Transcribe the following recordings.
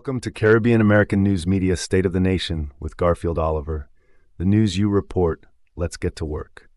Welcome to Caribbean American News Media State of the Nation with Garfield Oliver. The news you report. Let's get to work.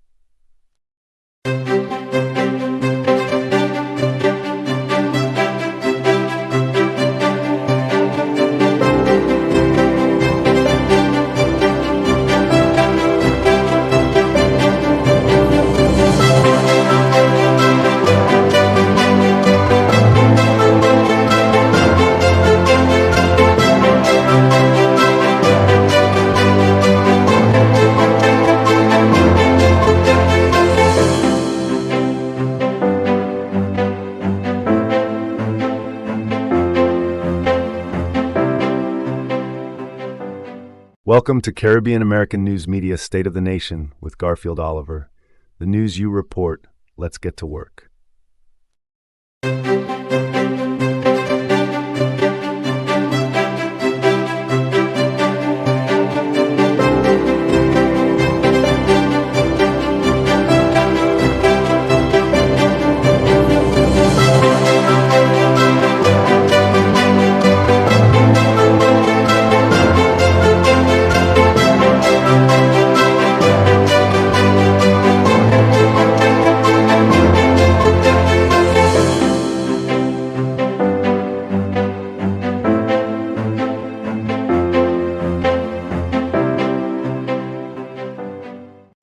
Welcome to Caribbean American News Media State of the Nation with Garfield Oliver. The news you report. Let's get to work.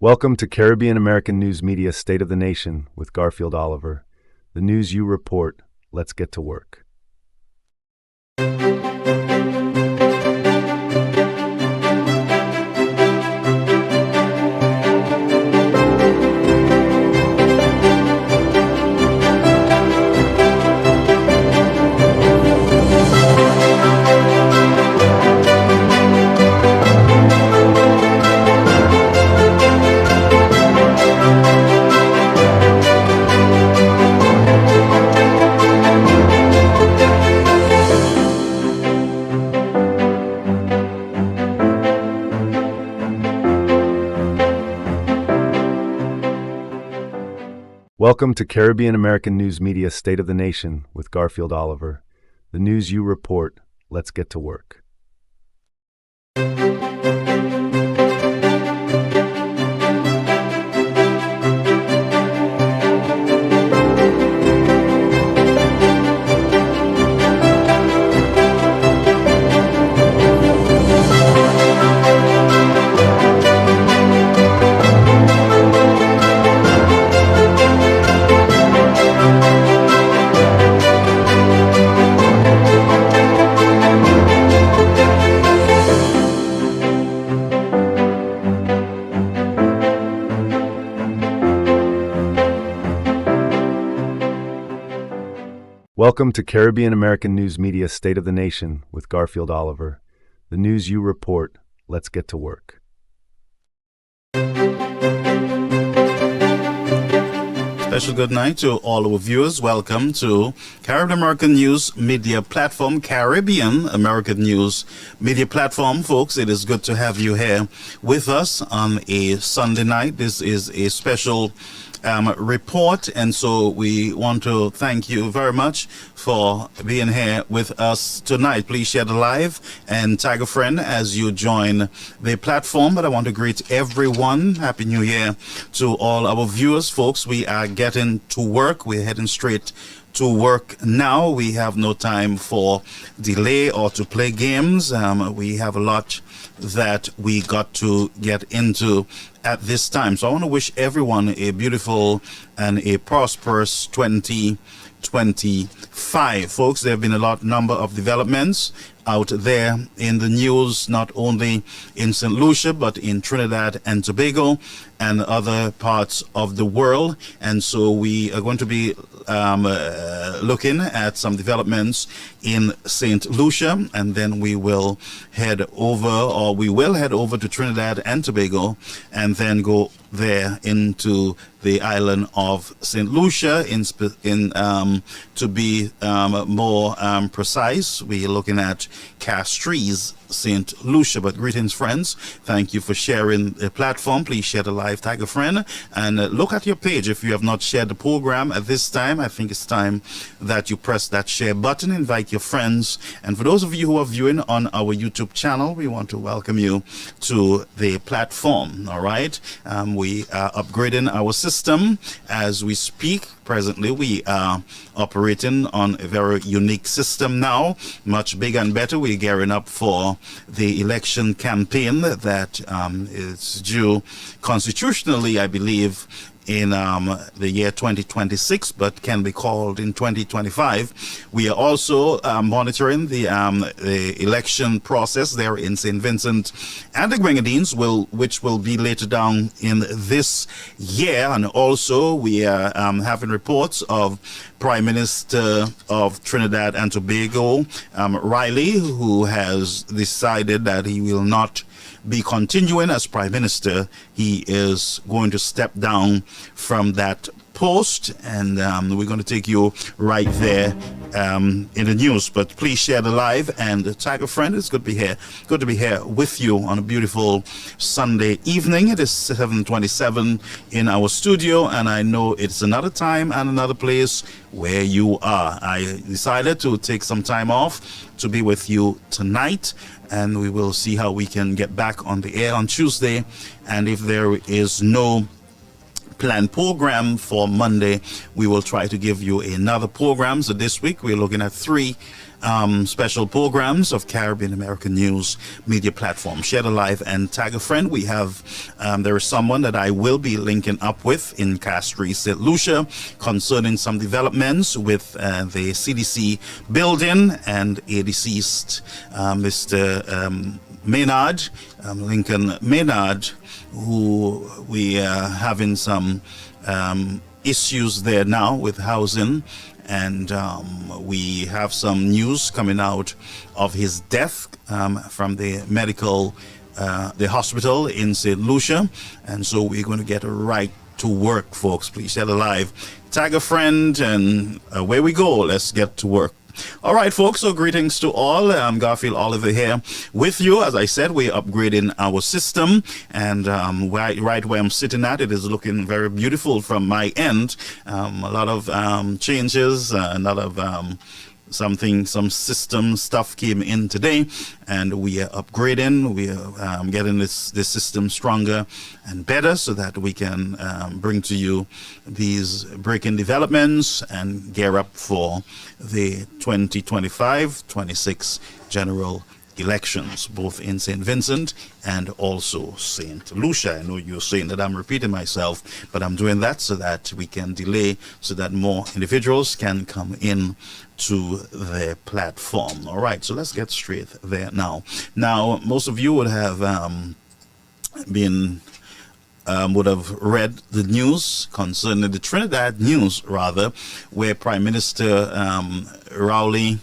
Welcome to Caribbean American News Media State of the Nation with Garfield Oliver. The news you report. Let's get to work. Welcome to Caribbean American News Media State of the Nation with Garfield Oliver. The news you report. Let's get to work. Welcome to Caribbean American News Media State of the Nation with Garfield Oliver. The news you report. Let's get to work. Special good night to all our viewers. Welcome to Caribbean American News Media Platform, Caribbean American News Media Platform. Folks, it is good to have you here with us on a Sunday night. This is a special report, and so we want to thank you very much for being here with us tonight. Please share the live and tag a friend as you join the platform. But I want to greet everyone. Happy New Year to all our viewers. Folks, we are getting to work. We're heading straight to work now. We have no time for delay or to play games. We have a lot that we got to get into at this time. So I want to wish everyone a beautiful and a prosperous 2025. Folks, there have been a number of developments out there in the news, not only in St. Lucia, but in Trinidad and Tobago and other parts of the world. And so we are going to be looking at some developments in St. Lucia, and then we will head over to Trinidad and Tobago, and then go there into the island of St. Lucia. To be more precise, we are looking at Castries, St. Lucia. But greetings, friends. Thank you for sharing the platform. Please share the live, tag a friend, and look at your page. If you have not shared the program at this time, I think it's time that you press that share button, invite your friends. And for those of you who are viewing on our YouTube channel, we want to welcome you to the platform. All right. We are upgrading our system as we speak. Presently, we are operating on a very unique system now, much bigger and better. We're gearing up for the election campaign that is due constitutionally, I believe, in the year 2026, but can be called in 2025. We are also monitoring the election process there in St. Vincent and the Grenadines, which will be later down in this year. And also we are having reports of Prime Minister of Trinidad and Tobago, Riley, who has decided that he will not be continuing as Prime Minister. He is going to step down from that post, and we're going to take you right there in the news. But please share the live and tag a friend. It's good to be here with you on a beautiful Sunday evening. It is 7:27 in our studio, and I know it's another time and another place where you are. I decided to take some time off to be with you tonight, and we will see how we can get back on the air on Tuesday. And if there is no planned program for Monday, we will try to give you another program. So this week we're looking at three special programs of Caribbean American News Media Platform. Share the live and tag a friend. We have there is someone that I will be linking up with in Castries, St. Lucia, concerning some developments with the CDC building and a deceased Mr. Maynard, Lincoln Maynard, who we are having some issues there now with housing. And we have some news coming out of his death from the the hospital in St. Lucia. And so we're going to get right to work, folks. Please share the live, tag a friend, and away we go. Let's get to work. All right, folks, so greetings to all. I'm Garfield Oliver here with you. As I said, we're upgrading our system, and right where I'm sitting at, it is looking very beautiful from my end. A lot of changes, a lot of some system stuff came in today, and we are upgrading. We are getting this system stronger and better so that we can bring to you these breaking developments and gear up for the 2025-26 general elections, both in St. Vincent and also St. Lucia. I know you're saying that I'm repeating myself, but I'm doing that so that we can delay, so that more individuals can come in to the platform. All right, so let's get straight there now. Now, most of you would have been would have read the news concerning the Trinidad news, rather, where Prime Minister Rowley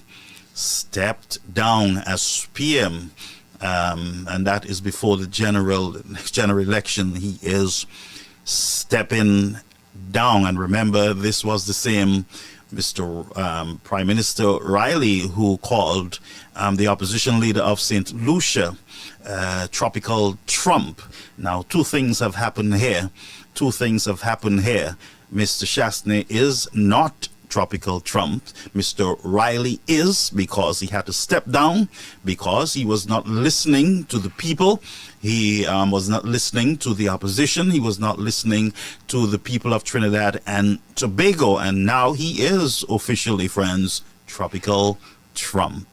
stepped down as PM, and that is before the general election. He is stepping down, and remember, this was the same Mr. Prime Minister Riley who called the opposition leader of St. Lucia Tropical Trump. Now, two things have happened here. Mr. Shastney is not Tropical Trump. Mr. Riley is, because he had to step down, because he was not listening to the people. He was not listening to the opposition. He was not listening to the people of Trinidad and Tobago. And now he is officially, friends, Tropical Trump.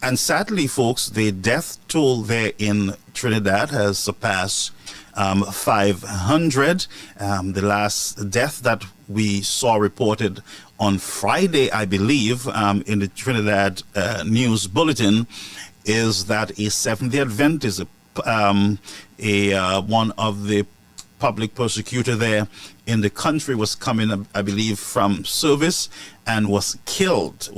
And sadly, folks, the death toll there in Trinidad has surpassed 500. The last death that we saw reported on Friday, I believe, in the Trinidad News Bulletin, is that a Seventh-day Adventist, one of the public prosecutor there in the country, was coming, I believe, from service and was killed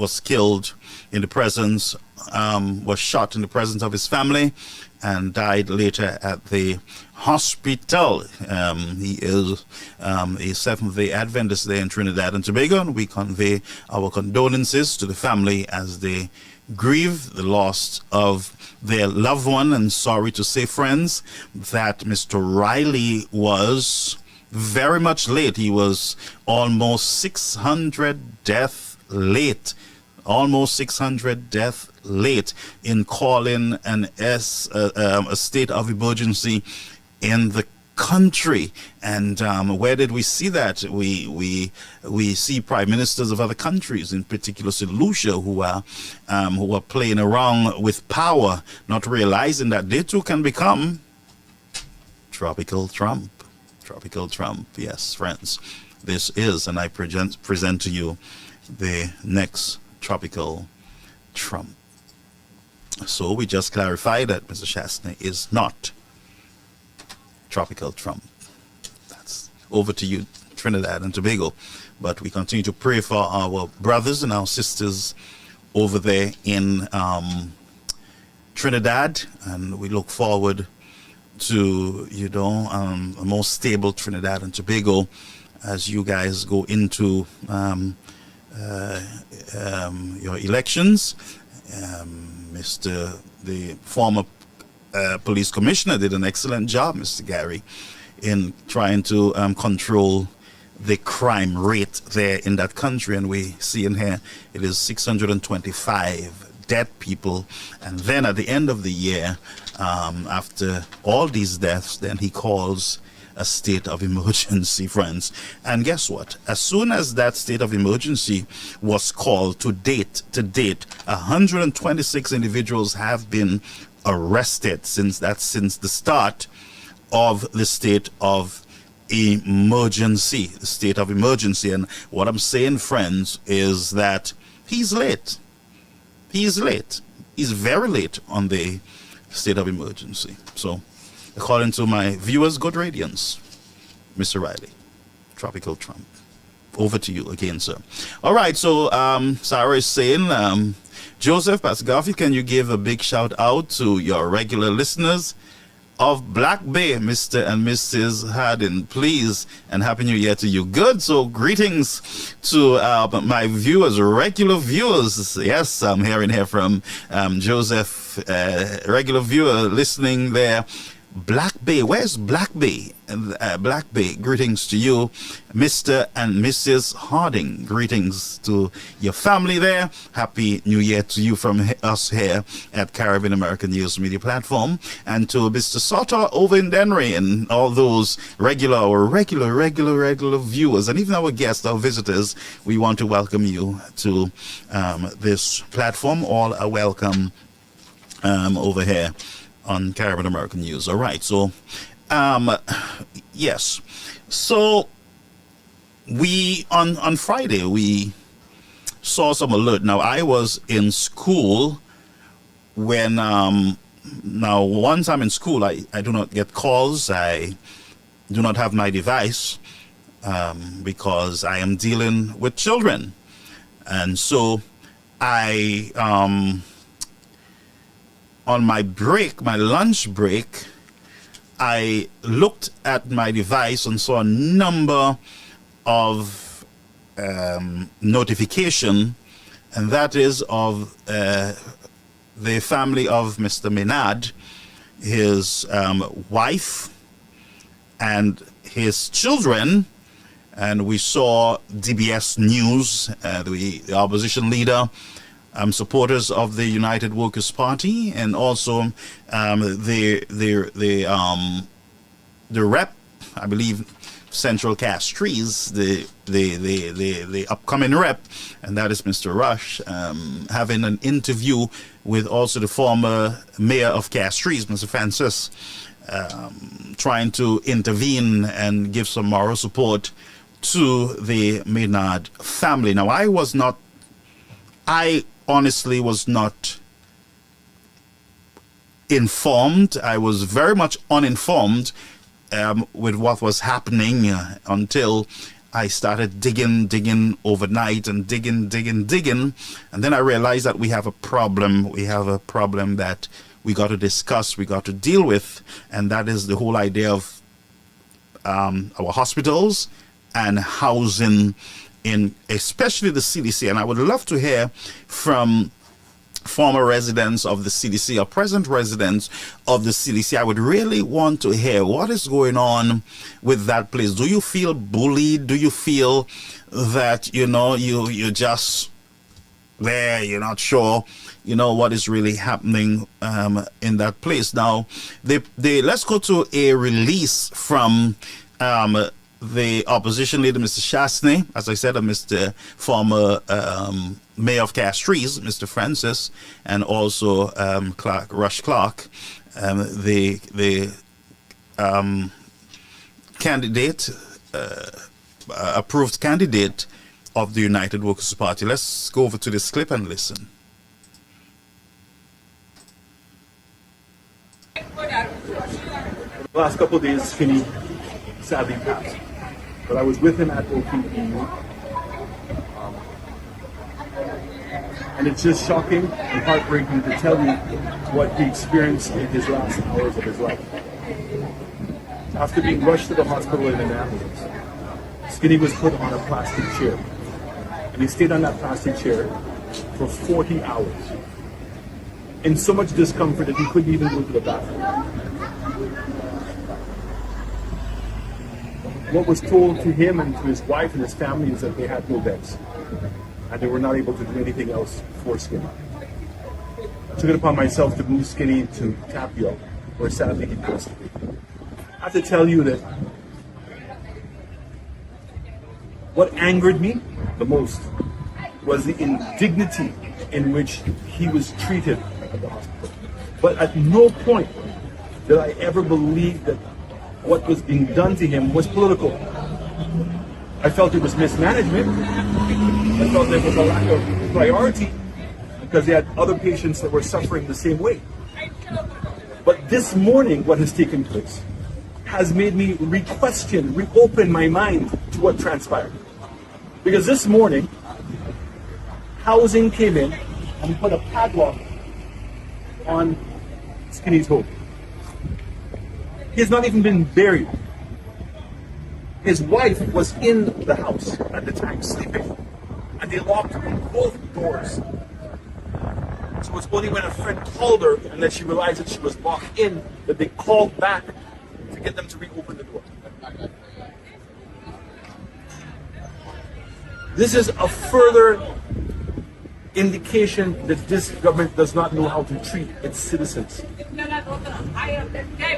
in the presence, was shot in the presence of his family and died later at the hospital. He is a Seventh-day Adventist there in Trinidad and Tobago, and we convey our condolences to the family as they grieve the loss of their loved one. And sorry to say, friends, that Mr. Riley was very much late. He was almost 600 deaths late. Almost 600 deaths late in calling a state of emergency in the country. And where did we see that? We see prime ministers of other countries, in particular St. Lucia, who are playing around with power, not realizing that they too can become Tropical Trump. Tropical Trump. Yes, friends, this is, and I present to you the next Tropical Trump. So we just clarified that Mr. Shastney is not Tropical Trump. That's over to you, Trinidad and Tobago. But we continue to pray for our brothers and our sisters over there in Trinidad, and we look forward to, a more stable Trinidad and Tobago as you guys go into your elections. The former police commissioner did an excellent job, Mr. Gary, in trying to control the crime rate there in that country. And we see in here it is 625 dead people. And then at the end of the year, after all these deaths, then he calls a state of emergency, friends. And guess what? As soon as that state of emergency was called, to date, 126 individuals have been arrested since the start of the state of emergency. The state of emergency. And what I'm saying, friends, is that he's late. He's late. He's very late on the state of emergency. So, according to my viewers, good radiance, Mr. Riley, Tropical Trump. Over to you again, sir. All right, so Sarah is saying, Joseph, Pastor Garfield, can you give a big shout out to your regular listeners of Black Bay, Mr. and Mrs. Hardin, please, and Happy New Year to you. Good, so greetings to my viewers, regular viewers. Yes, I'm hearing here from Joseph, regular viewer listening there. Black Bay, where's Black Bay? Black Bay, greetings to you, Mr. and Mrs. Harding. Greetings to your family there. Happy New Year to you from us here at Caribbean American News Media Platform. And to Mr. Sotter over in Denry and all those regular viewers, and even our guests, our visitors, we want to welcome you to this platform. All are welcome over here on Caribbean American News. All right, so yes, so we on Friday we saw some alert. Now I was in school when Now, once I'm in school, I do not get calls. I do not have my device because I am dealing with children. And so I, on my break, my lunch break, I looked at my device and saw a number of notification, and that is of the family of Mr. Maynard, his wife, and his children. And we saw DBS News, the opposition leader, supporters of the United Workers' Party, and also the rep, I believe, Central Castries, the upcoming rep, and that is Mr. Rush, having an interview with also the former mayor of Castries, Mr. Francis, trying to intervene and give some moral support to the Maynard family. Now, I honestly was not informed. I was very much uninformed with what was happening until I started digging overnight and digging. And then I realized that we have a problem. We have a problem that we got to discuss, we got to deal with. And that is the whole idea of our hospitals and housing in especially the CDC. And I would love to hear from former residents of the CDC or present residents of the CDC. I would really want to hear what is going on with that place. Do you feel bullied? Do you feel that, you're just there, you're not sure, what is really happening in that place? Now, let's go to a release from the opposition leader, Mr. Chasney, as I said, Mr. former mayor of Castries, Mr. Francis, and also Rush Clark, the candidate, approved candidate of the United Workers' Party. Let's go over to this clip and listen. Last couple of days, Skinny sadly passed. But I was with him at OPEU. And it's just shocking and heartbreaking to tell you what he experienced in his last hours of his life. After being rushed to the hospital in an ambulance, Skinny was put on a plastic chair. And he stayed on that plastic chair for 40 hours. In so much discomfort that he couldn't even go to the bathroom. What was told to him and to his wife and his family is that they had no beds. And they were not able to do anything else for Skinny. I took it upon myself to move Skinny to Tapio, where sadly he passed away. I have to tell you that what angered me the most was the indignity in which he was treated at the hospital. But at no point did I ever believe that what was being done to him was political. I felt it was mismanagement. I felt there was a lack of priority because they had other patients that were suffering the same way. But this morning, what has taken place has made me reopen my mind to what transpired. Because this morning, housing came in and put a padlock on Skinny's home. He has not even been buried. His wife was in the house at the time, sleeping, and they locked both doors. So it's only when a friend called her and that she realized that she was locked in that they called back to get them to reopen the door. This is a further indication that this government does not know how to treat its citizens.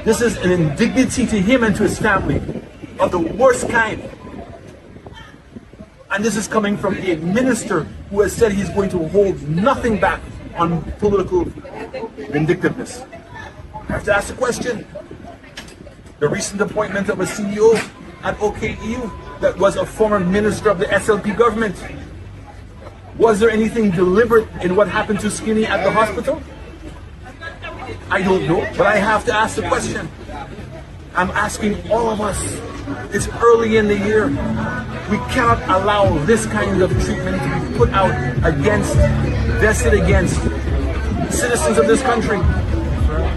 This is an indignity to him and to his family of the worst kind. And this is coming from a minister who has said he's going to hold nothing back on political vindictiveness. I have to ask the question. The recent appointment of a CEO at OKEU that was a former minister of the SLP government. Was there anything deliberate in what happened to Skinny at the hospital? I don't know, but I have to ask the question. I'm asking all of us. It's early in the year. We cannot allow this kind of treatment to be put out against, vested against citizens of this country.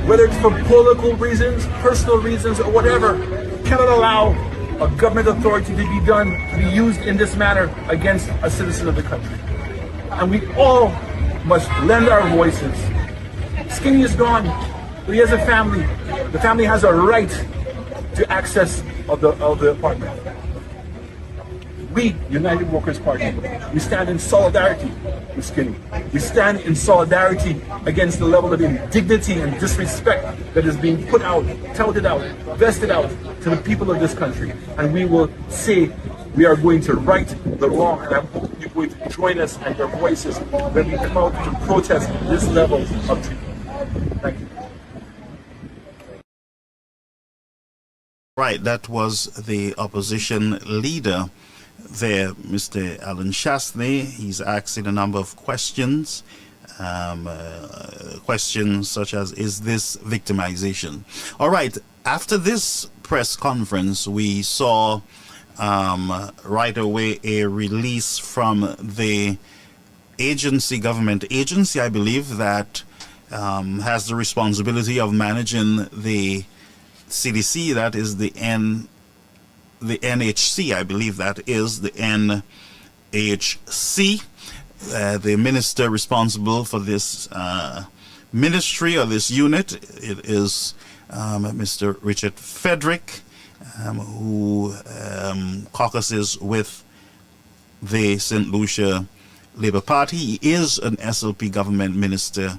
Whether it's for political reasons, personal reasons, or whatever, cannot allow a government authority to be used in this manner against a citizen of the country. And we all must lend our voices. Skinny is gone, but he has a family. The family has a right to access of the apartment. We, United Workers Party, we stand in solidarity with Skinny. We stand in solidarity against the level of indignity and disrespect that is being put out, touted out, vested out to the people of this country. And we will say we are going to right the wrong, and I'm hoping you're going to join us and your voices when we come out to protest this level of treatment. Thank you. Right, that was the opposition leader there, Mr. Alan Chastney. He's asking a number of questions. Questions such as, is this victimization? All right, after this press conference, we saw right away a release from the government agency, I believe, that has the responsibility of managing the CDC, that is the NHC, I believe that is the NHC. The minister responsible for this ministry or this unit, it is Mr. Richard Frederick, who caucuses with the St. Lucia Labour Party. He is an SLP government minister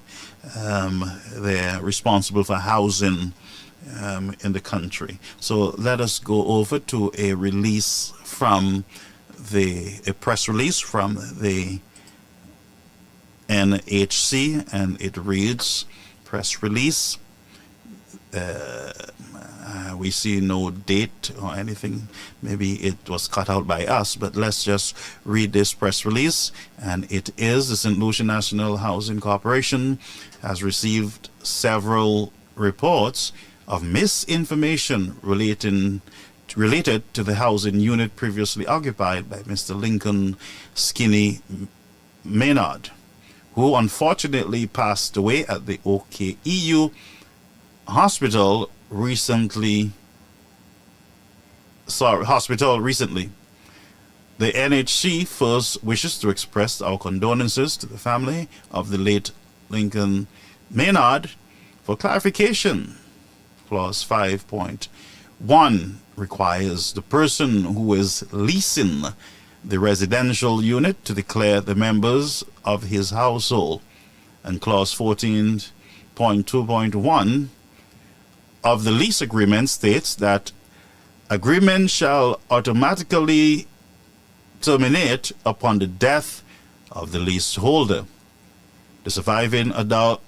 there, responsible for housing in the country. So let us go over to a release from a press release from the NHC, and it reads, press release. We see no date or anything. Maybe it was cut out by us, but let's just read this press release. And it is, the St. Lucia National Housing Corporation has received several reports of misinformation related to the housing unit previously occupied by Mr. Lincoln Skinny Maynard, who unfortunately passed away at the OKEU hospital recently. The NHC first wishes to express our condolences to the family of the late Lincoln Maynard. For clarification, Clause 5.1 requires the person who is leasing the residential unit to declare the members of his household. And Clause 14.2.1 of the lease agreement states that agreement shall automatically terminate upon the death of the leaseholder. The surviving adult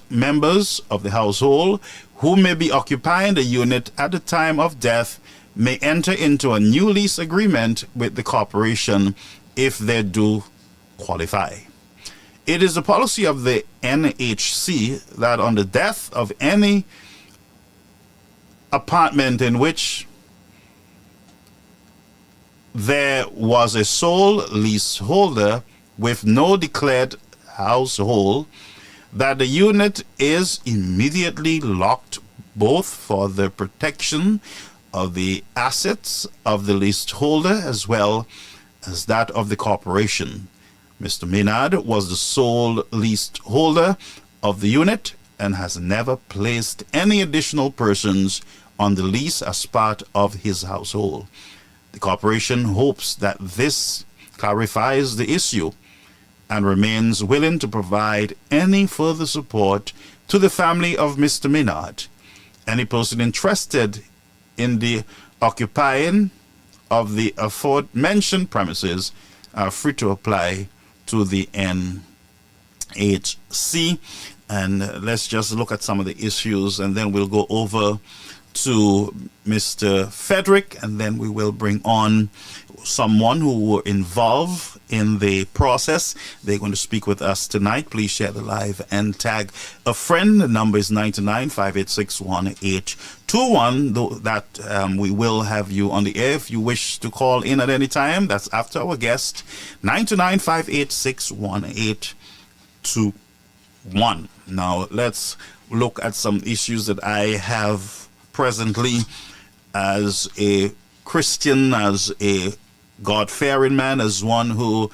members of the household who may be occupying the unit at the time of death may enter into a new lease agreement with the corporation if they do qualify. It is the policy of the NHC that on the death of any apartment in which there was a sole leaseholder with no declared household, that the unit is immediately locked, both for the protection of the assets of the leaseholder as well as that of the corporation. Mr. Maynard was the sole leaseholder of the unit and has never placed any additional persons on the lease as part of his household. The corporation hopes that this clarifies the issue and remains willing to provide any further support to the family of Mr. Maynard. Any person interested in the occupying of the aforementioned premises are free to apply to the NHC. And let's just look at some of the issues, and then we'll go over to Mr. Frederick, and then we will bring on someone who were involved in the process. They're going to speak with us tonight. Please share the live and tag a friend. The number is 99-586-1821. That we will have you on the air if you wish to call in at any time. That's after our guest. 99-586-1821. Now let's look at some issues that I have presently as a Christian, as a God-fearing man, as one who,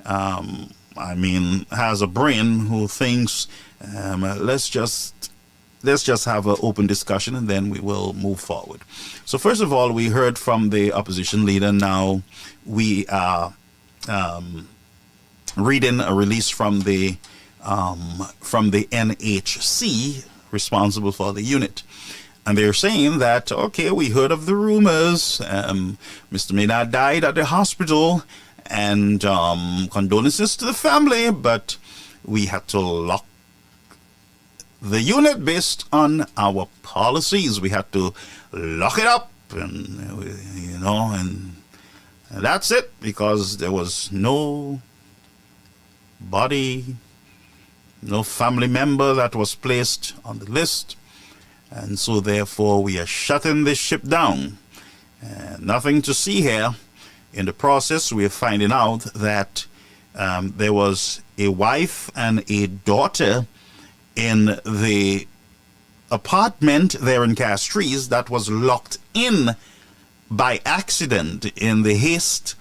has a brain, who thinks, let's just have an open discussion, and then we will move forward. So first of all, we heard from the opposition leader. Now we are reading a release from the NHC, responsible for the unit. And they're saying that, okay, we heard of the rumors. Mr. Maynard died at the hospital, and condolences to the family, but we had to lock the unit based on our policies. We had to lock it up, and and that's it, because there was no body, no family member that was placed on the list. And so, therefore, we are shutting this ship down. Nothing to see here. In the process, we are finding out that there was a wife and a daughter in the apartment there in Castries that was locked in by accident. In the haste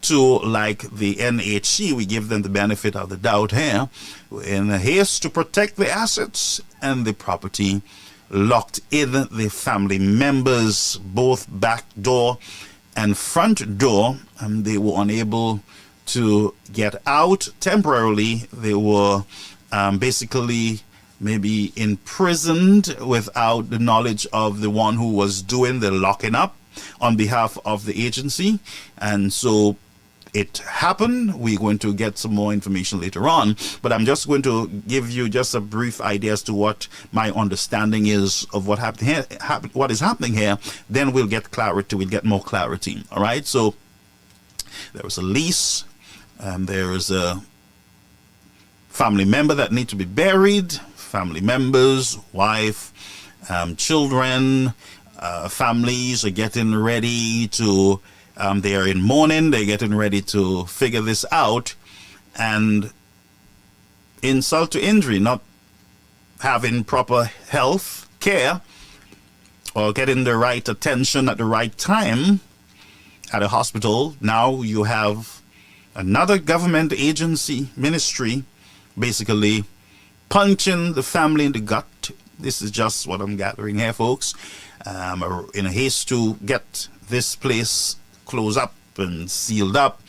to, like the NHC, we give them the benefit of the doubt here, in the haste to protect the assets and the property, locked in the family members, both back door and front door, and they were unable to get out temporarily. They were basically maybe imprisoned without the knowledge of the one who was doing the locking up on behalf of the agency. And so it happened. We're going to get some more information later on, but I'm just going to give you just a brief idea as to what my understanding is of what happened here, what is happening here. Then we'll get clarity. We'll get more clarity. All right. So there was a lease. There is a family member that need to be buried. Family members, wife, children, families are getting ready to. They are in mourning. They're getting ready to figure this out. And insult to injury, not having proper health care or getting the right attention at the right time at a hospital. Now you have another government agency, ministry, basically punching the family in the gut. This is just what I'm gathering here, folks. In a haste to get this place closed up and sealed up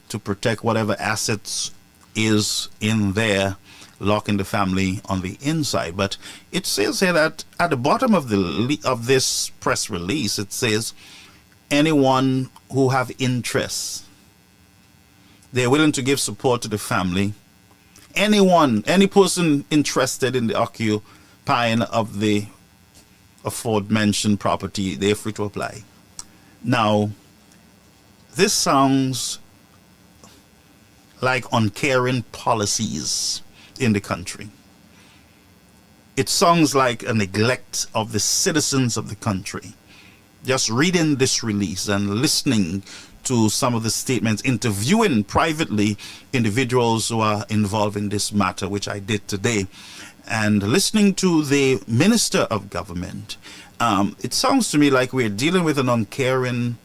to protect whatever assets is in there, locking the family on the inside. But it says here that at the bottom of this press release, it says anyone who have interests, they're willing to give support to the family. Any person interested in the occupying of the aforementioned property, they're free to apply. Now, this sounds like uncaring policies in the country. It sounds like a neglect of the citizens of the country. Just reading this release and listening to some of the statements, interviewing privately individuals who are involved in this matter, which I did today, and listening to the Minister of Government, it sounds to me like we're dealing with an uncaring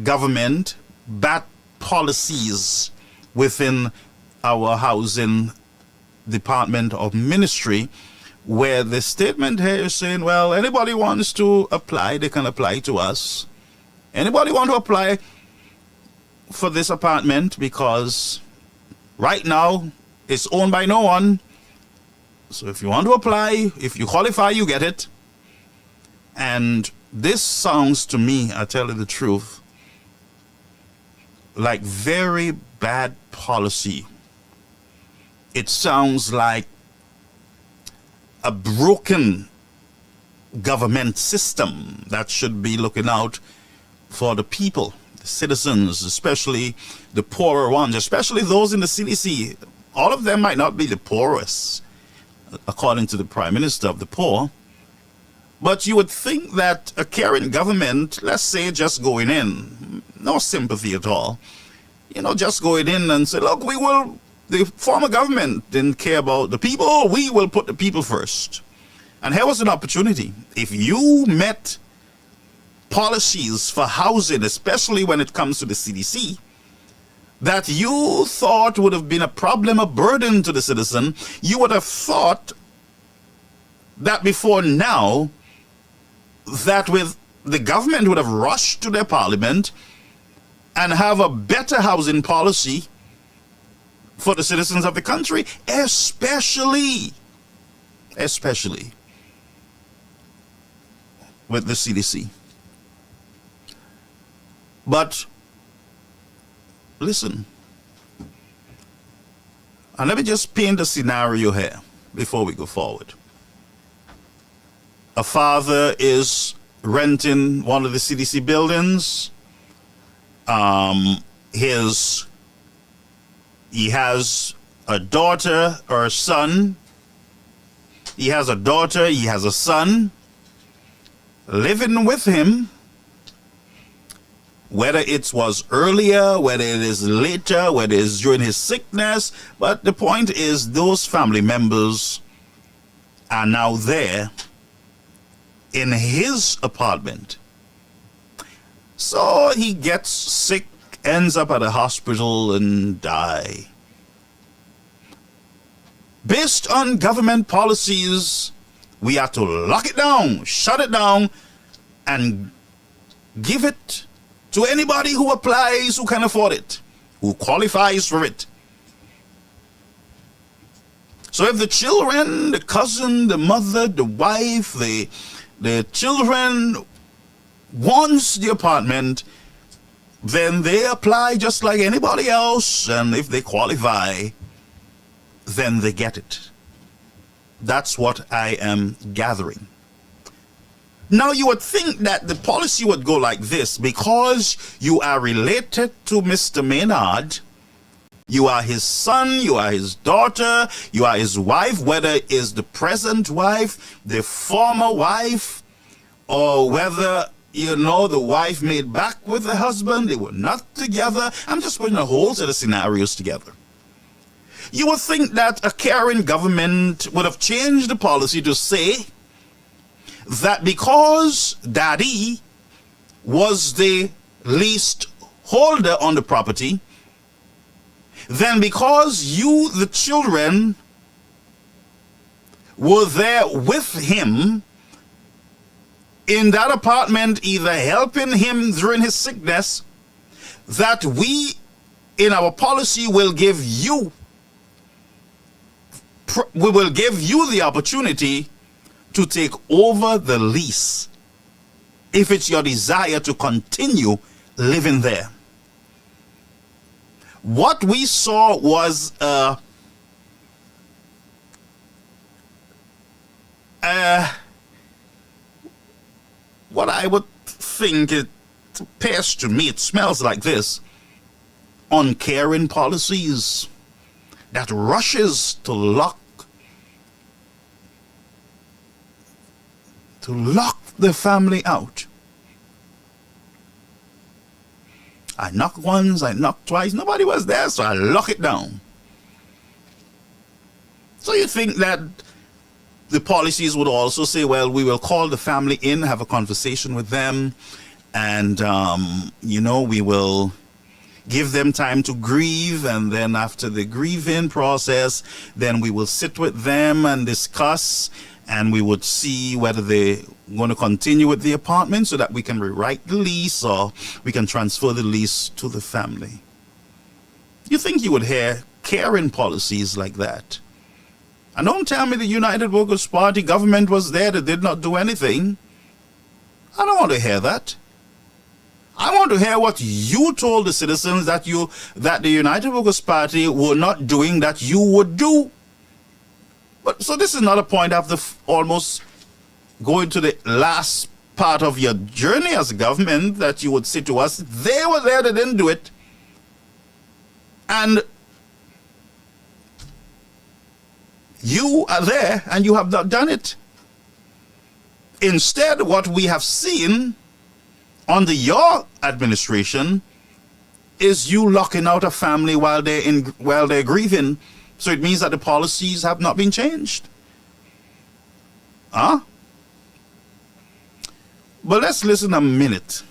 government, bad policies within our housing department of ministry, where the statement here is saying, well, anybody wants to apply, they can apply to us. Anybody want to apply for this apartment, because right now it's owned by no one. So if you want to apply, if you qualify, you get it. And this sounds to me, I tell you the truth, like very bad policy. It sounds like a broken government system that should be looking out for the people, the citizens, especially the poorer ones, especially those in the CDC. All of them might not be the poorest, according to the Prime Minister of the poor. But you would think that a caring government, let's say just going in, no sympathy at all, just going in and say, look, the former government didn't care about the people, we will put the people first. And here was an opportunity. If you met policies for housing, especially when it comes to the CDC, that you thought would have been a problem, a burden to the citizen, you would have thought that before now, that with the government would have rushed to their parliament and have a better housing policy for the citizens of the country, especially with the CDC. But listen, and let me just paint a scenario here before we go forward. A father is renting one of the CDC buildings. He has a daughter or a son. He has a daughter, he has a son living with him, whether it was earlier, whether it is later, whether it is during his sickness. But the point is, those family members are now there in his apartment. So he gets sick, ends up at a hospital and die. Based on government policies, we have to lock it down, shut it down, and give it to anybody who applies, who can afford it, who qualifies for it. So if the children, the cousin, the mother, the wife, the children wants the apartment, then they apply just like anybody else, and if they qualify, then they get it. That's what I am gathering. Now you would think that the policy would go like this: because you are related to Mr. Maynard, you are his son, you are his daughter, you are his wife, whether it is the present wife, the former wife, or whether, the wife made back with the husband, they were not together. I'm just putting a whole set of scenarios together. You would think that a caring government would have changed the policy to say that because daddy was the least holder on the property, then because you, the children, were there with him in that apartment, either helping him during his sickness, that we in our policy will give you the opportunity to take over the lease if it's your desire to continue living there. What we saw was what I would think, it appears to me, it smells like this: uncaring policies that rushes to lock the family out. I knocked once, I knocked twice, nobody was there, so I lock it down. So you think that the policies would also say, well, we will call the family in, have a conversation with them, and we will give them time to grieve, and then after the grieving process, then we will sit with them and discuss, and we would see whether they're going to continue with the apartment so that we can rewrite the lease, or we can transfer the lease to the family. You think you would hear caring policies like that? And don't tell me the United Workers' Party government was there that did not do anything. I don't want to hear that. I want to hear what you told the citizens that the United Workers' Party were not doing that you would do. But so this is not a point after almost going to the last part of your journey as a government that you would say to us, they were there, they didn't do it. And you are there and you have not done it. Instead, what we have seen under your administration is you locking out a family while they're grieving. So it means that the policies have not been changed. Huh? But let's listen a minute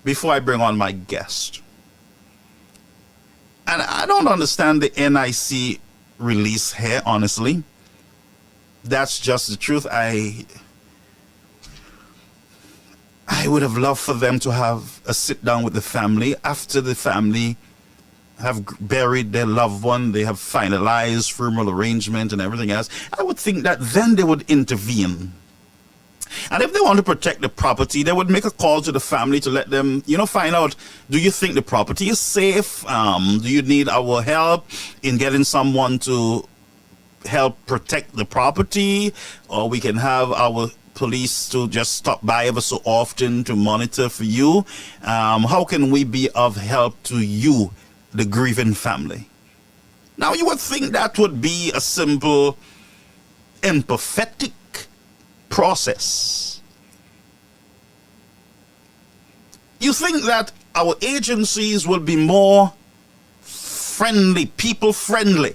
before I bring on my guest. And I don't understand the NIC release here, honestly. That's just the truth. I would have loved for them to have a sit down with the family after the family have buried their loved one, they have finalized formal arrangement and everything else. I would think that then they would intervene. And if they want to protect the property, they would make a call to the family to let them, find out, do you think the property is safe? Do you need our help in getting someone to help protect the property? Or we can have our police to just stop by ever so often to monitor for you. How can we be of help to you, the grieving family? Now, you would think that would be a simple, empathetic process. You think that our agencies will be more friendly, people friendly,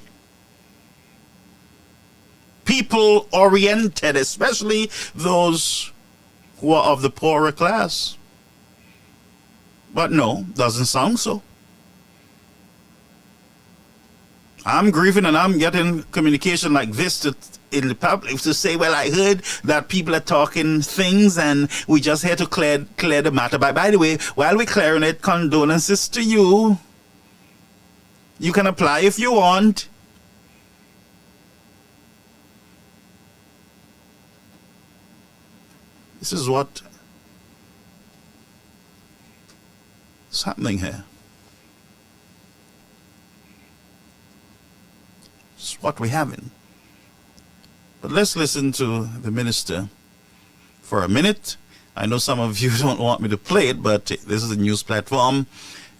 people oriented, especially those who are of the poorer class. But no, doesn't sound so. I'm grieving and I'm getting communication like this in the public to say, well, I heard that people are talking things and we just had to clear the matter. By the way, while we're clearing it, condolences to you. You can apply if you want. This is what is happening here. It's what we're having. But let's listen to the minister for a minute. I know some of you don't want me to play it, but this is a news platform,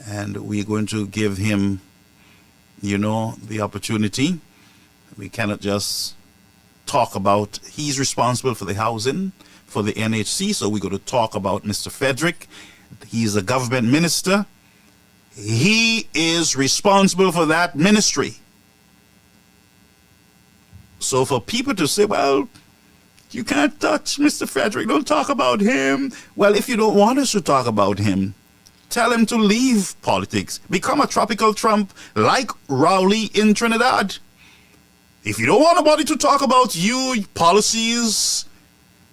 and we're going to give him, the opportunity. We cannot just talk about, he's responsible for the housing, for the NHC, so we're going to talk about Mr. Frederick. He's a government minister. He is responsible for that ministry. So for people to say, well, you can't touch Mr. Frederick, don't talk about him. Well, if you don't want us to talk about him, tell him to leave politics. Become a tropical Trump like Rowley in Trinidad. If you don't want nobody to talk about you, policies,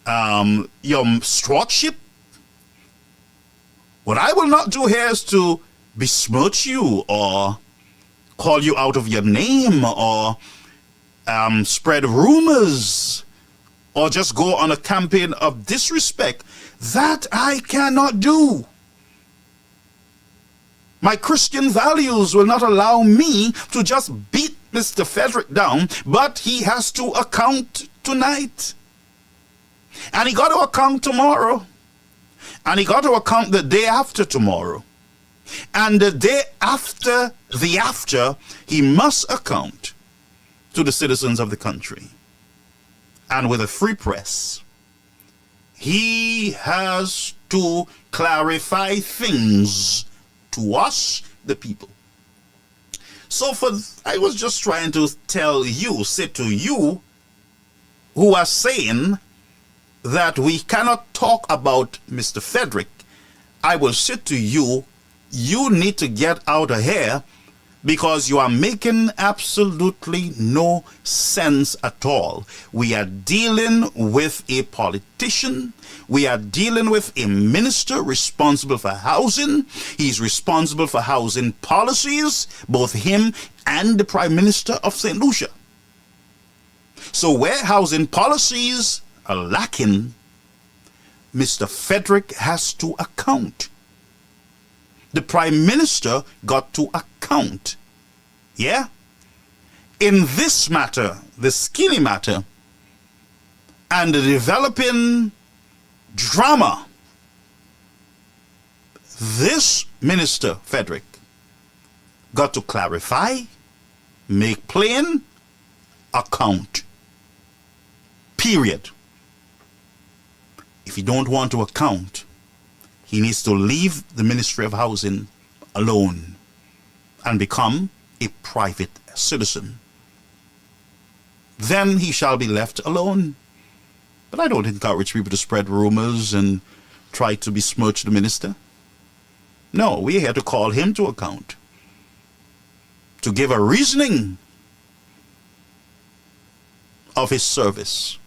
your stewardship, what I will not do here is to besmirch you or call you out of your name or spread rumors or just go on a campaign of disrespect. That I cannot do. My Christian values will not allow me to just beat Mr. Frederick down, but he has to account tonight. And he got to account tomorrow. And he got to account the day after tomorrow. And the day after the after, he must account to the citizens of the country. And with a free press, he has to clarify things to us, the people. So I was just trying to say to you, who are saying that we cannot talk about Mr. Frederick, I will say to you, you need to get out of here, because you are making absolutely no sense at all. We are dealing with a politician. We are dealing with a minister responsible for housing. He's responsible for housing policies, both him and the Prime Minister of St. Lucia. So where housing policies are lacking, Mr. Frederick has to account. The Prime Minister got to account. Yeah? In this matter, the skinny matter and the developing drama, this minister, Frederick, got to clarify, make plain, account. Period. If he don't want to account, he needs to leave the Ministry of Housing alone and become a private citizen. Then he shall be left alone. But I don't encourage people to spread rumors and try to besmirch the minister. No, we're here to call him to account, to give a reasoning of his service.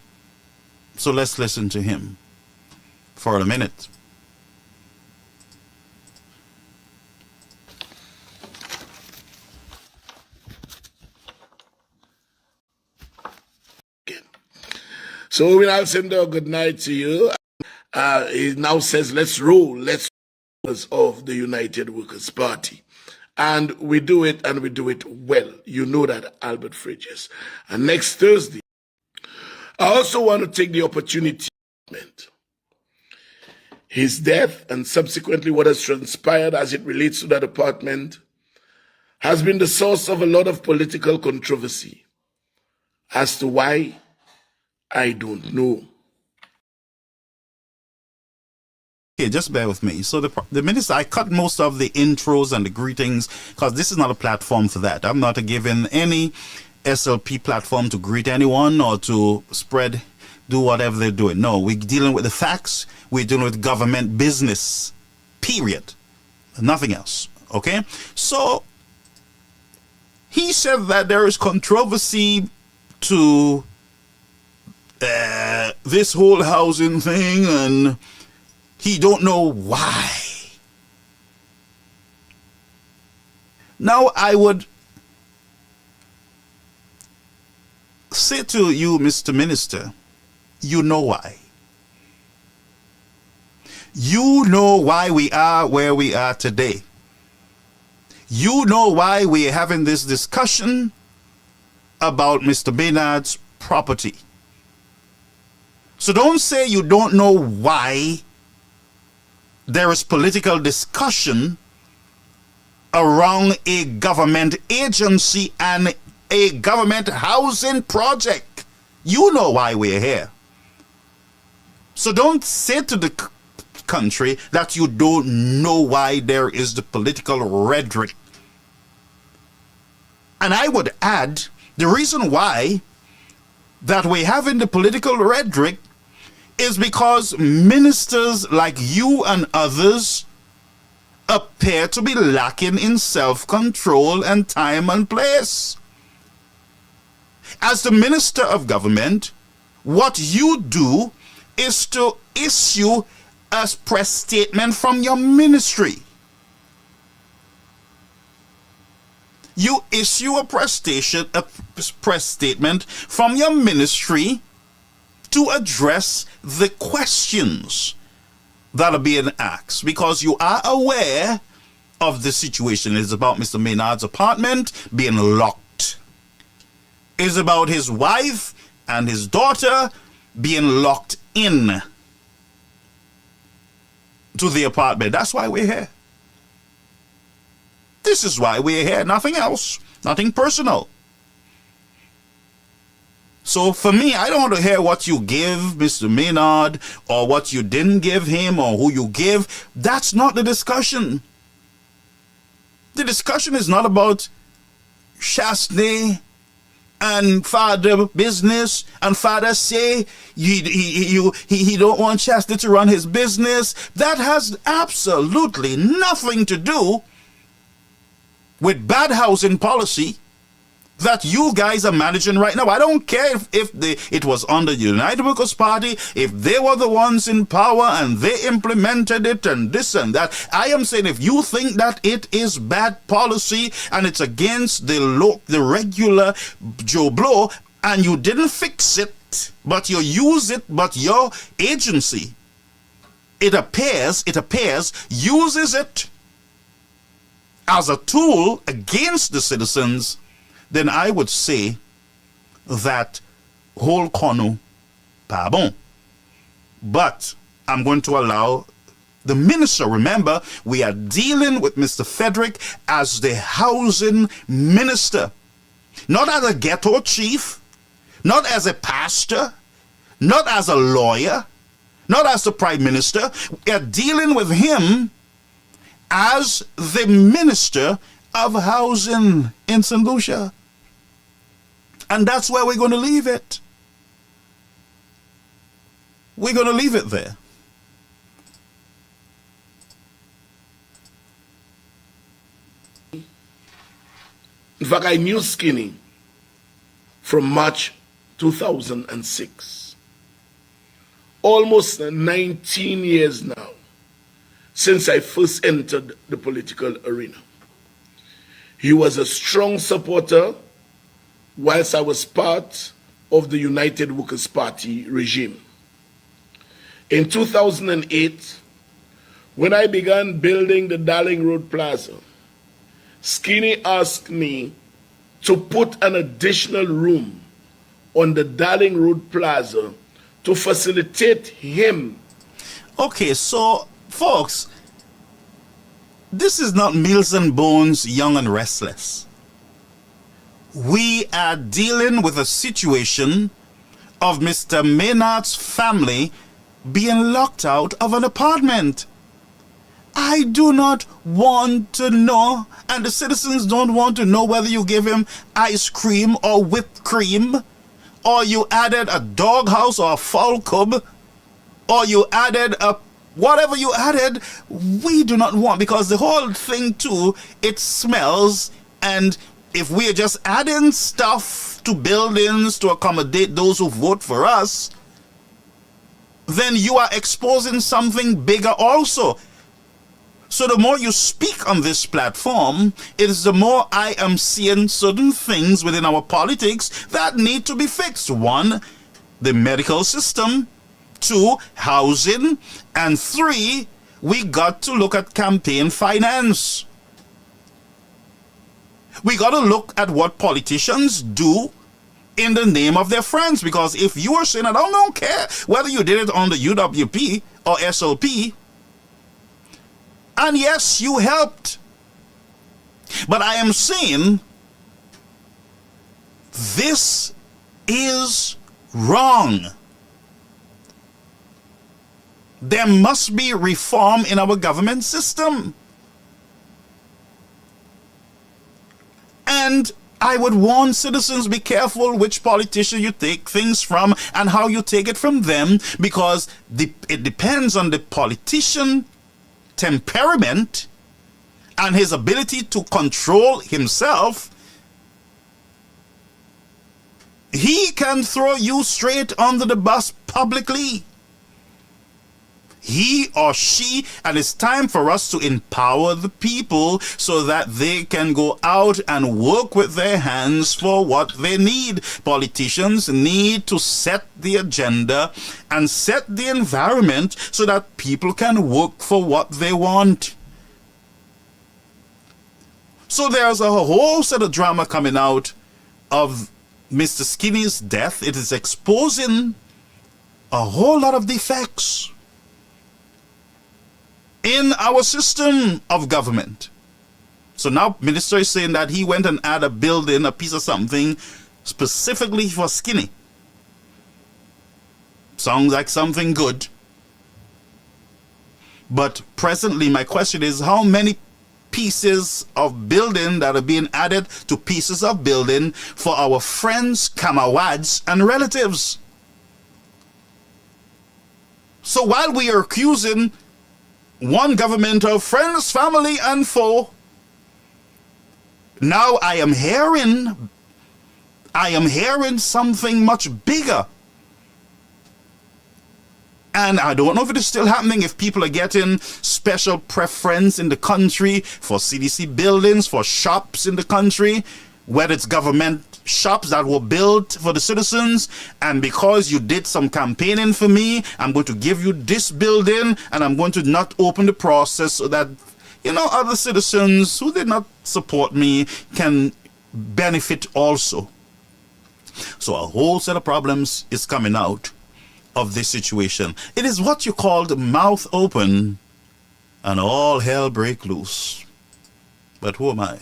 So let's listen to him for a minute. So we now send a good night to you. He now says, let's roll, of the United Workers' Party. And we do it, and we do it well. You know that, Albert Fridges. And next Thursday, I also want to take the opportunity. His death and subsequently what has transpired as it relates to that department has been the source of a lot of political controversy. As to why, I don't know. Okay, just bear with me. So the minister, I cut most of the intros and the greetings because this is not a platform for that. I'm not giving any SLP platform to greet anyone or to do whatever they're doing. No, we're dealing with the facts. We're dealing with government business, period. Nothing else, okay? So he said that there is controversy to this whole housing thing, and he don't know why. Now I would say to you, Mr. Minister, you know why. You know why we are where we are today. You know why we're having this discussion about Mr. Maynard's property. So don't say you don't know why there is political discussion around a government agency and a government housing project. You know why we're here. So don't say to the country that you don't know why there is the political rhetoric. And I would add, the reason why that we're having the political rhetoric is because ministers like you and others appear to be lacking in self-control and time and place. As the minister of government, what you do is to issue a press statement from your ministry. You issue a press statement from your ministry to address the questions that are being asked, because you are aware of the situation. It's about Mr. Maynard's apartment being locked. It's about his wife and his daughter being locked in to the apartment. That's why we're here. This is why we're here. Nothing else. Nothing personal. So for me, I don't want to hear what you give Mr. Maynard or what you didn't give him or who you give. That's not the discussion. The discussion is not about Chastney and father business, and father say he don't want Chastney to run his business. That has absolutely nothing to do with bad housing policy that you guys are managing right now. I don't care if it was under the United Workers' Party, if they were the ones in power and they implemented it and this and that. I am saying if you think that it is bad policy and it's against the regular Joe Blow and you didn't fix it, but you use it, but your agency, it appears, uses it as a tool against the citizens, then I would say that whole corner, pardon. But I'm going to allow the minister. Remember, we are dealing with Mr. Frederick as the housing minister, not as a ghetto chief, not as a pastor, not as a lawyer, not as the prime minister. We are dealing with him as the minister of housing in St. Lucia. And that's where we're going to leave it. We're going to leave it there. In fact, I knew Skinny from March 2006. Almost 19 years now since I first entered the political arena. He was a strong supporter whilst I was part of the United Workers' Party regime. In 2008, when I began building the Darling Road Plaza, Skinny asked me to put an additional room on the Darling Road Plaza to facilitate him. Okay, so folks, this is not Meals and Bones, Young and Restless. We are dealing with a situation of Mr. Maynard's family being locked out of an apartment. I do not want to know, and the citizens don't want to know, whether you give him ice cream or whipped cream, or you added a doghouse or a fowl cub, or you added a whatever you added. We do not want, because the whole thing too, it smells. And if we are just adding stuff to buildings to accommodate those who vote for us, then you are exposing something bigger also. So the more you speak on this platform, it is the more I am seeing certain things within our politics that need to be fixed. 1, the medical system. 2, housing. And 3, we got to look at campaign finance. We got to look at what politicians do in the name of their friends. Because if you are saying, I don't care whether you did it on the UWP or SLP, and yes, you helped, but I am saying this is wrong. There must be reform in our government system. And I would warn citizens, be careful which politician you take things from and how you take it from them, because it depends on the politician temperament and his ability to control himself. He can throw you straight under the bus publicly. He or she, and it's time for us to empower the people so that they can go out and work with their hands for what they need. Politicians need to set the agenda and set the environment so that people can work for what they want. So there's a whole set of drama coming out of Mr. Skinny's death. It is exposing a whole lot of defects in our system of government. So now minister is saying that he went and added a building, a piece of something specifically for Skinny. Sounds like something good. But presently my question is, how many pieces of building that are being added to pieces of building for our friends, comrades, and relatives? So while we are accusing one government of friends, family, and foe, now I am hearing something much bigger. And I don't know if it is still happening, if people are getting special preference in the country for CDC buildings, for shops in the country, whether it's government shops that were built for the citizens, and because you did some campaigning for me, I'm going to give you this building, and I'm going to not open the process so that, other citizens who did not support me can benefit also. So a whole set of problems is coming out of this situation. It is what you call the mouth open and all hell break loose. But who am I?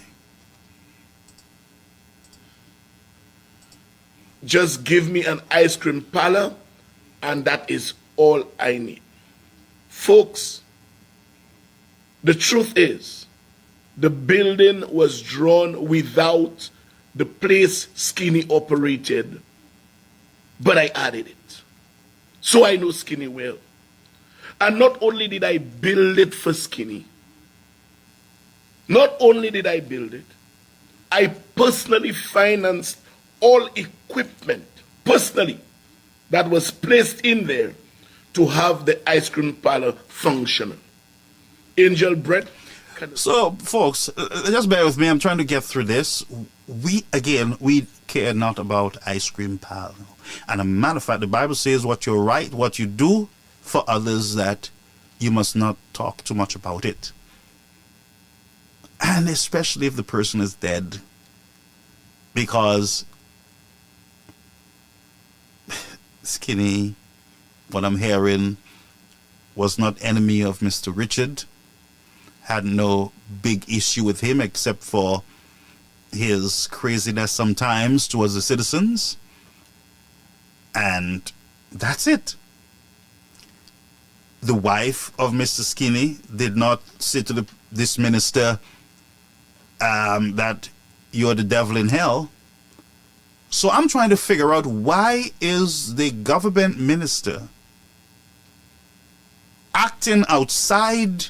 Just give me an ice cream parlor, and that is all I need. Folks, the truth is, the building was drawn without the place Skinny operated, but I added it. So I know Skinny well. And not only did I build it for Skinny, not only did I build it, I personally financed all equipment, personally, that was placed in there to have the ice cream parlor functional. Angel Bread. So, folks, just bear with me. I'm trying to get through this. We care not about ice cream parlor. And a matter of fact, the Bible says what you're right, what you do for others, that you must not talk too much about it. And especially if the person is dead. Because Skinny, what I'm hearing, was not enemy of Mr. Richard. Had no big issue with him except for his craziness sometimes towards the citizens. And that's it. The wife of Mr. Skinny did not say to this minister that you're the devil in hell. So I'm trying to figure out, why is the government minister acting outside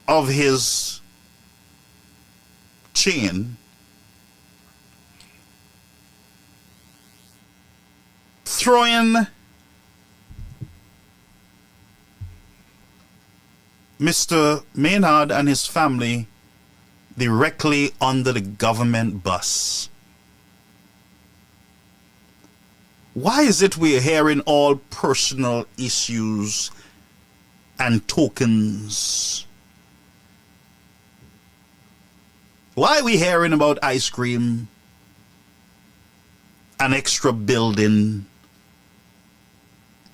of his chain, throwing Mr. Maynard and his family directly under the government bus? Why is it we're hearing all personal issues and tokens? Why are we hearing about ice cream, an extra building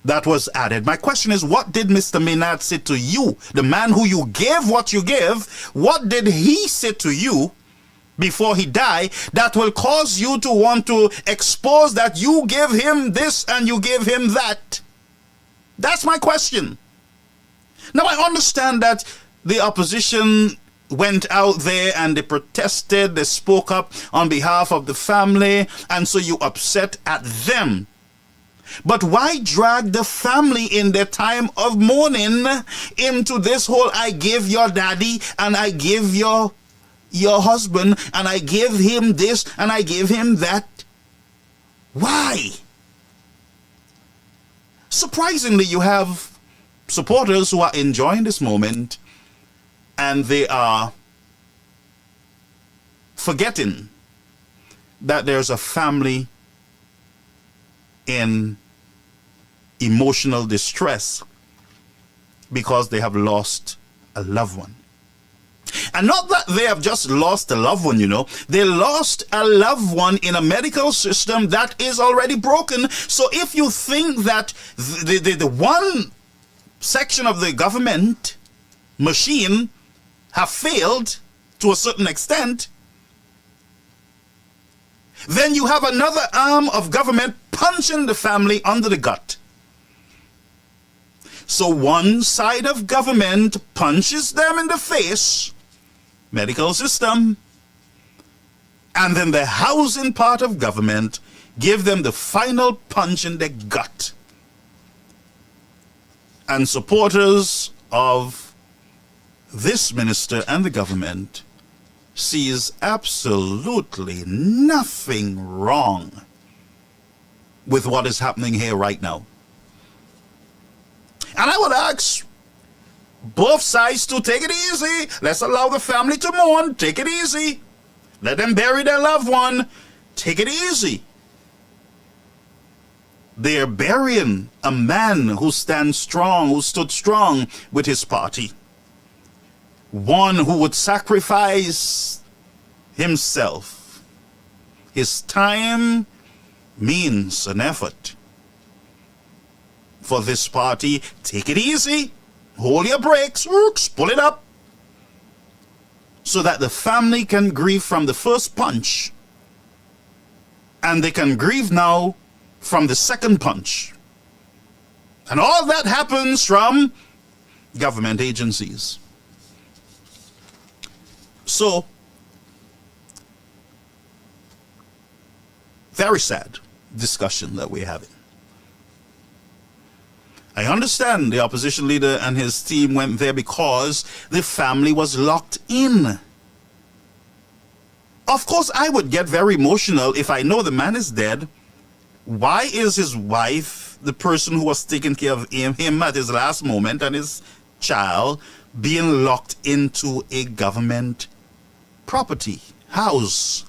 that was added? My question is, what did Mr. Maynard say to you, the man who you gave what you gave? What did he say to you before he died that will cause you to want to expose that you gave him this and you gave him that? That's my question. Now, I understand that the opposition went out there and they protested, they spoke up on behalf of the family, and so you upset at them. But why drag the family in their time of mourning into this whole, I give your daddy and I give your husband and I give him this and I give him that? Why? Surprisingly, you have supporters who are enjoying this moment, and they are forgetting that there's a family in emotional distress because they have lost a loved one. And not that they have just lost a loved one, they lost a loved one in a medical system that is already broken. So if you think that the one section of the government machine have failed to a certain extent, then you have another arm of government punching the family under the gut. So one side of government punches them in the face, medical system, and then the housing part of government give them the final punch in the gut. And supporters of this minister and the government sees absolutely nothing wrong with what is happening here right now. And I would ask both sides to take it easy. Let's allow the family to mourn. Take it easy. Let them bury their loved one. Take it easy. They're burying a man who stands strong, who stood strong with his party. One who would sacrifice himself his time means an effort. For this party, take it easy, hold your brakes, pull it up, so that the family can grieve from the first punch, and they can grieve now from the second punch. And all that happens from government agencies. So, very sad discussion that we're having. I understand the opposition leader and his team went there because the family was locked in. Of course, I would get very emotional if I know the man is dead. Why is his wife, the person who was taking care of him at his last moment, and his child being locked into a government property, house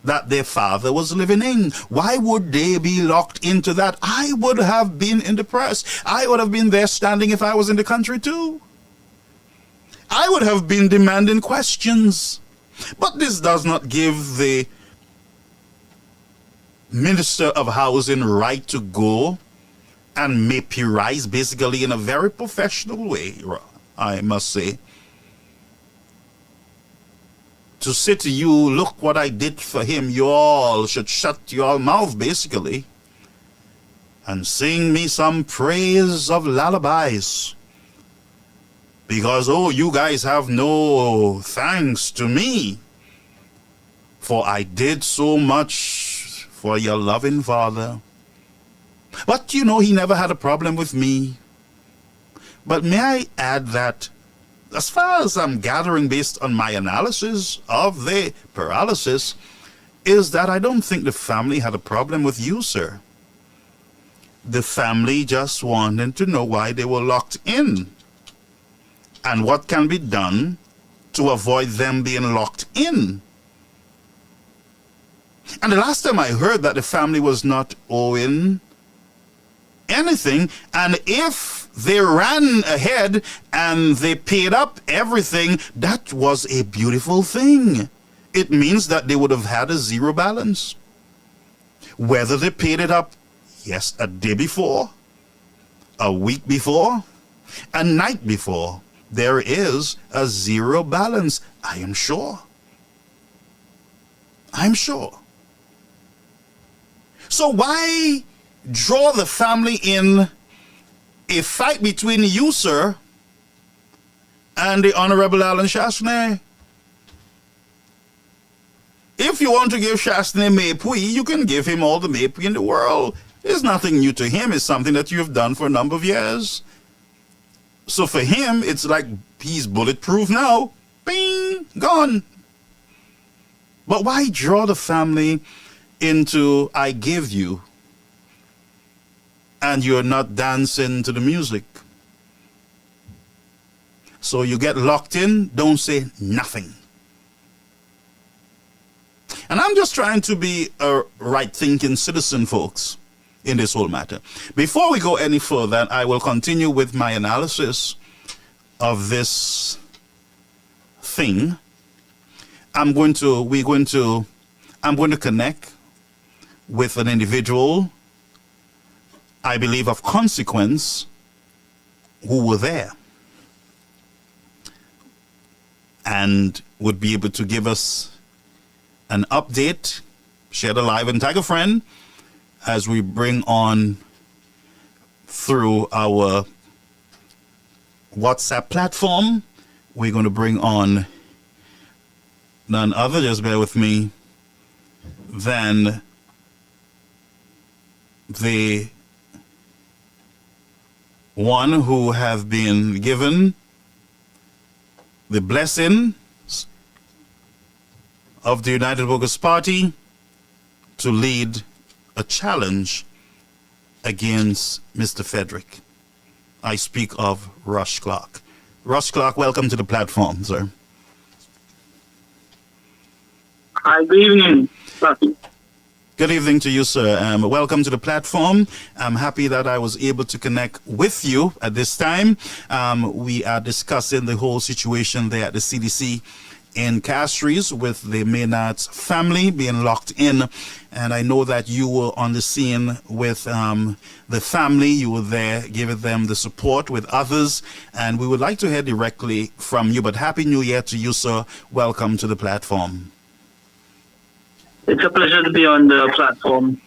that their father was living in? Why would they be locked into that? I would have been in the press. I would have been there standing if I was in the country too. I would have been demanding questions. But this does not give the Minister of Housing right to go and maperize, basically in a very professional way, I must say, to say to you, look what I did for him, you all should shut your mouth, basically, and sing me some praise of lullabies. Because, oh, you guys have no thanks to me, for I did so much for your loving father. But, you know, he never had a problem with me. But may I add that, as far as I'm gathering based on my analysis of the paralysis, is that I don't think the family had a problem with you, sir. The family just wanted to know why they were locked in and what can be done to avoid them being locked in. And the last time I heard that the family was not owing anything, and if they ran ahead and they paid up everything, that was a beautiful thing. It means that they would have had a zero balance. Whether they paid it up, yes, a day before, a week before, a night before, there is a zero balance, I am sure. I'm sure. So why draw the family in a fight between you, sir, and the Honorable Alan Chasney? If you want to give Chasney mapui, you can give him all the mapui in the world. It's nothing new to him. It's something that you have done for a number of years. So for him, it's like he's bulletproof now. Bing, gone. But why draw the family into I give you, and you're not dancing to the music? So you get locked in, don't say nothing. And I'm just trying to be a right-thinking citizen, folks, in this whole matter. Before we go any further, I will continue with my analysis of this thing. I'm going to connect with an individual, I believe of consequence, who were there and would be able to give us an update, shed a live and tag a friend, as we bring on through our WhatsApp platform. We're going to bring on none other, just bear with me, than the one who have been given the blessing of the United Workers' Party to lead a challenge against Mr. Frederick. I speak of Rush Clark. Rush Clark, welcome to the platform, sir. Hi, good evening, Rafi. Good evening to you, sir. Welcome to the platform. I'm happy that I was able to connect with you at this time. We are discussing the whole situation there at the CDC in Castries with the Maynard's family being locked in. And I know that you were on the scene with the family. You were there giving them the support with others. And we would like to hear directly from you. But Happy New Year to you, sir. Welcome to the platform. It's a pleasure to be on the platform.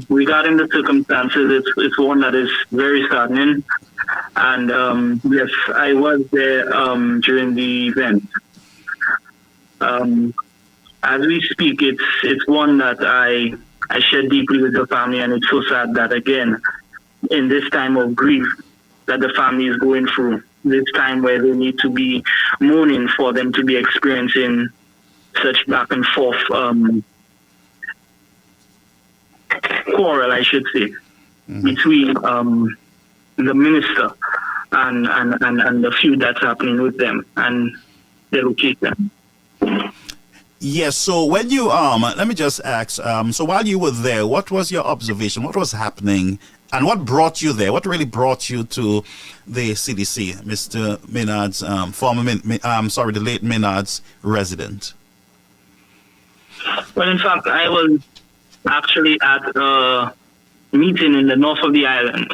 Regarding the circumstances, it's one that is very saddening. And yes, I was there during the event. As we speak, it's one that I share deeply with the family, and it's so sad that, again, in this time of grief that the family is going through, this time where they need to be mourning for them to be experiencing such back and forth quarrel, I should say, between the minister and the feud that's happening with them and the location. Yes, so when you, let me just ask, so while you were there, what was your observation? What was happening? And what brought you there? What really brought you to the CDC, Mr. Maynard's, the late Maynard's resident? Well, in fact, I was actually at a meeting in the north of the island,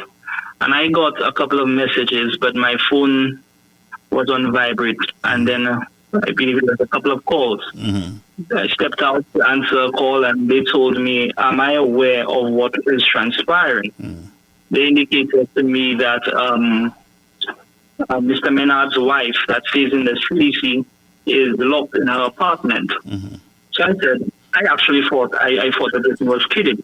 and I got a couple of messages, but my phone was on vibrate, and then I believe it was a couple of calls. I stepped out to answer a call, and they told me, am I aware of what is transpiring? They indicated to me that Mr. Maynard's wife that stays in the CDC is locked in her apartment. So I said, I actually thought I thought that this was kidding.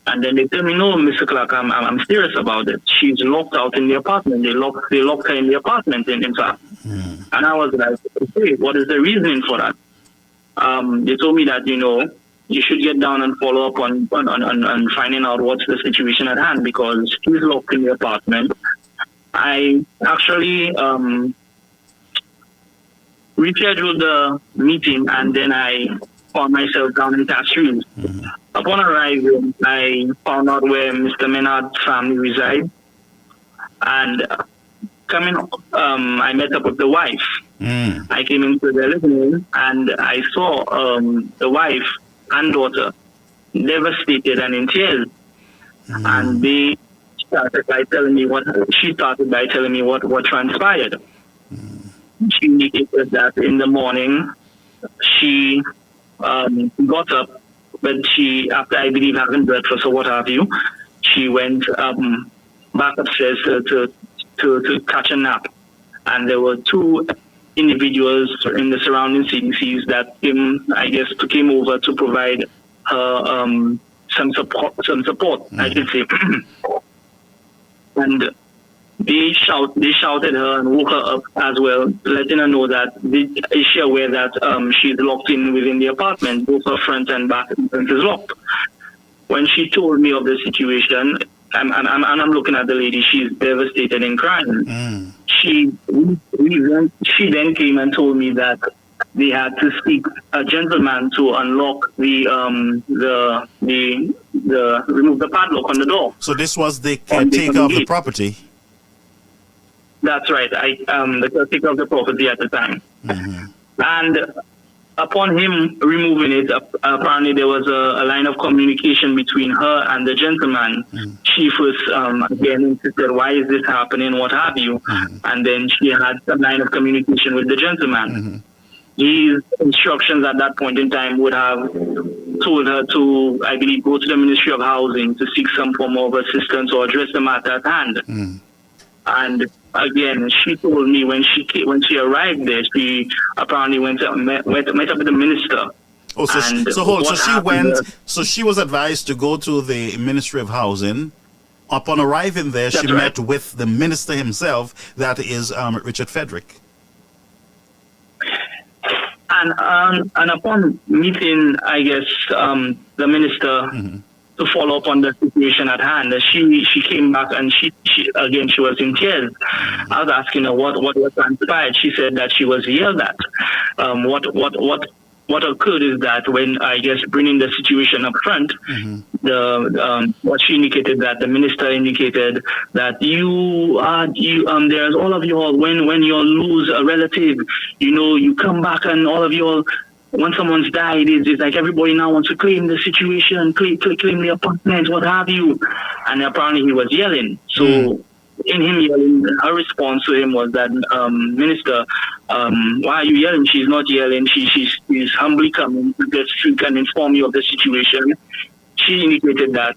And then they tell me, no, Mr. Clark, I'm serious about it. She's locked out in the apartment. They locked her in the apartment, in fact. And I was like, okay, what is the reasoning for that? They told me that, you should get down and follow up on finding out what's the situation at hand, because she's locked in the apartment. I actually rescheduled the meeting, and then I found myself down in Castries. Upon arriving, I found out where Mr. Maynard's family resides, and I met up with the wife. I came into the living room, and I saw the wife and daughter devastated and in tears. And they started by telling me what transpired. She indicated that in the morning she got up, but after I believe having breakfast or what have you, she went back upstairs to catch a nap. And there were two individuals in the surrounding CDCs that came over to provide her some support, I should say. And they shouted her and woke her up as well, letting her know that is she aware that she's locked in within the apartment, both her front and back entrance is locked. When she told me of the situation, I'm looking at the lady, she's devastated and crying. She then came and told me that they had to seek a gentleman to unlock remove the padlock on the door. So this was the caretaker of the property? That's right. The caretaker of the property at the time. And upon him removing it, apparently there was a line of communication between her and the gentleman. She first, again, insisted, why is this happening, what have you? And then she had a line of communication with the gentleman. His instructions at that point in time would have told her to, I believe, go to the Ministry of Housing to seek some form of assistance or address the matter at hand. And again, she told me when she arrived there, she apparently met up with the minister. Oh, so she was advised to go to the Ministry of Housing. Upon arriving there, she met with the minister himself, that is Richard Frederick. And upon meeting, I guess, the minister to follow up on the situation at hand, she came back and she was in tears. I was asking her what transpired. She said that she was yelled at. What what occurred is that when, I guess, bringing the situation up front, what she indicated, that the minister indicated that there's all of you all, when you lose a relative, you come back and all of you all, when someone's died, it's like everybody now wants to claim the situation, claim the apartment, what have you. And apparently he was yelling. So in him yelling, her response to him was that, Minister, why are you yelling? She's not yelling. She's humbly coming because she can inform you of the situation. She indicated that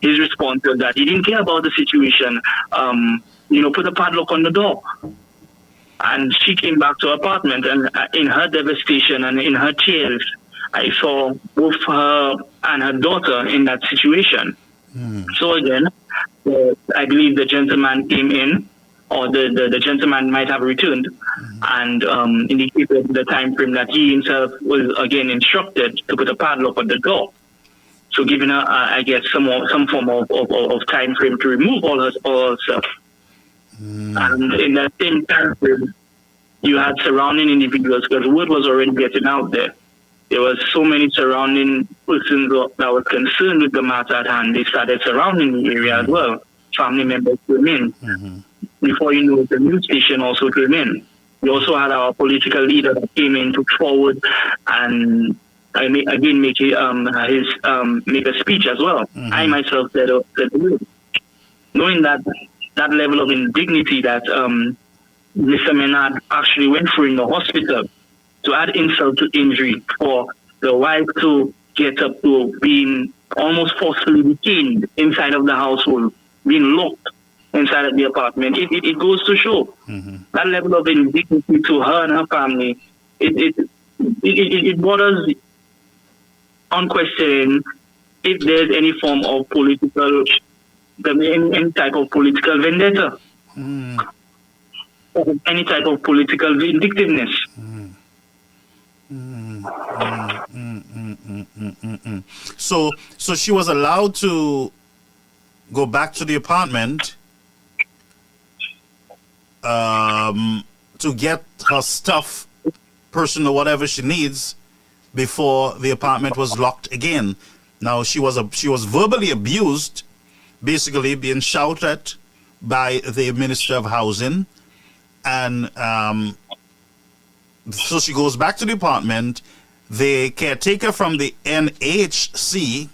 his response was that he didn't care about the situation. Put a padlock on the door. And she came back to her apartment, and in her devastation and in her tears, I saw both her and her daughter in that situation. So again, I believe the gentleman came in, or the gentleman might have returned, and indicated the time frame that he himself was again instructed to put a padlock on the door. So giving her, I guess, some form of time frame to remove all her stuff. And in that same time frame, you had surrounding individuals, because word was already getting out there. There was so many surrounding persons that were concerned with the matter at hand. They started surrounding the area as well. Family members came in. Before you know it, the news station also came in. We also had our political leader that came in, took forward, and make a speech as well. I myself said the word. Knowing that level of indignity that Mr. Menard actually went through in the hospital, to add insult to injury, for the wife to get up to being almost forcefully detained inside of the household, being locked inside of the apartment, it goes to show that level of indignity to her and her family. It borders on questioning if there's any form of any type of political vendetta, or any type of political vindictiveness. So she was allowed to go back to the apartment to get her stuff, personal, whatever she needs, before the apartment was locked again. Now she was verbally abused, basically being shouted at by the Minister of Housing, and so she goes back to the apartment. The caretaker from the NHC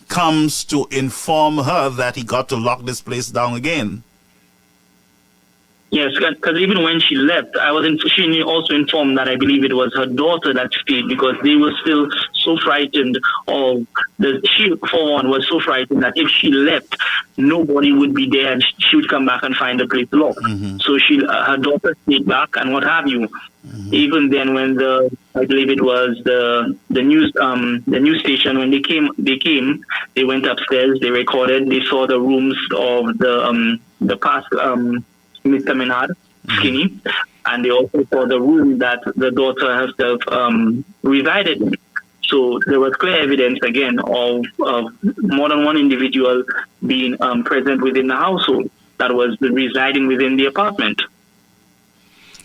comes to inform her that he got to lock this place down again. Yes, because even when she left, she also informed that I believe it was her daughter that stayed, because they were still so frightened she, for one, was so frightened that if she left, nobody would be there and she would come back and find the place locked. So her daughter stayed back and what have you. Even then, when I believe it was the news station, when they went upstairs, they recorded, they saw the rooms of the past Mr. Menard, Skinny, and they also saw the room that the daughter herself resided in. So there was clear evidence again of more than one individual being present within the household that was residing within the apartment.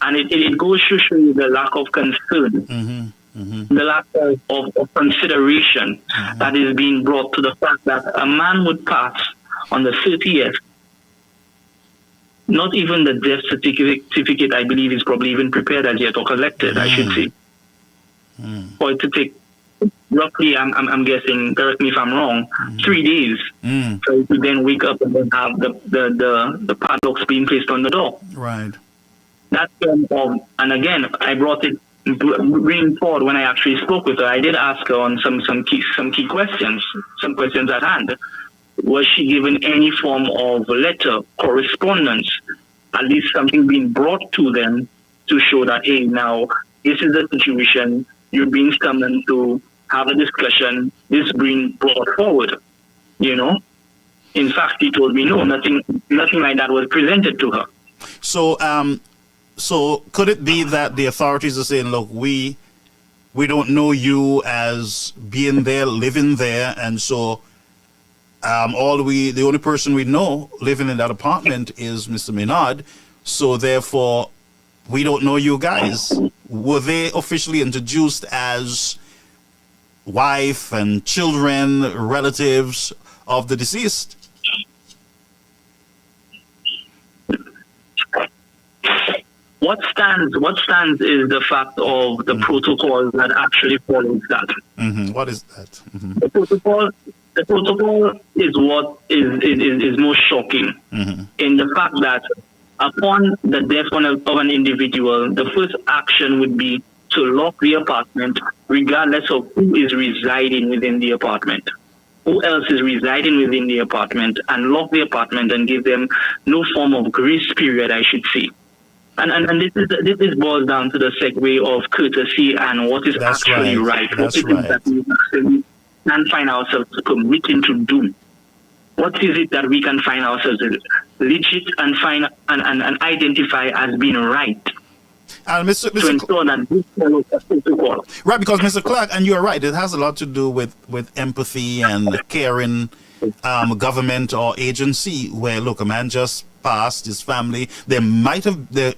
And it goes to show you the lack of concern, the lack of consideration that is being brought to the fact that a man would pass on the 30th. Not even the death certificate, I believe, is probably even prepared as yet, or collected, I should say. For it to take roughly, I'm guessing, correct me if I'm wrong, 3 days. So you then wake up and then have the padlocks being placed on the door. Right. That's and again, I brought it bringing forward when I actually spoke with her. I did ask her on some key questions, some questions at hand. Was she given any form of letter, correspondence, at least something being brought to them to show that, hey, now this is the situation, you're being summoned to have a discussion, this being brought forward, In fact, he told me, no, nothing like that was presented to her. So could it be that the authorities are saying, look, we don't know you as being there, living there, and so the only person we know living in that apartment is Mr. Menard, so therefore We don't know you guys. Were they officially introduced as wife and children, relatives of the deceased? What stands is the fact of the protocol that actually follows that. What is that? The protocol is what is most shocking in the fact that upon the death of an individual, the first action would be to lock the apartment, regardless of who is residing within the apartment. Who else is residing within the apartment, and lock the apartment and give them no form of grace period, I should say. And this boils down to the segue of courtesy and what is That's actually right. right. That's What is it right. that we actually can find ourselves committing to do? What is it that we can find ourselves legit and find and identify as being right? And To ensure that this follows a protocol. Right, because Mr. Clark, and you're right, it has a lot to do with empathy and caring government or agency, where, look, a man just passed, his family, they might have, they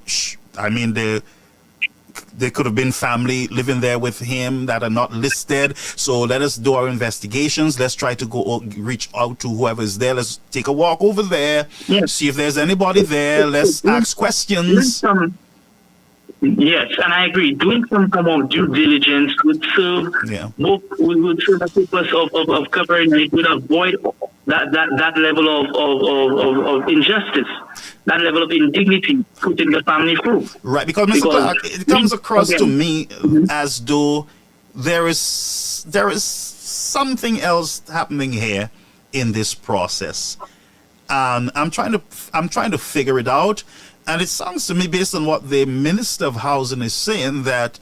could have been family living there with him that are not listed. So let us do our investigations. Let's try to go reach out to whoever is there. Let's take a walk over there, see if there's anybody there. Let's ask questions. Yes, and I agree. Doing some form of due diligence would serve would serve the purpose of covering, and it would avoid that level of injustice, that level of indignity putting the family through. Right, because Mr. Clark, it comes across to me as though there is something else happening here in this process. I'm trying to figure it out. And it sounds to me, based on what the Minister of Housing is saying, that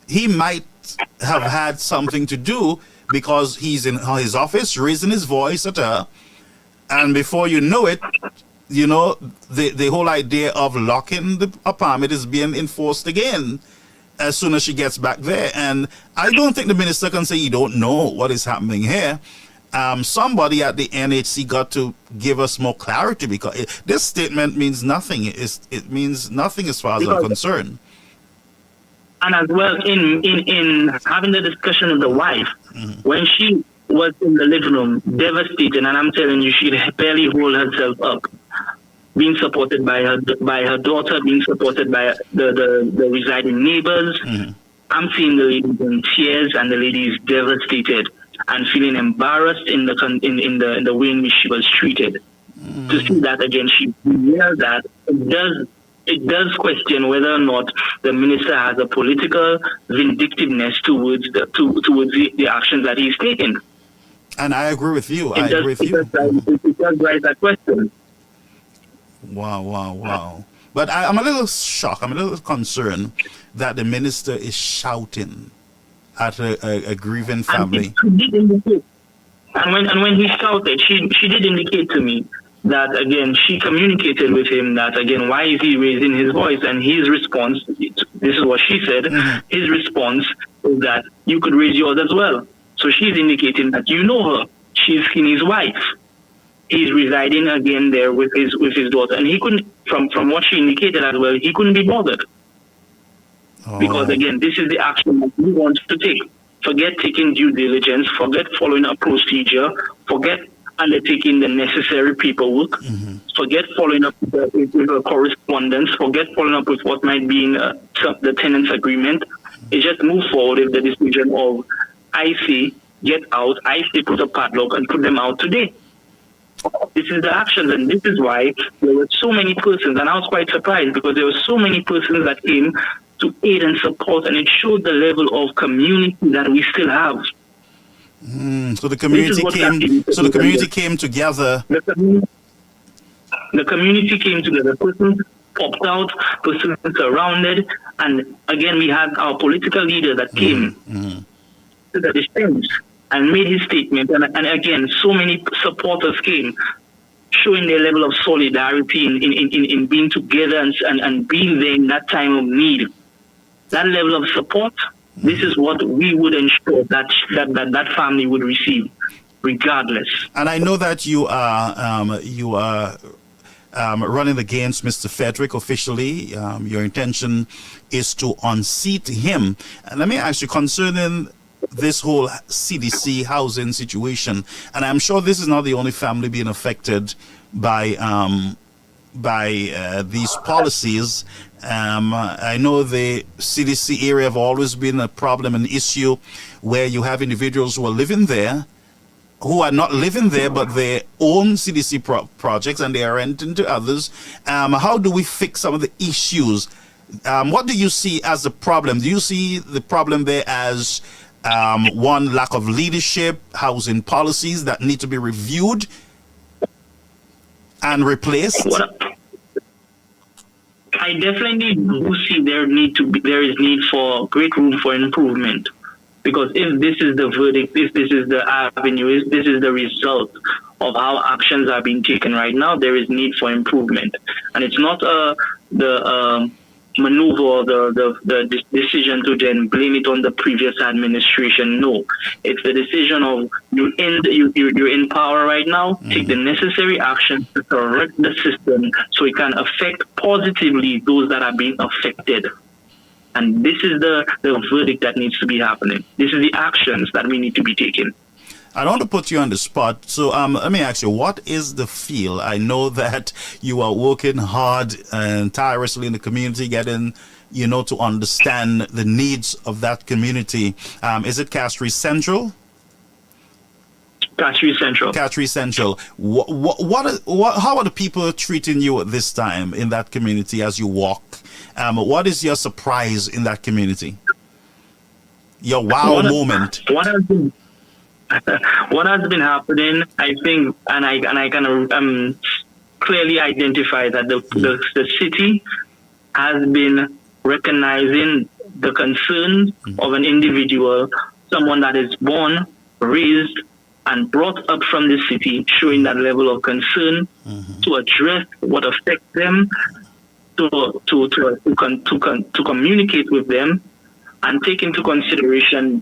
he might have had something to do because he's in his office raising his voice at her. And before you know it, the whole idea of locking the apartment is being enforced again as soon as she gets back there. And I don't think the minister can say he don't know what is happening here. Somebody at the NHC got to give us more clarity, because this statement means nothing. It means nothing as far as I'm concerned. And as well, in having the discussion with the wife, when she was in the living room, devastated, and I'm telling you, she barely hold herself up, being supported by her daughter, being supported by the residing neighbors. I'm seeing the lady in tears, and the lady is devastated and feeling embarrassed in the way in which she was treated. To see that again, she realized that it does question whether or not the minister has a political vindictiveness towards the actions that he's taken. And I agree with you. It does raise that question. Wow. But I'm a little shocked. I'm a little concerned that the minister is shouting at a grieving family. And he did indicate, and when he shouted, she did indicate to me that, again, she communicated with him that, again, why is he raising his voice? And his response, this is what she said, his response is that you could raise yours as well. So she's indicating that you know her. She's his wife. He's residing again there with his daughter. And he couldn't, from what she indicated as well, he couldn't be bothered. Because, again, this is the action that he wants to take. Forget taking due diligence, forget following a procedure, forget undertaking the necessary paperwork, forget following up with a correspondence, forget following up with what might be in the tenant's agreement. It just move forward with the decision of, I say, get out, I say, put a padlock and put them out today. This is the action, and this is why there were so many persons, and I was quite surprised because there were so many persons that came to aid and support, and it showed the level of community that we still have. So the community came together. The community came together. Persons popped out, persons surrounded, and again we had our political leader that came to the defense and made his statement, and again so many supporters came, showing their level of solidarity in being together and being there in that time of need. That level of support, this is what we would ensure that family would receive, regardless. And I know that you are running against Mr. Frederick officially. Your intention is to unseat him. And let me ask you concerning this whole CDC housing situation, and I'm sure this is not the only family being affected by these policies. I know the CDC area have always been a problem, an issue, where you have individuals who are living there, who are not living there, but they own CDC projects and they are renting to others. How do we fix some of the issues? What do you see as the problem? Do you see the problem there as one, lack of leadership, housing policies that need to be reviewed and replaced? I definitely do see there is need for great room for improvement, because if this is the verdict, if this is the avenue, if this is the result of how actions are being taken right now, there is need for improvement. And it's not the maneuver or the decision to then blame it on the previous administration. No, it's the decision of you're in power right now. Take the necessary action to correct the system so it can affect positively those that are being affected. And this is the verdict that needs to be happening. This is the actions that we need to be taking. I don't want to put you on the spot, so let me ask you, what is the feel? I know that you are working hard and tirelessly in the community, getting, to understand the needs of that community. Is it Castries Central? Castries Central. Castries Central. How are the people treating you at this time in that community as you walk? What is your surprise in that community? Your wow moment. What has been happening, I think, and I can clearly identify that the city has been recognizing the concerns of an individual, someone that is born, raised, and brought up from the city, showing that level of concern to address what affects them, to communicate with them, and take into consideration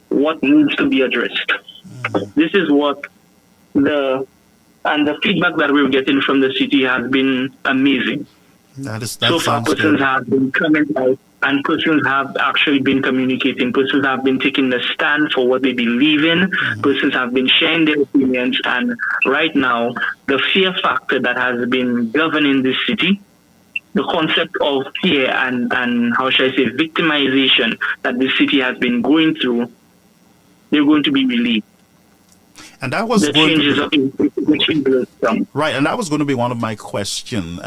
what needs to be addressed. This is what the feedback that we're getting from the city has been amazing. So far, persons have been coming out, and persons have actually been communicating. Persons have been taking the stand for what they believe in. Persons have been sharing their opinions. And right now, the fear factor that has been governing this city, the concept of fear and how should I say, victimization that the city has been going through, they're going to be relieved. And that was right, and that was going to be one of my questions.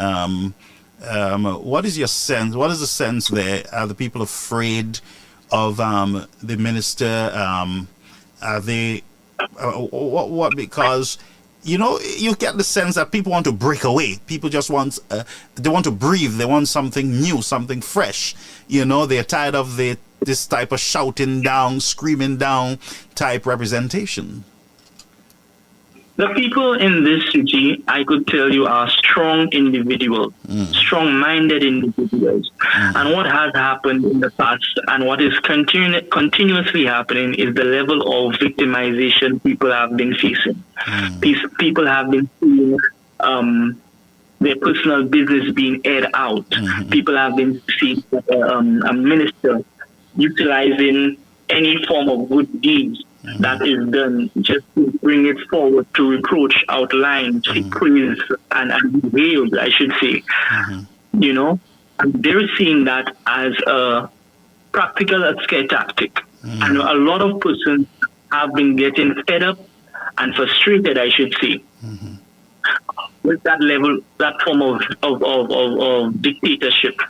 What is your sense? What is the sense there? Are the people afraid of the minister? Are they what? Because you get the sense that people want to break away. People just want they want to breathe. They want something new, something fresh. They're tired of this type of shouting down, screaming down type representation. The people in this city, I could tell you, are strong individuals, strong-minded individuals. And what has happened in the past and what is continuously happening is the level of victimization people have been facing. People have been seeing their personal business being aired out. People have been seeing a minister utilizing any form of good deeds that is done just to bring it forward, to reproach, outline, seek praise, and be hailed, I should say. And they're seeing that as a practical scare tactic. And a lot of persons have been getting fed up and frustrated, I should say, with that level, that form of dictatorship.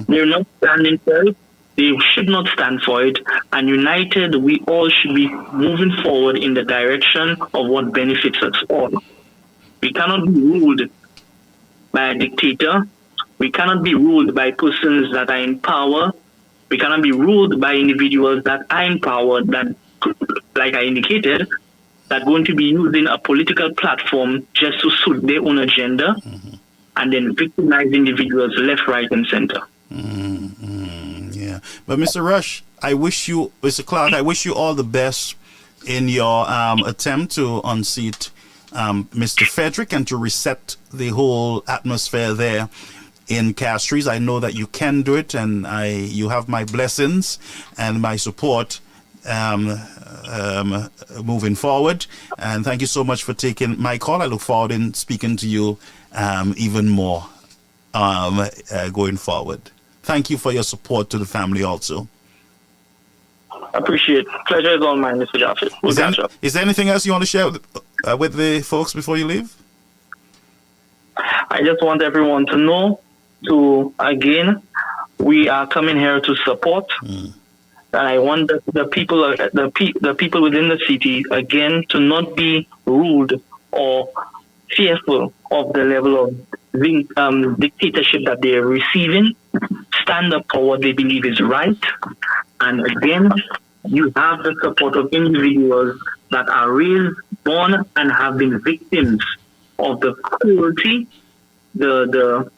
They're not standing for it. They should not stand for it. And united, we all should be moving forward in the direction of what benefits us all. We cannot be ruled by a dictator. We cannot be ruled by persons that are in power. We cannot be ruled by individuals that are in power that, like I indicated, that are going to be using a political platform just to suit their own agenda and then victimize individuals left, right, and center. Yeah, but Mr. Rush, Mr. Clark, I wish you all the best in your attempt to unseat Mr. Frederick and to reset the whole atmosphere there in Castries. I know that you can do it, and you have my blessings and my support moving forward. And thank you so much for taking my call. I look forward in speaking to you even more going forward. Thank you for your support to the family also. Appreciate. Pleasure is all mine, Mr. Jaffet. We'll catch up. Is there anything else you want to share with the folks before you leave? I just want everyone to know again, we are coming here to support. And I want the people within the city, again, to not be ruled or fearful of the level of dictatorship that they are receiving. Stand up for what they believe is right. And again, you have the support of individuals that are raised, born, and have been victims of the cruelty, the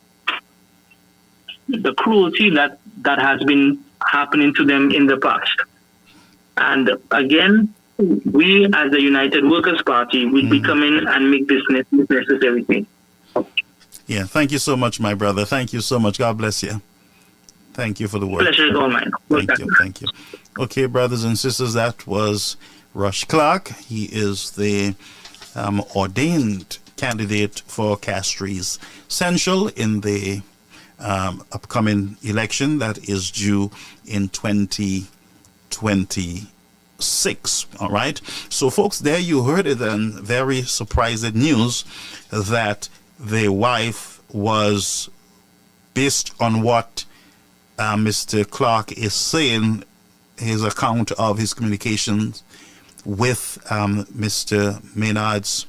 cruelty that has been happening to them in the past. And again, we as the United Workers' Party will be coming and make this necessary thing. Yeah, thank you so much, my brother. Thank you so much. God bless you. Thank you for the work. Pleasure is all mine. Thank you. Okay, brothers and sisters, that was Rush Clark. He is the ordained candidate for Castries Central in the upcoming election that is due in 2026. All right. So, folks, there you heard it, and very surprising news that the wife was, based on what Mr. Clark is saying, his account of his communications with Mr. Maynard's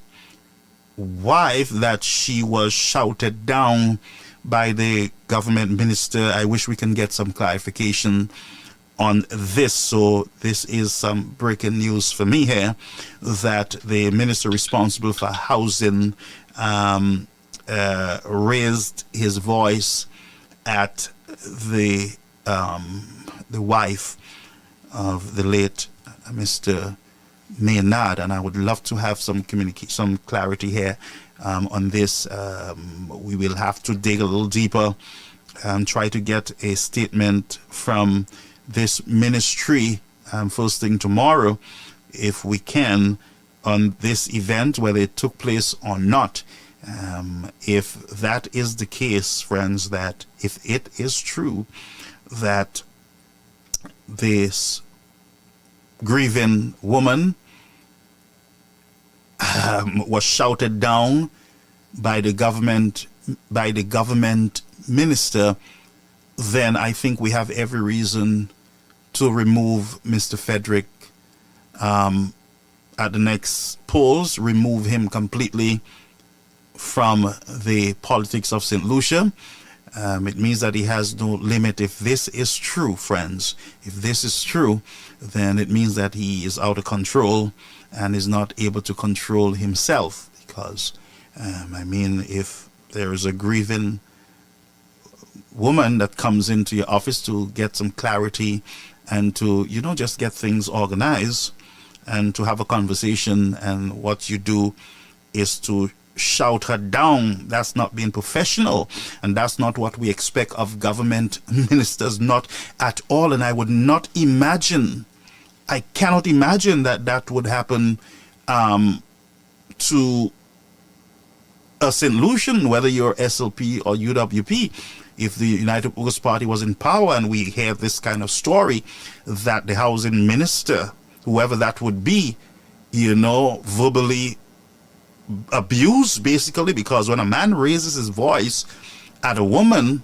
wife, that she was shouted down by the government minister. I wish we can get some clarification on this. So this is some breaking news for me here, that the minister responsible for housing raised his voice at the wife of the late Mr. Maynard, and I would love to have some clarity here on this. We will have to dig a little deeper and try to get a statement from this ministry first thing tomorrow, if we can, on this event, whether it took place or not. If that is the case, friends, that if it is true that this grieving woman was shouted down by the government minister, then I think we have every reason to remove Mr. Frederick at the next polls, remove him completely from the politics of St. Lucia. It means that he has no limit. If this is true, friends, if this is true, then it means that he is out of control and is not able to control himself. Because, if there is a grieving woman that comes into your office to get some clarity and to, just get things organized and to have a conversation, and what you do is to shout her down, that's not being professional, and that's not what we expect of government ministers, not at all. And I would not imagine, I cannot imagine that would happen to a St. Lucian, whether you're SLP or UWP. If the United Workers' Party was in power and we hear this kind of story, that the housing minister, whoever that would be, verbally abuse, basically, because when a man raises his voice at a woman,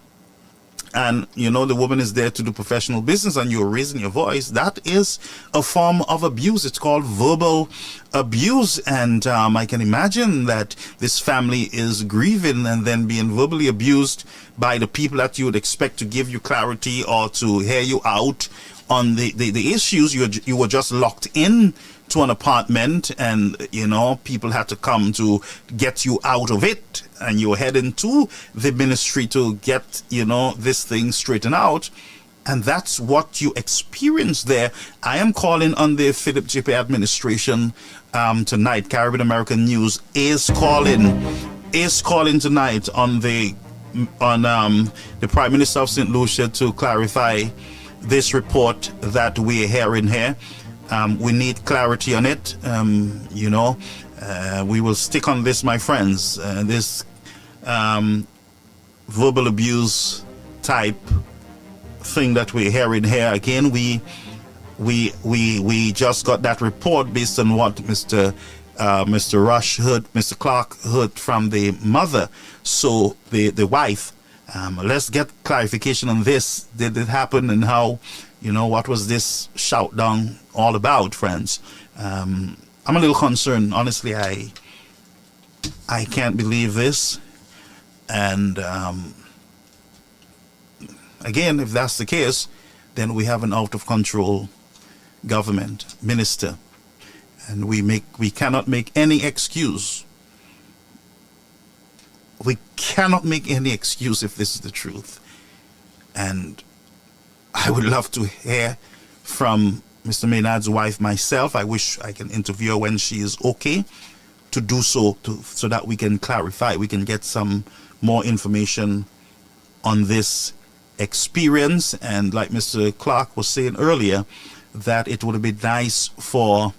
and the woman is there to do professional business, and you're raising your voice, that is a form of abuse. It's called verbal abuse. And I can imagine that this family is grieving and then being verbally abused by the people that you would expect to give you clarity or to hear you out on the issues. You were just locked in to an apartment, and people had to come to get you out of it, and you're heading to the ministry to get this thing straightened out, And that's what you experience there. I am calling on the Philip JP administration tonight. Caribbean American News is calling tonight on the Prime Minister of St. Lucia to clarify this report that we're hearing here. We need clarity on it. We will stick on this, my friends. This verbal abuse type thing that we're hearing here again. We just got that report based on what Mr. Rush heard, Mr. Clark heard from the mother, so the wife. Let's get clarification on this. Did it happen, and how? What was this shout down all about, friends? I'm a little concerned, honestly. I can't believe this, and again, if that's the case, then we have an out of control government minister, and we cannot make any excuse. We cannot make any excuse if this is the truth. And I would love to hear from Mr. Maynard's wife myself. I wish I can interview her when she is okay to do so, so that we can clarify, we can get some more information on this experience. And like Mr. Clark was saying earlier, that it would be nice for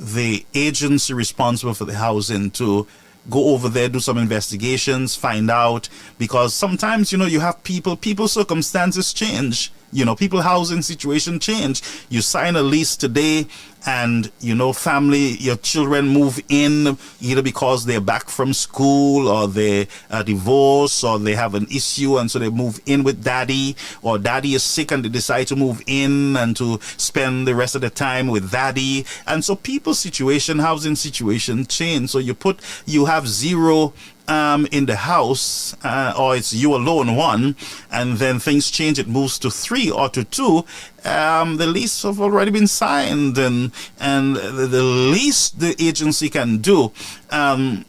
the agency responsible for the housing to go over there, do some investigations, find out, because sometimes, you have people's circumstances change. People housing situation change. You sign a lease today and, family, your children move in either because they're back from school or they are divorced or they have an issue and so they move in with daddy, or daddy is sick and they decide to move in and to spend the rest of the time with daddy. And so people's housing situation change. So you have zero in the house, or it's you alone one, and then things change, it moves to 3 or to 2. The lease have already been signed, and the least the agency can do in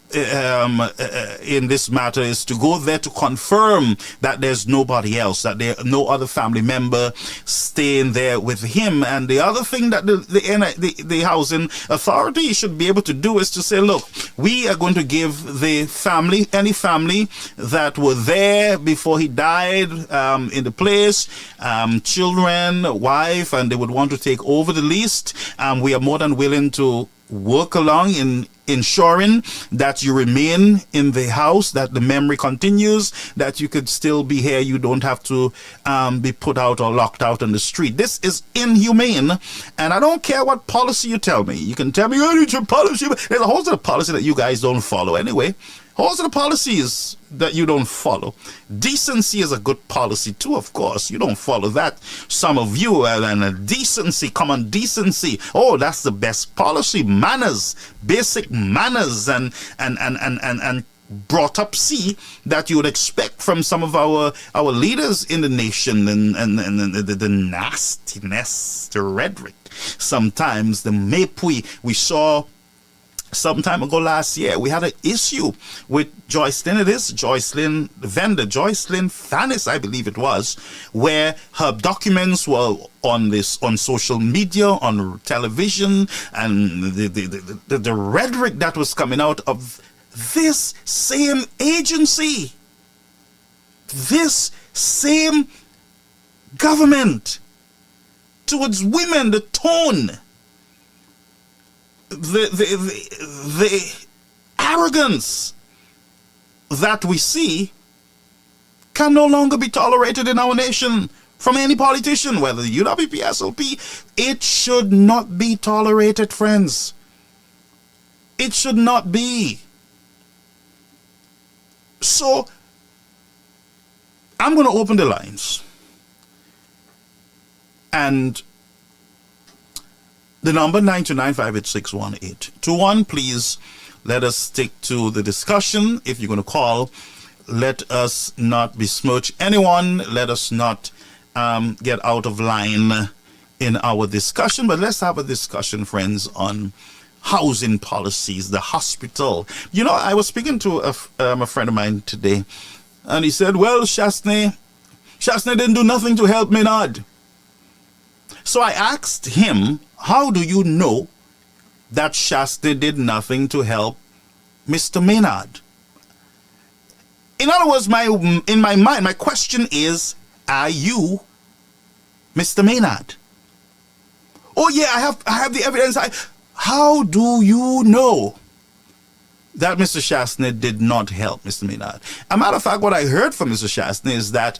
this matter is to go there to confirm that there's nobody else, that there no other family member staying there with him. And the other thing that the housing authority should be able to do is to say, look, we are going to give the family, any family that were there before he died in the place, children, wife, and they would want to take over the lease. We are more than willing to work along in ensuring that you remain in the house, that the memory continues, that you could still be here. You don't have to be put out or locked out on the street. This is inhumane, and I don't care what policy you tell me. You can tell me, oh, it's your policy. There's a whole lot of policy that you guys don't follow anyway. All the policies that you don't follow. Decency is a good policy too, of course. You don't follow that. Some of you, and decency, common decency. Oh, that's the best policy. Manners, basic manners, and brought up that you would expect from some of our leaders in the nation, and the nastiness, the rhetoric. Sometimes the mepui we saw some time ago last year. We had an issue with Joycelyn, the vendor, Joycelyn Thanis, I believe it was, where her documents were on social media, on television, and the rhetoric that was coming out of this same agency, this same government towards women, the tone, the arrogance that we see can no longer be tolerated in our nation from any politician, whether UWP, SLP. It should not be tolerated, friends. It should not be. So I'm going to open the lines, and the number 929-586-1821. Please let us stick to the discussion. If you're going to call, let us not besmirch anyone. Let us not get out of line in our discussion. But let's have a discussion, friends, on housing policies, the hospital. I was speaking to a friend of mine today, and he said, well, Shasney didn't do nothing to help Maynard. So I asked him, how do you know that Shasta did nothing to help Mr. Maynard? In other words, in my mind, my question is, are you Mr. Maynard? Oh yeah, I have the evidence. How do you know that Mr. Shastner did not help Mr. Maynard? A matter of fact, what I heard from Mr. Shastner is that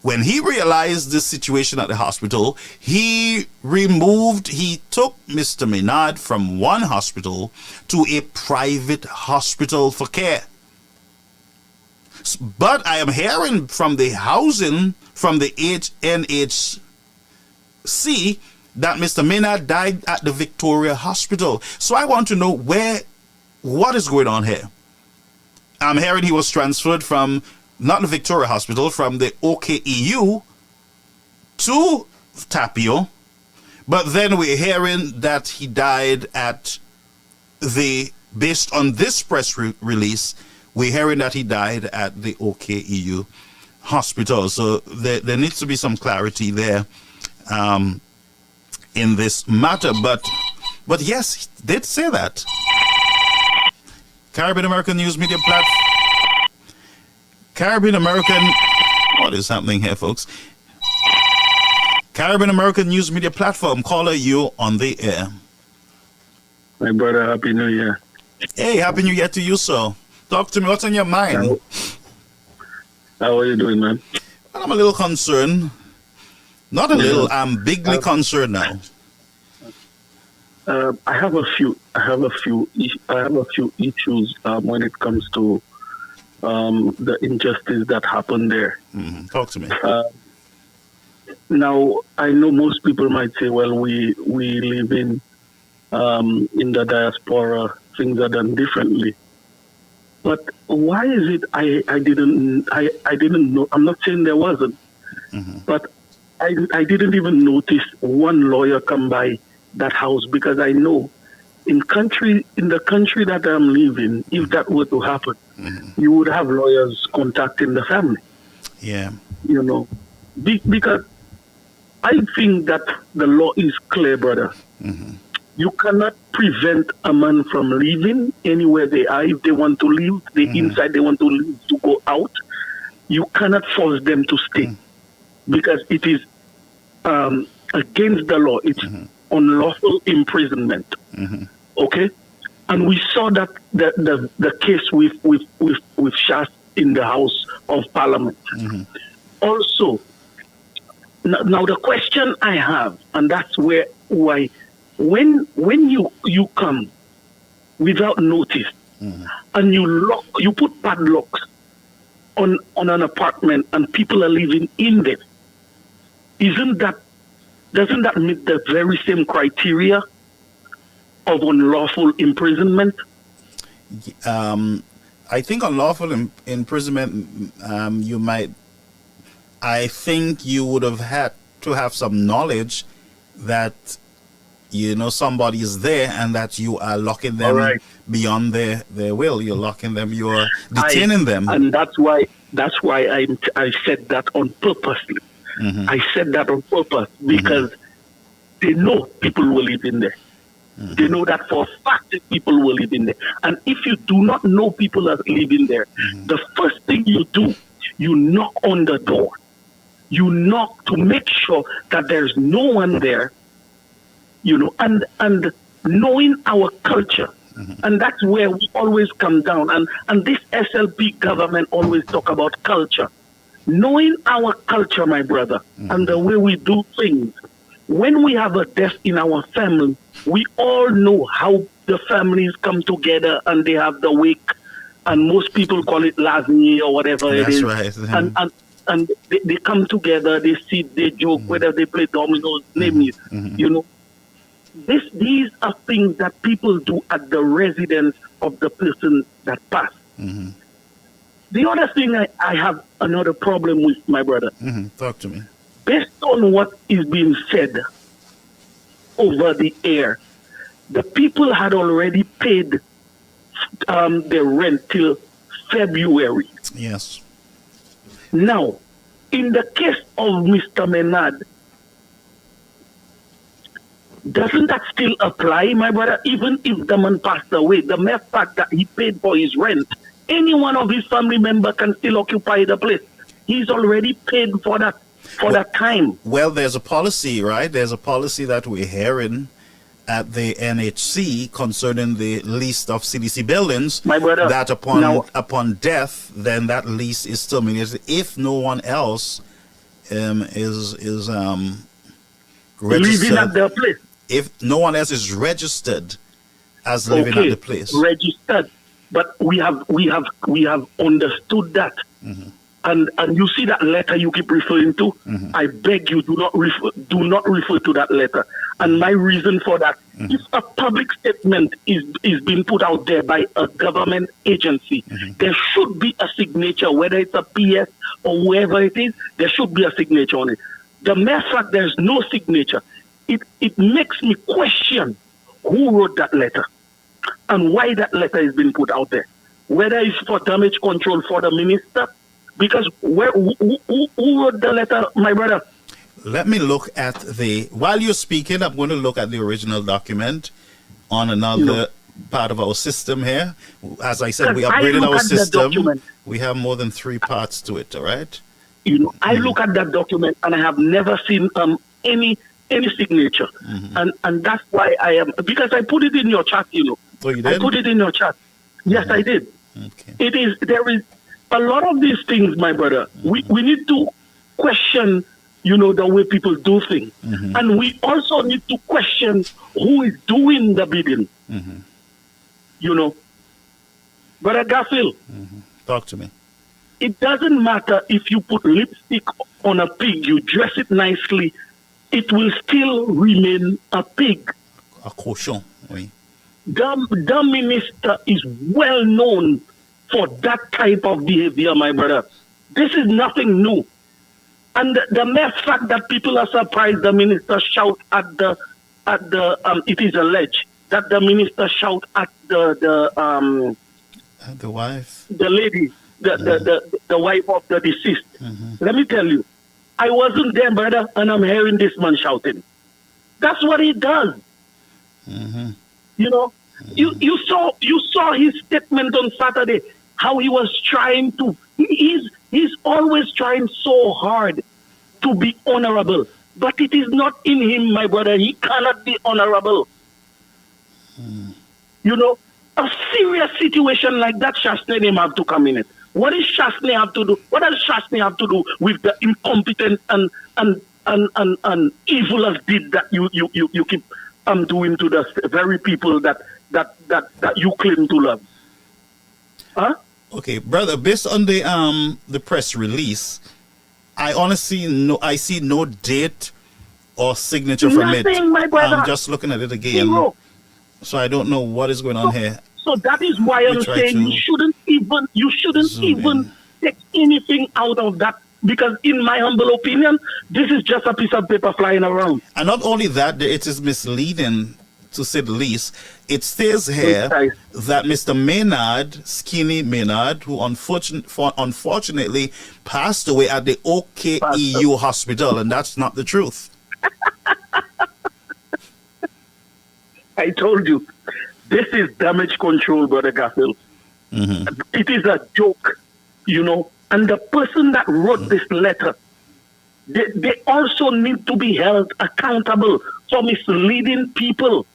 when he realized the situation at the hospital, he took Mr. Maynard from one hospital to a private hospital for care. But I am hearing from the housing, from the NHC, that Mr. Maynard died at the Victoria Hospital. So I want to know what is going on here. I'm hearing he was transferred from, not the Victoria Hospital, from the OKEU to Tapio. But then we're hearing that he died at based on this press release, we're hearing that he died at the OKEU hospital. So there needs to be some clarity there in this matter. But yes, he did say that. Caribbean American News Media Platform. Caribbean American. What is happening here, folks? Caribbean American News Media Platform. Caller, you on the air. My brother, Happy New Year. Hey, Happy New Year to you, sir. Talk to me. What's on your mind? How are you doing, man? Well, I'm a little concerned. Not a little. I'm bigly concerned now. I have a few issues when it comes to the injustice that happened there. Mm-hmm. Talk to me. Now, I know most people might say, "Well, we live in the diaspora, things are done differently." But why is it I didn't know? I'm not saying there wasn't, but I didn't even notice one lawyer come by that house, because I know in the country that I'm living, if that were to happen, you would have lawyers contacting the family. Yeah. You know, because I think that the law is clear, brother. You cannot prevent a man from leaving anywhere they are. If they want to leave, inside they want to leave, to go out, you cannot force them to stay, because it is against the law. It's unlawful imprisonment. Okay, and we saw that the case with Shas in the House of Parliament. Also, now the question I have, and that's why when you come without notice and you put padlocks on an apartment and people are living in there, doesn't that meet the very same criteria of unlawful imprisonment? I think unlawful imprisonment, I think you would have had to have some knowledge that, somebody is there and that you are locking them beyond their will. You're locking them, you're detaining them. And that's why I said that on purpose. I said that on purpose because they know people will live in there. They know that for a fact that people will live in there. And if you do not know people are living there, the first thing you do, you knock on the door. You knock to make sure that there's no one there, and knowing our culture. And that's where we always come down. And this SLP government always talk about culture. Knowing our culture, my brother, and the way we do things. When we have a death in our family, we all know how the families come together and they have the wake, and most people call it lasmi or whatever it is. That's right. And they come together, they sit, they joke, whether they play dominoes, name it. These are things that people do at the residence of the person that passed. The other thing I have another problem with, my brother. Talk to me. Based on what is being said over the air, the people had already paid their rent till February. Yes. Now, in the case of Mr. Maynard, doesn't that still apply, my brother? Even if the man passed away, the mere fact that he paid for his rent, any one of his family member can still occupy the place. He's already paid for that that time. Well, there's a policy, right? There's a policy that we're hearing at the NHC concerning the lease of CDC buildings. My brother, that upon death, then that lease is terminated if no one else is registered. Living at the place. If no one else is registered as living at the place. Registered, but we have understood that. Mm-hmm. And you see that letter you keep referring to. Mm-hmm. I beg you, do not refer to that letter. And my reason for that, if a public statement is being put out there by a government agency, there should be a signature, whether it's a PS or whoever it is, there should be a signature on it. The mere fact there's no signature, it makes me question who wrote that letter and why that letter is being put out there. Whether it's for damage control for the minister, because who wrote the letter, my brother? Let me look at while you're speaking, I'm going to look at the original document on another part of our system here. As I said, we upgraded our system. We have more than 3 parts to it, all right? I look at that document and I have never seen any signature. And that's why I am, because I put it in your chat, Oh, you did? I put it in your chat. Yes, I did. Okay. There is a lot of these things, my brother. We need to question, the way people do things. And we also need to question who is doing the bidding. Brother Garfield. Talk to me. It doesn't matter if you put lipstick on a pig, you dress it nicely, it will still remain a pig. A cochon, oui. The minister is well known for that type of behavior, my brother. This is nothing new. And the mere fact that people are surprised the minister shout at it is alleged that the minister shout at the wife, the lady, the wife of the deceased. Let me tell you, I wasn't there, brother, and I'm hearing this man shouting. That's what he does. You saw his statement on Saturday, how he was trying to. He's always trying so hard to be honorable, but it is not in him, my brother. He cannot be honorable. A serious situation like that, Shasney him have to come in it. What does Shasney have to do? What does Shasney have to do with the incompetent and evil as did that you keep doing to the very people that you claim to love? Huh? Okay, brother. Based on the press release, I honestly I see no date or signature from it. My brother. I'm just looking at it again, so I don't know what is going on here. So that is why I'm saying you shouldn't even take anything out of that, because in my humble opinion, this is just a piece of paper flying around. And not only that, it is misleading, to say the least. It states here that Mr. Maynard, Skinny Maynard, who unfortunately passed away at the OKEU hospital, and that's not the truth. I told you, this is damage control, Brother Garfield. It is a joke, and the person that wrote this letter, they also need to be held accountable for misleading people.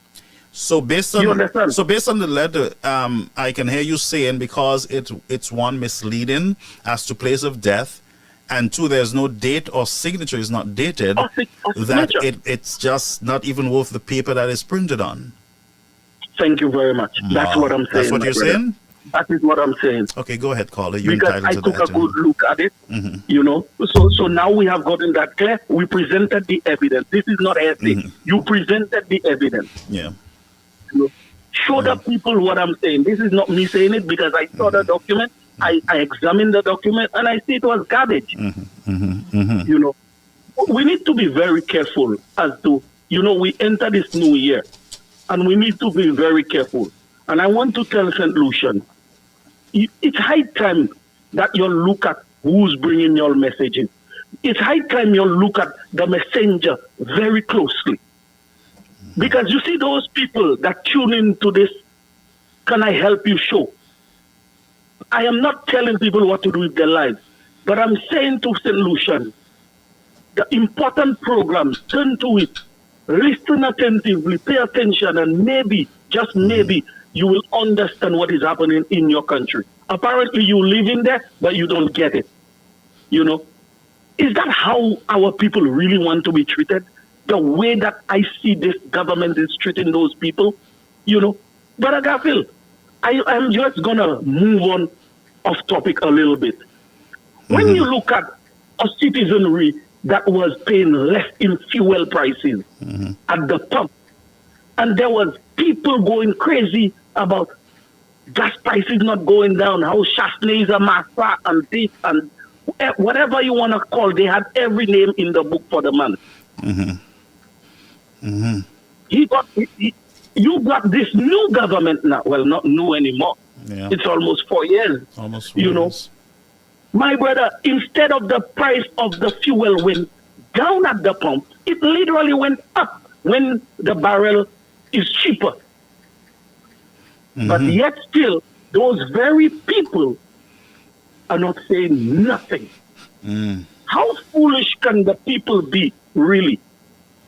So based on the letter, I can hear you saying, because it's one, misleading as to place of death, and 2, there's no date or signature is not dated, that it's just not even worth the paper that is printed on. Thank you very much. That's what I'm saying. That's what you're saying? That is what I'm saying. Okay, go ahead, caller. You're because entitled to that. I took a good look at it, So now we have gotten that clear. We presented the evidence. This is not anything. You presented the evidence. Yeah. Show the people what I'm saying. This is not me saying it, because I saw the document, I examined the document, and I see it was garbage. We need to be very careful as to, we enter this new year, and we need to be very careful. And I want to tell St. Lucian, it's high time that you look at who's bringing your messages. It's high time you look at the messenger very closely. Because you see those people that tune into this "Can I help you" show. I am not telling people what to do with their lives, but I'm saying to St. Lucian, the important program, turn to it, listen attentively, pay attention, and maybe, just maybe, you will understand what is happening in your country. Apparently, you live in there, but you don't get it. You know, is that how our people really want to be treated? The way that I see this government is treating those people, you know? But Garfield, I'm just gonna move on off topic a little bit. When you look at a citizenry that was paying less in fuel prices at the pump, and there was people going crazy about gas prices not going down, how Shasney is a master, and this, and whatever you want to call, they had every name in the book for the man. You got this new government now. Well, not new anymore. Yeah. It's almost 4 years. Almost 4 you know. years. My brother, instead of the price of the fuel went down at the pump, it literally went up when the barrel is cheaper. But yet still, those very people are not saying nothing. How foolish can the people be, really?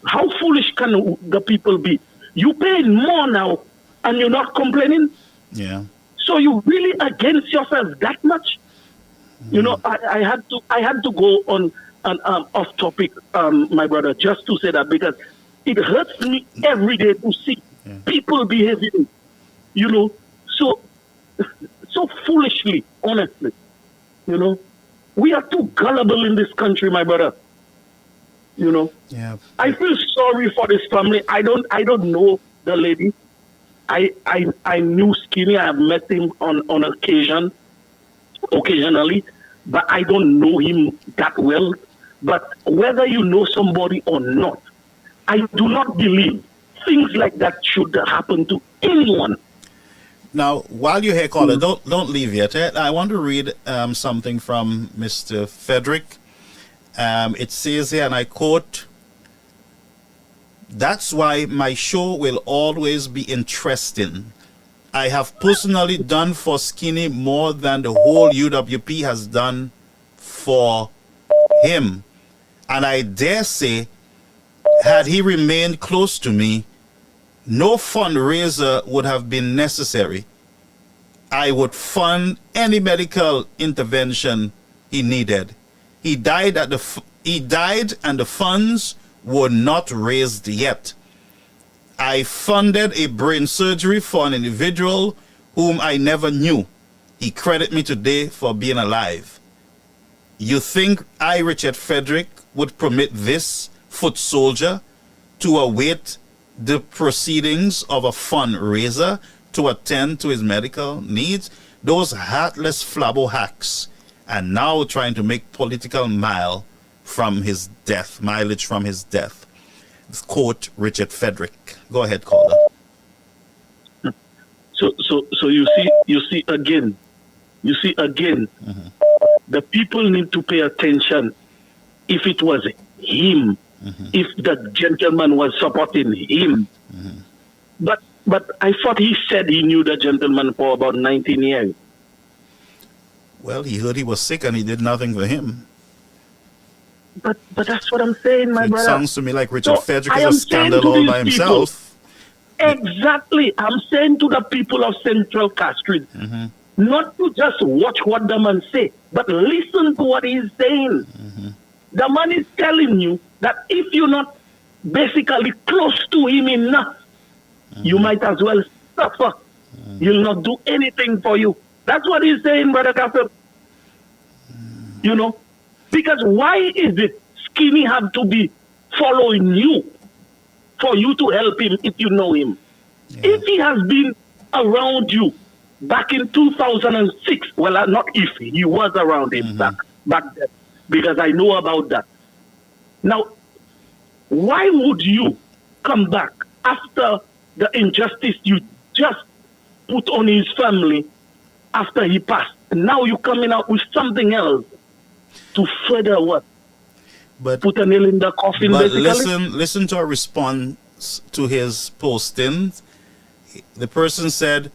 How foolish can the people be? You paying more now and you're not complaining? Yeah. So you really against yourself that much? You know, I had to go on an off topic, my brother, just to say that, because it hurts me every day to see people behaving, you know, so foolishly, honestly. You know, we are too gullible in this country, my brother. You know, I feel sorry for this family. I don't know the lady. I knew Skinny. I have met him on occasionally, but I don't know him that well. But whether you know somebody or not, I do not believe things like that should happen to anyone. Now, while you're here, caller, don't leave yet. I want to read something from Mr. Frederick. It says here, and I quote, "That's why my show will always be interesting. I have personally done for Skinny more than the whole UWP has done for him. And I dare say, had he remained close to me, no fundraiser would have been necessary. I would fund any medical intervention he needed. He died and the funds were not raised yet. I funded a brain surgery for an individual whom I never knew. He credited me today for being alive. You think I, Richard Frederick, would permit this foot soldier to await the proceedings of a fundraiser to attend to his medical needs? Those heartless flabbo hacks are now trying to make political mileage from his death. Quote Richard Frederick. Go ahead, caller. So you see again, the people need to pay attention. If it was him, if the gentleman was supporting him, but I thought he said he knew the gentleman for about 19 years. Well, he heard he was sick and he did nothing for him. But that's what I'm saying, my brother. It sounds to me like Richard Frederick is a scandal all by himself. Exactly. I'm saying to the people of Central Castries, not to just watch what the man say, but listen to what he's saying. The man is telling you that if you're not basically close to him enough, you might as well suffer. He'll not do anything for you. That's what he's saying, Brother Kafir. You know? Because why is it Skinny have to be following you for you to help him if you know him? If he has been around you back in 2006, well, not if, he was around him back then, because I know about that. Now, why would you come back after the injustice you just put on his family after he passed? And now you're coming out with something else to further what? But put a nail in the coffin, but basically? listen to a response response to his postings, the person said,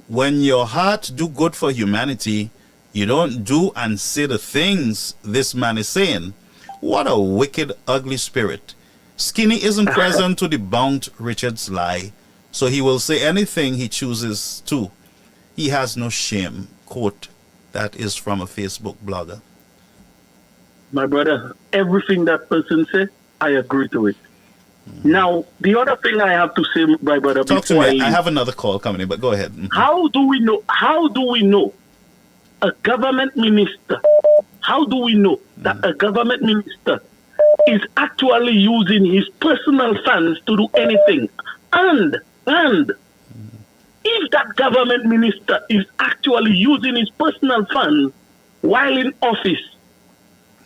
when your heart do good for humanity, you don't do and say the things this man is saying. What a wicked, ugly spirit. Skinny isn't present to debunk Richard's lie, so he will say anything he chooses to. He has no shame. Quote, that is from a Facebook blogger. My brother, everything that person said, I agree to it. Now, the other thing I have to say, my brother, Talk to me. I have another call coming in, but go ahead. How do we know a government minister, how do we know that a government minister is actually using his personal funds to do anything? And if that government minister is actually using his personal funds while in office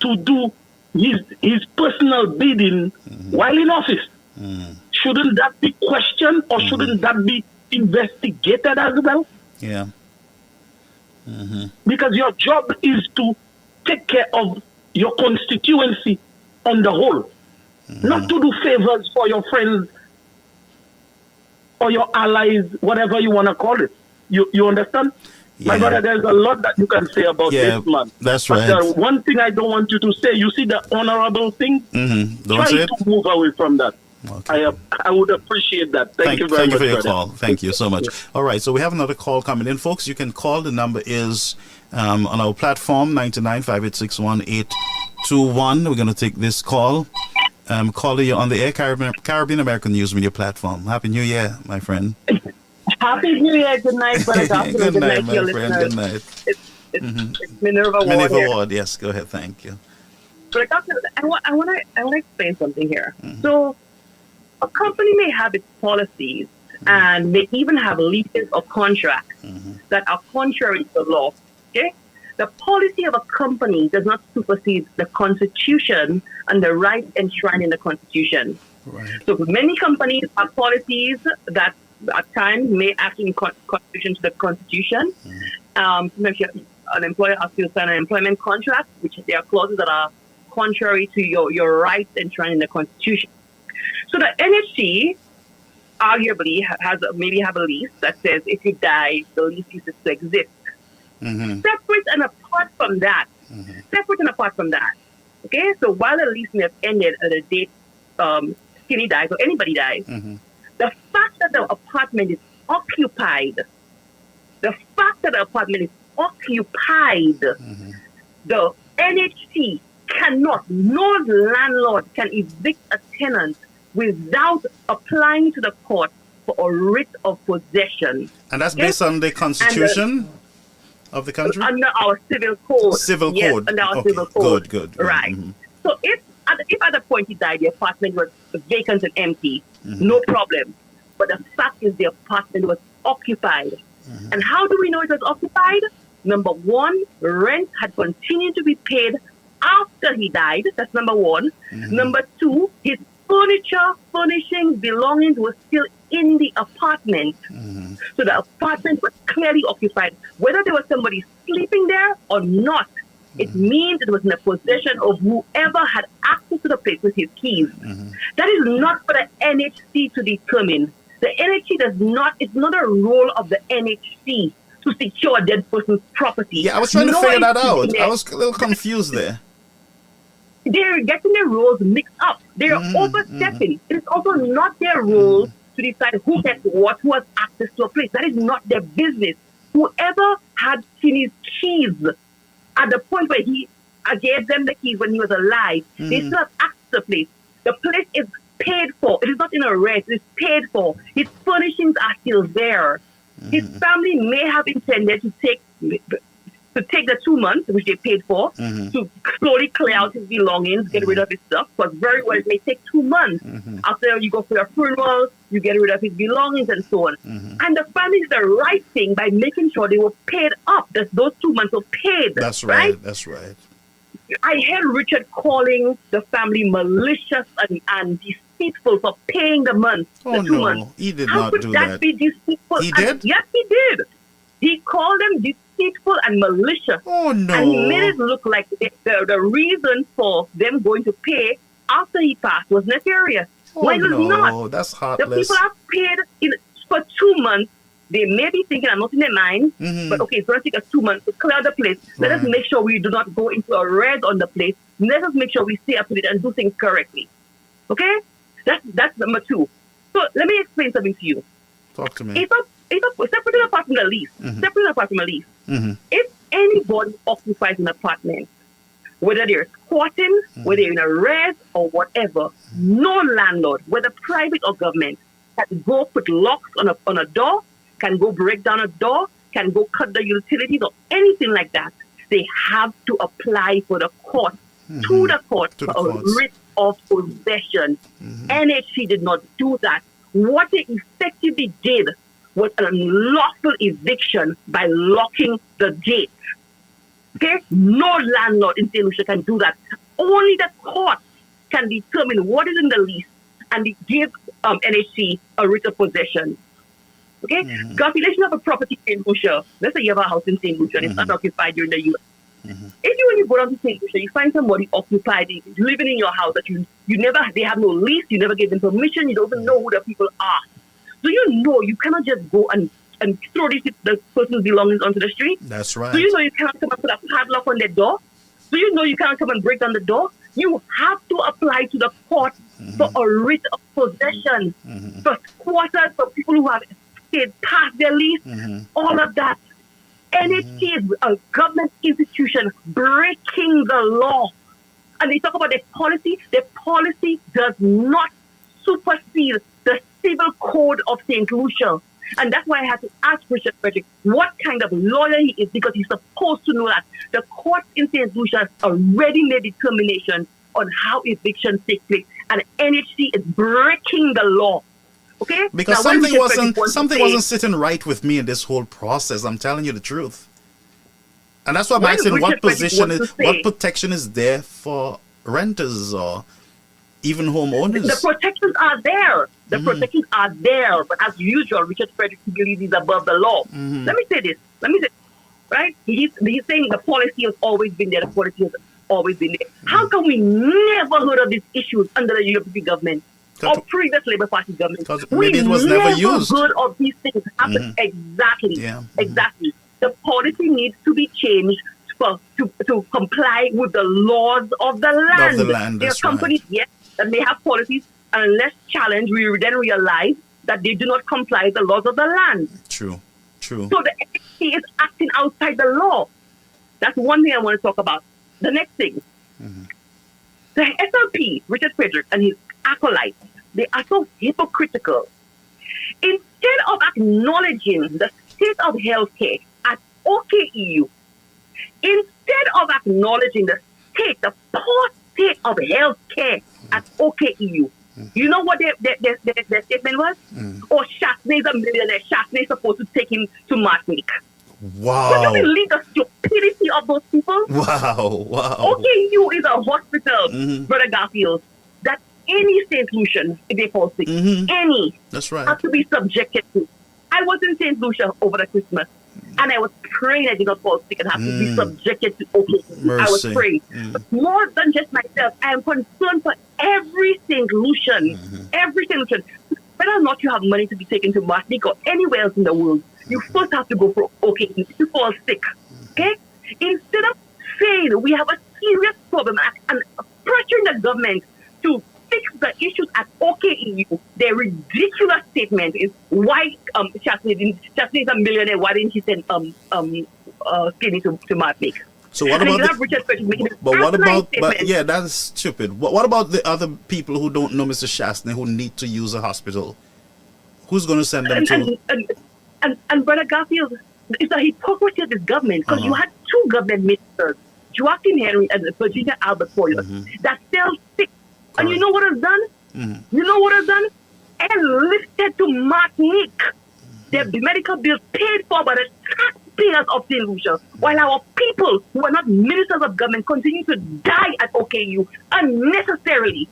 to do his personal bidding while in office, shouldn't that be questioned or shouldn't that be investigated as well? Yeah. Because your job is to take care of your constituency on the whole, not to do favors for your friends or your allies, whatever you want to call it. You understand? Yeah. My brother, there's a lot that you can say about this man. That's but right. One thing I don't want you to say, you see the honorable thing? Don't Try say it. to move away from that. Okay. I would appreciate that. Thank you very much. Thank you for your brother. call. Thank you so much. All right, so we have another call coming in, folks. You can call. The number is on our platform, 99-586-1821. We're going to take this call. Caller, you're on the Air Caribbean American News Media platform. Happy New Year, my friend. Happy New Year. Good night, brother. Good night, my friend. Good night. It's Minerva Ward. Minerva here. Ward, yes. Go ahead. Thank you. But Doctor, I want to explain something here. So, a company may have its policies and may even have leases or contracts that are contrary to law. Okay, the policy of a company does not supersede the Constitution and the rights enshrined in the Constitution. Right. So, many companies have policies that at times may act in contradiction to the Constitution. Sometimes an employer asks you to sign an employment contract, which there are clauses that are contrary to your rights enshrined in the Constitution. So the NHC arguably maybe have a lease that says if you die, the lease ceases to exist. Separate and apart from that, okay? So while the lease may have ended at a date Skinny dies or anybody dies, the fact that the apartment is occupied, the NHC cannot, no landlord can evict a tenant without applying to the court for a writ of possession. And that's based on the Constitution of the country? Under our civil code. Yes, under our civil code. Good. Right. So if at the point he died, the apartment was vacant and empty, no problem. But the fact is the apartment was occupied. And how do we know it was occupied? Number one, rent had continued to be paid after he died. That's number one. Number two, his furniture, furnishings, belongings were still in the apartment. So the apartment was clearly occupied. Whether there was somebody sleeping there or not, it means it was in the possession of whoever had access to the place with his keys. That is not for the NHC to determine. The NHC it's not a role of the NHC to secure a dead person's property. Yeah, I was trying to figure that out. I was a little confused there. They're getting their roles mixed up. They're overstepping. It's also not their role to decide who gets what, who has access to a place. That is not their business. Whoever had Skinny's keys at the point where he gave them the keys when he was alive, they still have access to the place. The place is paid for. It is not in arrears. It is paid for. His furnishings are still there. His family may have intended to take the 2 months, which they paid for, to slowly clear out his belongings, get rid of his stuff. Because very well, it may take 2 months. After you go for your funeral, you get rid of his belongings and so on. And the family did the right thing by making sure they were paid up. That those 2 months were paid. That's right. That's right. I heard Richard calling the family malicious and deceitful for paying the months. Oh, the 2 no. months. He did How not could do that that. be deceitful? He did? Yes, he did. He called them deceitful and malicious. Oh, no. And he made it look like the reason for them going to pay after he passed was nefarious. Why it was not? That's The heartless. people are paid for 2 months. They may be thinking, I'm not in their mind, but okay, it's going to take us 2 months to clear the place. Let us make sure we do not go into a red on the place. Let us make sure we stay up to it and do things correctly. Okay? That's number 2. So let me explain something to you. Talk to me. Separate apart from the lease, if anybody occupies an apartment, whether they're squatting, whether they're in a res or whatever, no landlord, whether private or government, can go put locks on a door, can go break down a door, can go cut the utilities or anything like that. They have to apply for the court, to the court, for a writ of possession. NHC did not do that. What they effectively did was an unlawful eviction by locking the gate. Okay? No landlord in St. Lucia can do that. Only the court can determine what is in the lease and give NHC a writ of possession. Okay? Calculation of a property in St. Lucia. Let's say you have a house in St. Lucia and it's not occupied during the year. If when you go down to St. Lucia, you find somebody occupied, living in your house that they have no lease, you never gave them permission, you don't even know who the people are. So you cannot just go and throw the person's belongings onto the street. That's right. So you cannot come and put a padlock on their door. So you cannot come and break down the door. You have to apply to the court for a writ of possession, for squatters, for people who have stayed past their lease, all of that. NHC is a government institution breaking the law. And they talk about their policy. Their policy does not supersede the civil code of St. Lucia. And that's why I had to ask Richard Frederick what kind of lawyer he is, because he's supposed to know that the court in St. Lucia has already made determination on how evictions take place. And NHC is breaking the law. Okay? Because now, something wasn't sitting right with me in this whole process. I'm telling you the truth. And that's why I'm asking what protection is there for renters or even homeowners? The protections are there. The protections are there. But as usual, Richard Frederick believes he's above the law. Let me say this. Right? He's saying the policy has always been there. The policy has always been there. How come we never heard of these issues under the UPP government or previous Labour Party government? Maybe it was never used. Heard of these things happen. Exactly. Yeah. Exactly. The policy needs to be changed to comply with the laws of the land. There are companies, yes, that may have policies, and unless challenged, we then realize that they do not comply with the laws of the land. True. So the NHC is acting outside the law. That's one thing I want to talk about. The next thing, the SLP, Richard Frederick, and his acolytes, they are so hypocritical. Instead of acknowledging the state of healthcare at OKEU, instead of acknowledging the poor state of healthcare at OKEU, you know what their statement was? Oh, Shasney is a millionaire. Shasney is supposed to take him to Martinique. Wow. Can you believe the stupidity of those people? Wow. OKU is a hospital, Brother Garfield, that any St. Lucian, if they fall sick, any, that's right, have to be subjected to. I was in St. Lucia over the Christmas, and I was praying I did not fall sick and have to be subjected to OKU. I was praying. But more than just myself, I am concerned for every St. Lucian, whether or not you have money to be taken to Martinique or anywhere else in the world, you first have to go for OKU if you fall sick. Okay? Instead of saying we have a serious problem and pressuring the government to fix the issues at OKEU, their ridiculous statement is why Shasney is a millionaire. Why didn't he send Skinny to Martinique? So what about that's stupid. What about the other people who don't know Mr. Shasney who need to use a hospital? Who's going to send them to? And Brother Garfield, it's a hypocrisy of this government, because you had two government ministers, Joaquin Henry and Virginia Albert Poyer, that fell sick. Correct. And you know what has done? You know what has done? Enlisted to Martinique. Their medical bills paid for by the taxpayers of St. Lucia, while our people who are not ministers of government continue to die at OKU unnecessarily.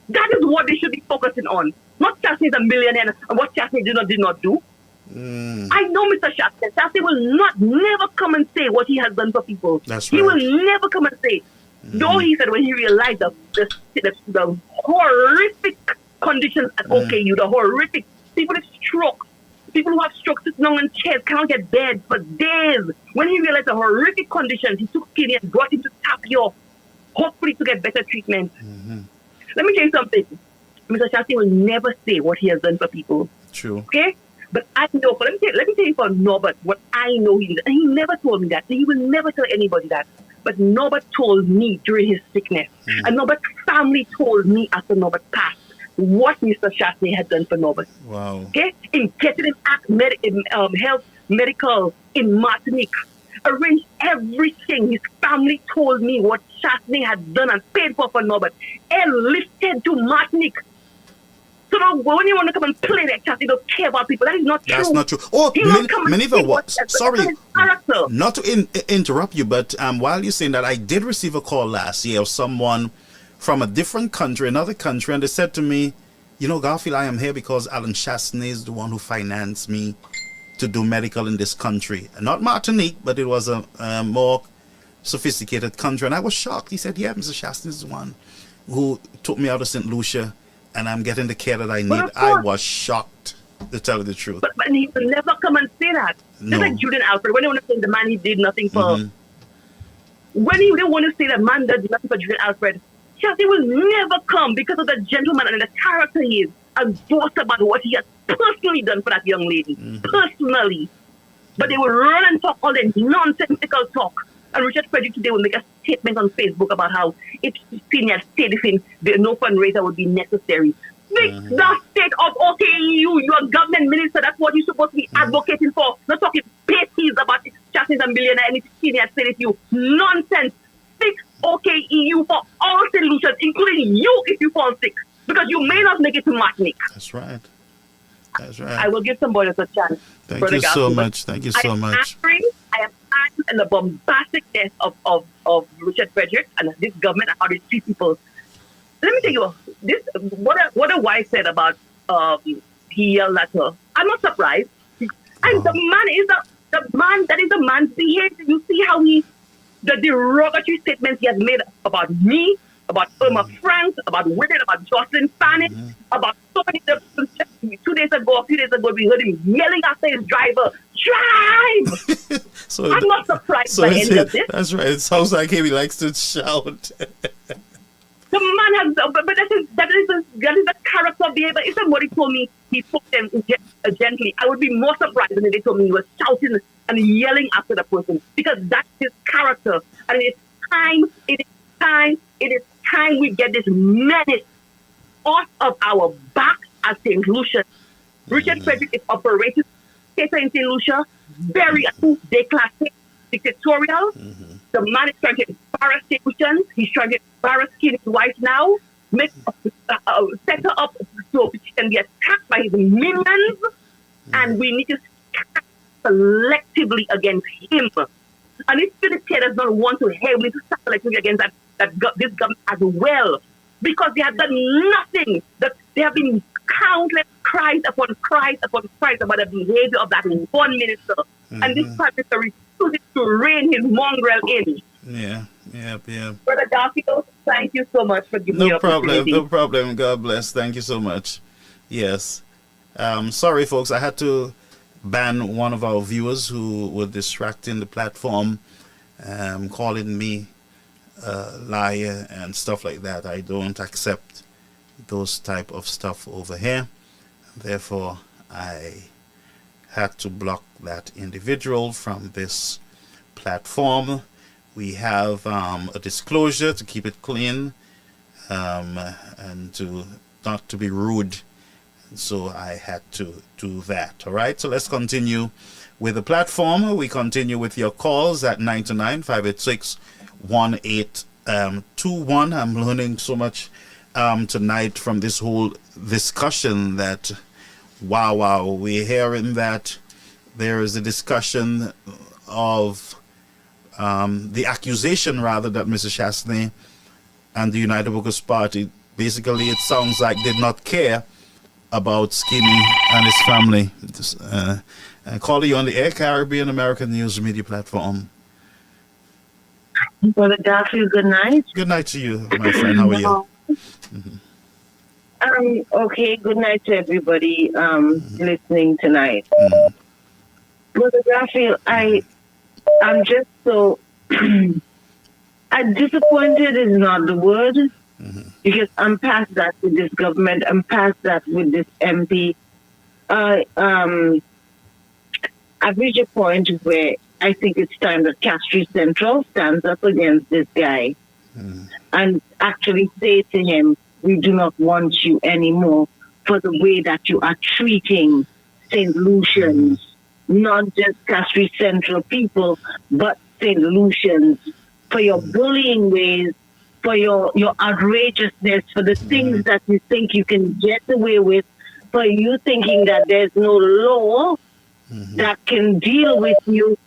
That is what they should be focusing on. Not Chasney is a millionaire and what Chasney did not do. I know Mr. Shasney. Shasney will never come and say what he has done for people. That's right. He will never come and say. Though he said when he realized the horrific conditions at OKU, the horrific. People with stroke, people who have strokes sitting down in chairs, cannot get bed for days. When he realized the horrific conditions, he took Skinny and brought him to Tapio, hopefully to get better treatment. Let me tell you something. Mr. Shasti will never say what he has done for people. True. Okay? But I know, let me tell you for Norbert what I know he did. And he never told me that. He will never tell anybody that. But Norbert told me during his sickness. And Norbert's family told me after Norbert passed what Mr. Shastney had done for Norbert. Wow. Okay? In getting him health medical in Martinique. Arranged everything. His family told me what Shastney had done and paid for Norbert. Enlisted to Martinique. So now, when you want to come and play that Shastney don't care about people, that is not true. That's not true. Oh, Maniva, what? Sorry, not to interrupt you, but while you're saying that, I did receive a call last year of someone from a different country, another country, and they said to me, you know, Garfield, I am here because Alan Shastney is the one who financed me to do medical in this country. Not Martinique, but it was a more sophisticated country. And I was shocked. He said, yeah, Mr. Shastney is the one who took me out of St. Lucia, and I'm getting the care that I need. I was shocked, to tell you the truth. But he will never come and say that. No. Just like Julian Alfred, when they want to say the man he did nothing for. When they want to say the man did nothing for Julian Alfred, Shastney will never come because of the gentleman and the character he is, and boast about what he has personally done for that young lady. Personally. But they will run and talk all the nonsensical talk. And Richard Frederick today will make a statement on Facebook about how if senior stayed within, no fundraiser would be necessary. The state of OKU, your government minister, that's what you're supposed to be advocating for. Not talking pasties about Shastney and billionaire and if senior stayed with you. Nonsense. Fix OKEU for all solutions, including you if you fall sick. Because you may not make it to Martinique. That's right. That's right. I will give somebody a chance. Thank you so much. Thank you so much. I am angry and the bombasticness of Richard Frederick and this government and how they treat people. Let me tell you, what a wife said about he yelled at her. I'm not surprised. And the man is the man's behavior. You see how the derogatory statements he has made about me, about Irma Franks, about women, about Jocelyn Fanning, about so many different. A few days ago, we heard him yelling after his driver, drive! So I'm not surprised by any of this. That's right. It sounds like he likes to shout. The man has, but that is the character behavior. If somebody told me he spoke them gently, I would be more surprised than if they told me he was shouting and yelling after the person, because that's his character. And it is time we get this menace off of our backs as St. Lucia. Richard Frederick is operating in St. Lucia, very declassic, dictatorial. The man is trying to embarrass St. Lucians. He's trying to embarrass Skinny's wife now, set her up so she can be attacked by his minions. And we need to stand selectively against him. And if Philip K does not want to heavily stand selectively against this government as well, because they have done nothing, that there have been countless cries upon cries upon cries about the behavior of that one minister. And this prime minister refuses to rein his mongrel in. Yeah. Brother Garfield, thank you so much for giving me the opportunity. No problem. God bless. Thank you so much. Yes. Sorry, folks. I had to ban one of our viewers who were distracting the platform, calling me a liar and stuff like that. I don't accept those type of stuff over here. Therefore, I had to block that individual from this platform. We have a disclosure to keep it clean and to not to be rude. So I had to do that. All right. So let's continue with the platform. We continue with your calls at 929-586-1821. I'm learning so much tonight from this whole discussion that, wow, we're hearing that there is a discussion of the accusation, rather, that Mr. Shastney and the United Workers' Party, basically, it sounds like, did not care about Skinny and his family. Calling you on the Air Caribbean American News Media Platform. Brother Garfield, good night. Good night to you, my friend. How are you? Okay, good night to everybody listening tonight. Brother Raphael, I'm just so disappointed is not the word, because I'm past that with this government. I'm past that with this MP. I've reached a point where I think it's time that Castries Central stands up against this guy and actually say to him, we do not want you anymore for the way that you are treating St. Lucians, not just Castries Central people, but St. Lucians, for your bullying ways, for your outrageousness, for the things that you think you can get away with, for you thinking that there's no law that can deal with you,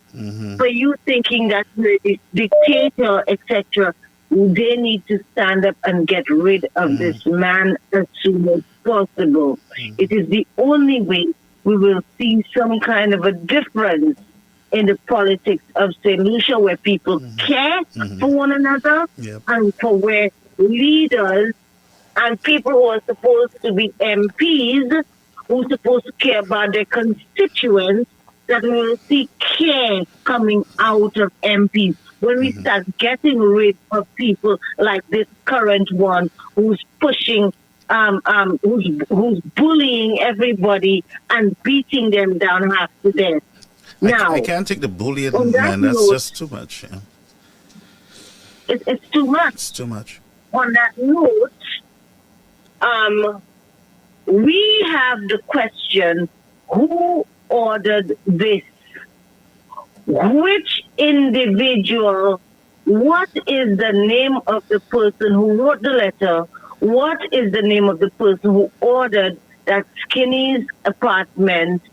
for you thinking that you're a dictator, etc. They need to stand up and get rid of this man as soon as possible. It is the only way we will see some kind of a difference in the politics of St. Lucia, where people care for one another, and for where leaders and people who are supposed to be MPs, who are supposed to care about their constituents, that we will see care coming out of MPs. When we start getting rid of people like this current one who's pushing, who's bullying everybody and beating them down half to death. Now, I can't take the bullying, man. That's just too much. Yeah. It's too much. It's too much. On that note, we have the question, who ordered this? Which individual? What is the name of the person who wrote the letter? What is the name of the person who ordered that Skinny's apartment,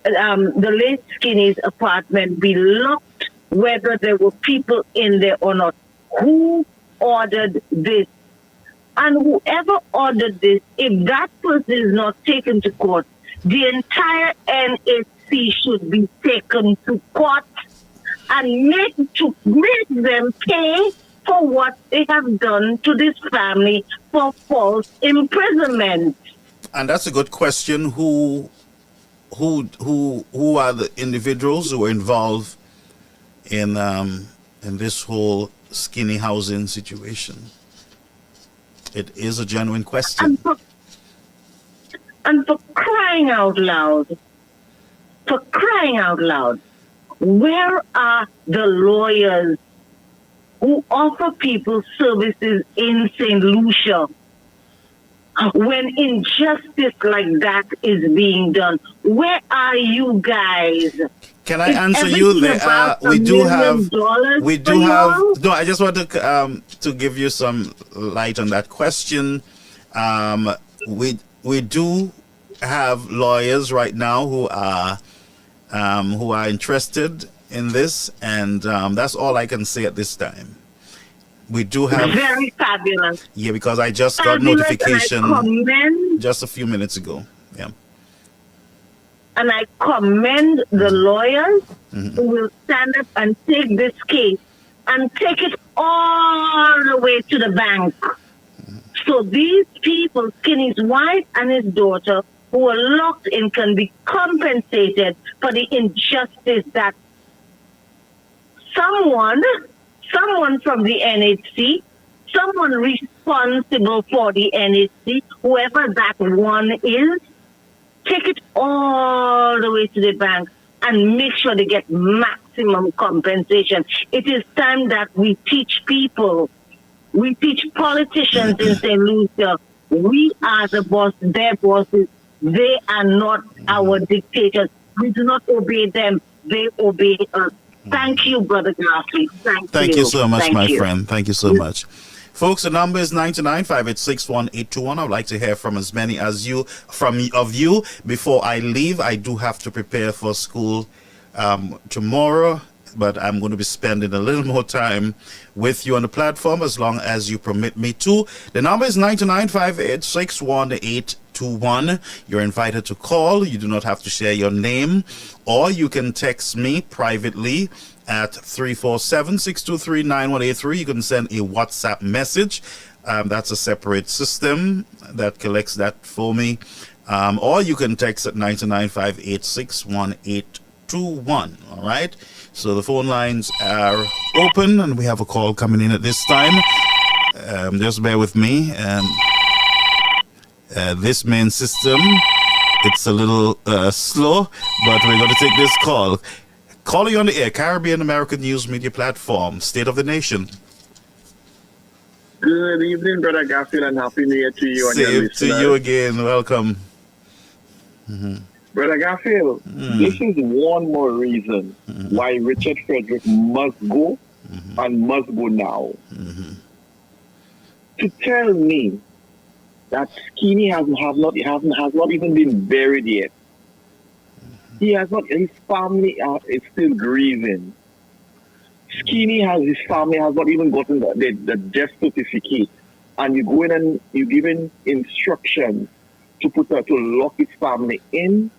the late Skinny's apartment, be locked, whether there were people in there or not? Who ordered this? And whoever ordered this, if that person is not taken to court, the entire NHC should be taken to court and make them pay for what they have done to this family for false imprisonment. And that's a good question. Who are the individuals who are involved in this whole Skinny housing situation? It is a genuine question. And for crying out loud, where are the lawyers who offer people services in St. Lucia when injustice like that is being done? Where are you guys? Can I answer you? There, we do have. No, I just want to give you some light on that question. We do have lawyers right now who are interested in this, and that's all I can say at this time. We do have very fabulous. Yeah, because I just got notification just a few minutes ago. Yeah. And I commend the lawyers who will stand up and take this case and take it all the way to the bank. So these people, Skinny's wife and his daughter, who are locked in, can be compensated for the injustice that someone from the NHC, someone responsible for the NHC, whoever that one is, take it all the way to the bank and make sure they get maximum compensation. It is time that we teach people, we teach politicians in St. Lucia, we are the boss, their bosses. They are not our dictators. We do not obey them. They obey us. Thank you, Brother Garfield. Thank you so much, my friend. Thank you so much. Folks, the number is 99-586-1821. I would like to hear from as many as you. Before I leave, I do have to prepare for school tomorrow, but I'm going to be spending a little more time with you on the platform as long as you permit me to. The number is 99-586-1821. You're invited to call. You do not have to share your name, or you can text me privately at 347-623-9183. You can send a WhatsApp message That's a separate system that collects that for me. Or you can text at 995861821. All right. So the phone lines are open, and we have a call coming in at this time. Just bear with me. This main system, it's a little slow, but we're going to take this call. Calling on the air, Caribbean American News Media Platform, State of the Nation. Good evening, Brother Garfield, and Happy New Year to you and your Same listeners. to you again. Welcome. Brother Garfield, this is one more reason why Richard Frederick must go and must go now. To tell me that Skinny has not even been buried yet. He has not. His family is still grieving. His family has not even gotten the death certificate, and you go in and you given instructions to lock his family in.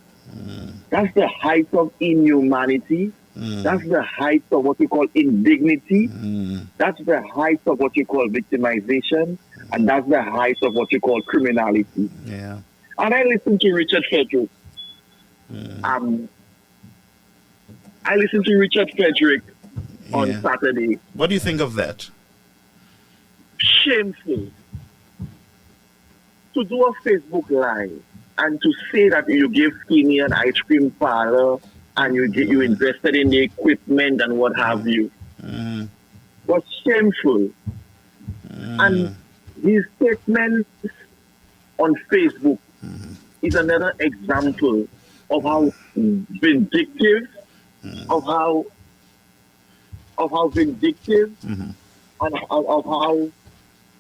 That's the height of inhumanity. That's the height of what you call indignity. That's the height of what you call victimization, and that's the height of what you call criminality. Yeah. And I listened to Richard Frederick. I listened to Richard Frederick on Saturday. What do you think of that? Shameful to do a Facebook Live and to say that you give Skinny an ice cream parlor and you invested in the equipment and what have you. Was shameful. And his statements on Facebook is another example of how vindictive, of how vindictive, and of how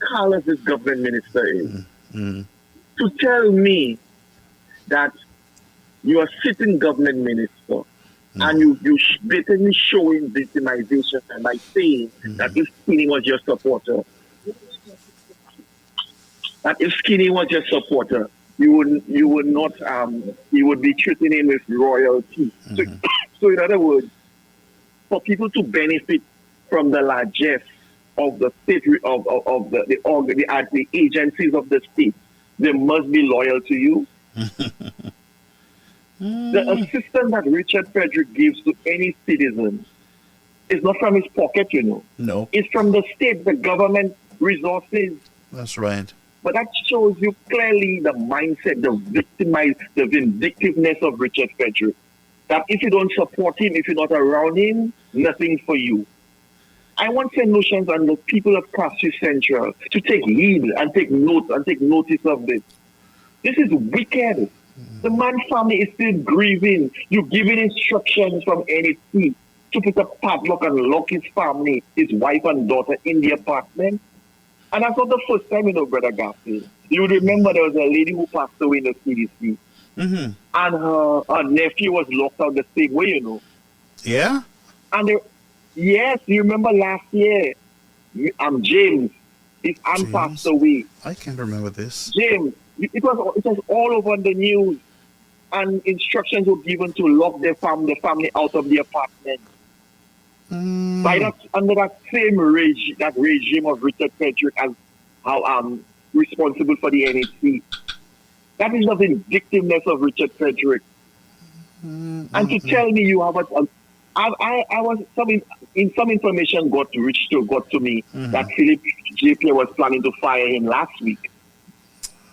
callous this government minister is. To tell me that you are sitting government minister and you blatantly showing victimization by saying that if Skinny was your supporter, you would not you would be treating him with royalty. So in other words, for people to benefit from the largesse of the state of the agencies of the state, they must be loyal to you. The assistance that Richard Frederick gives to any citizen is not from his pocket, No. It's from the state, the government resources. That's right. But that shows you clearly the mindset, the vindictiveness of Richard Frederick. That if you don't support him, if you're not around him, nothing for you. I want St. Lucians and the people of Cassis Central to take heed and take notice of this. This is wicked. The man's family is still grieving. You're giving instructions from NHC to put a padlock and lock his family, his wife and daughter in the apartment. And that's not the first time, Brother Garfield. You would remember there was a lady who passed away in the CDC. And her nephew was locked out the same way, Yeah? And yes, you remember last year, James, his aunt passed away. I can't remember this. James, it was all over the news, and instructions were given to lock the family out of the apartment. Under that same regime of Richard Frederick as how responsible for the NHC. That is the vindictiveness of Richard Frederick. And to tell me you have some information got to me that Philip J.P. was planning to fire him last week.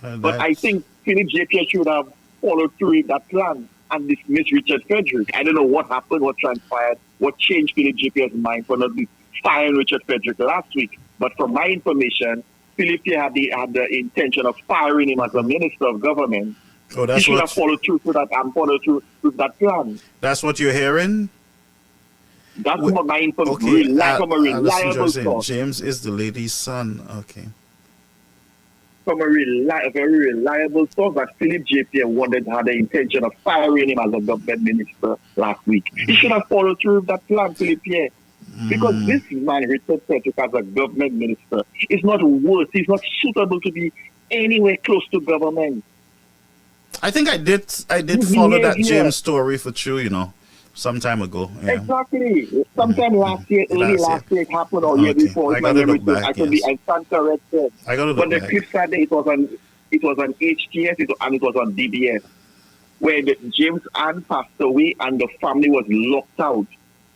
But I think Philip J.P. should have followed through with that plan and dismiss Richard Frederick. I don't know what happened, what transpired, what changed Philip J.P.'s mind for not firing Richard Frederick last week. But from my information, Philip had the intention of firing him as a minister of government. Oh, that's he should have followed through with that plan. That's what you're hearing? That's what my information. From a reliable source. James is the lady's son. Okay. From a very reliable source that Philip J.P. had the intention of firing him as a government minister last week. He should have followed through with that plan, Philip J. Because this man, Richard Frederick, as a government minister, is not worth, he's not suitable to be anywhere close to government. I think I did follow that James story for true, some time ago. Yeah. Exactly. Sometime last year, early last year it happened, or year Okay. before. I If my gotta memory look serves, back, I could be, yes. I stand corrected. I gotta But look the back. flip side, it was on HTS, and it was on DBS, where James Ann passed away and the family was locked out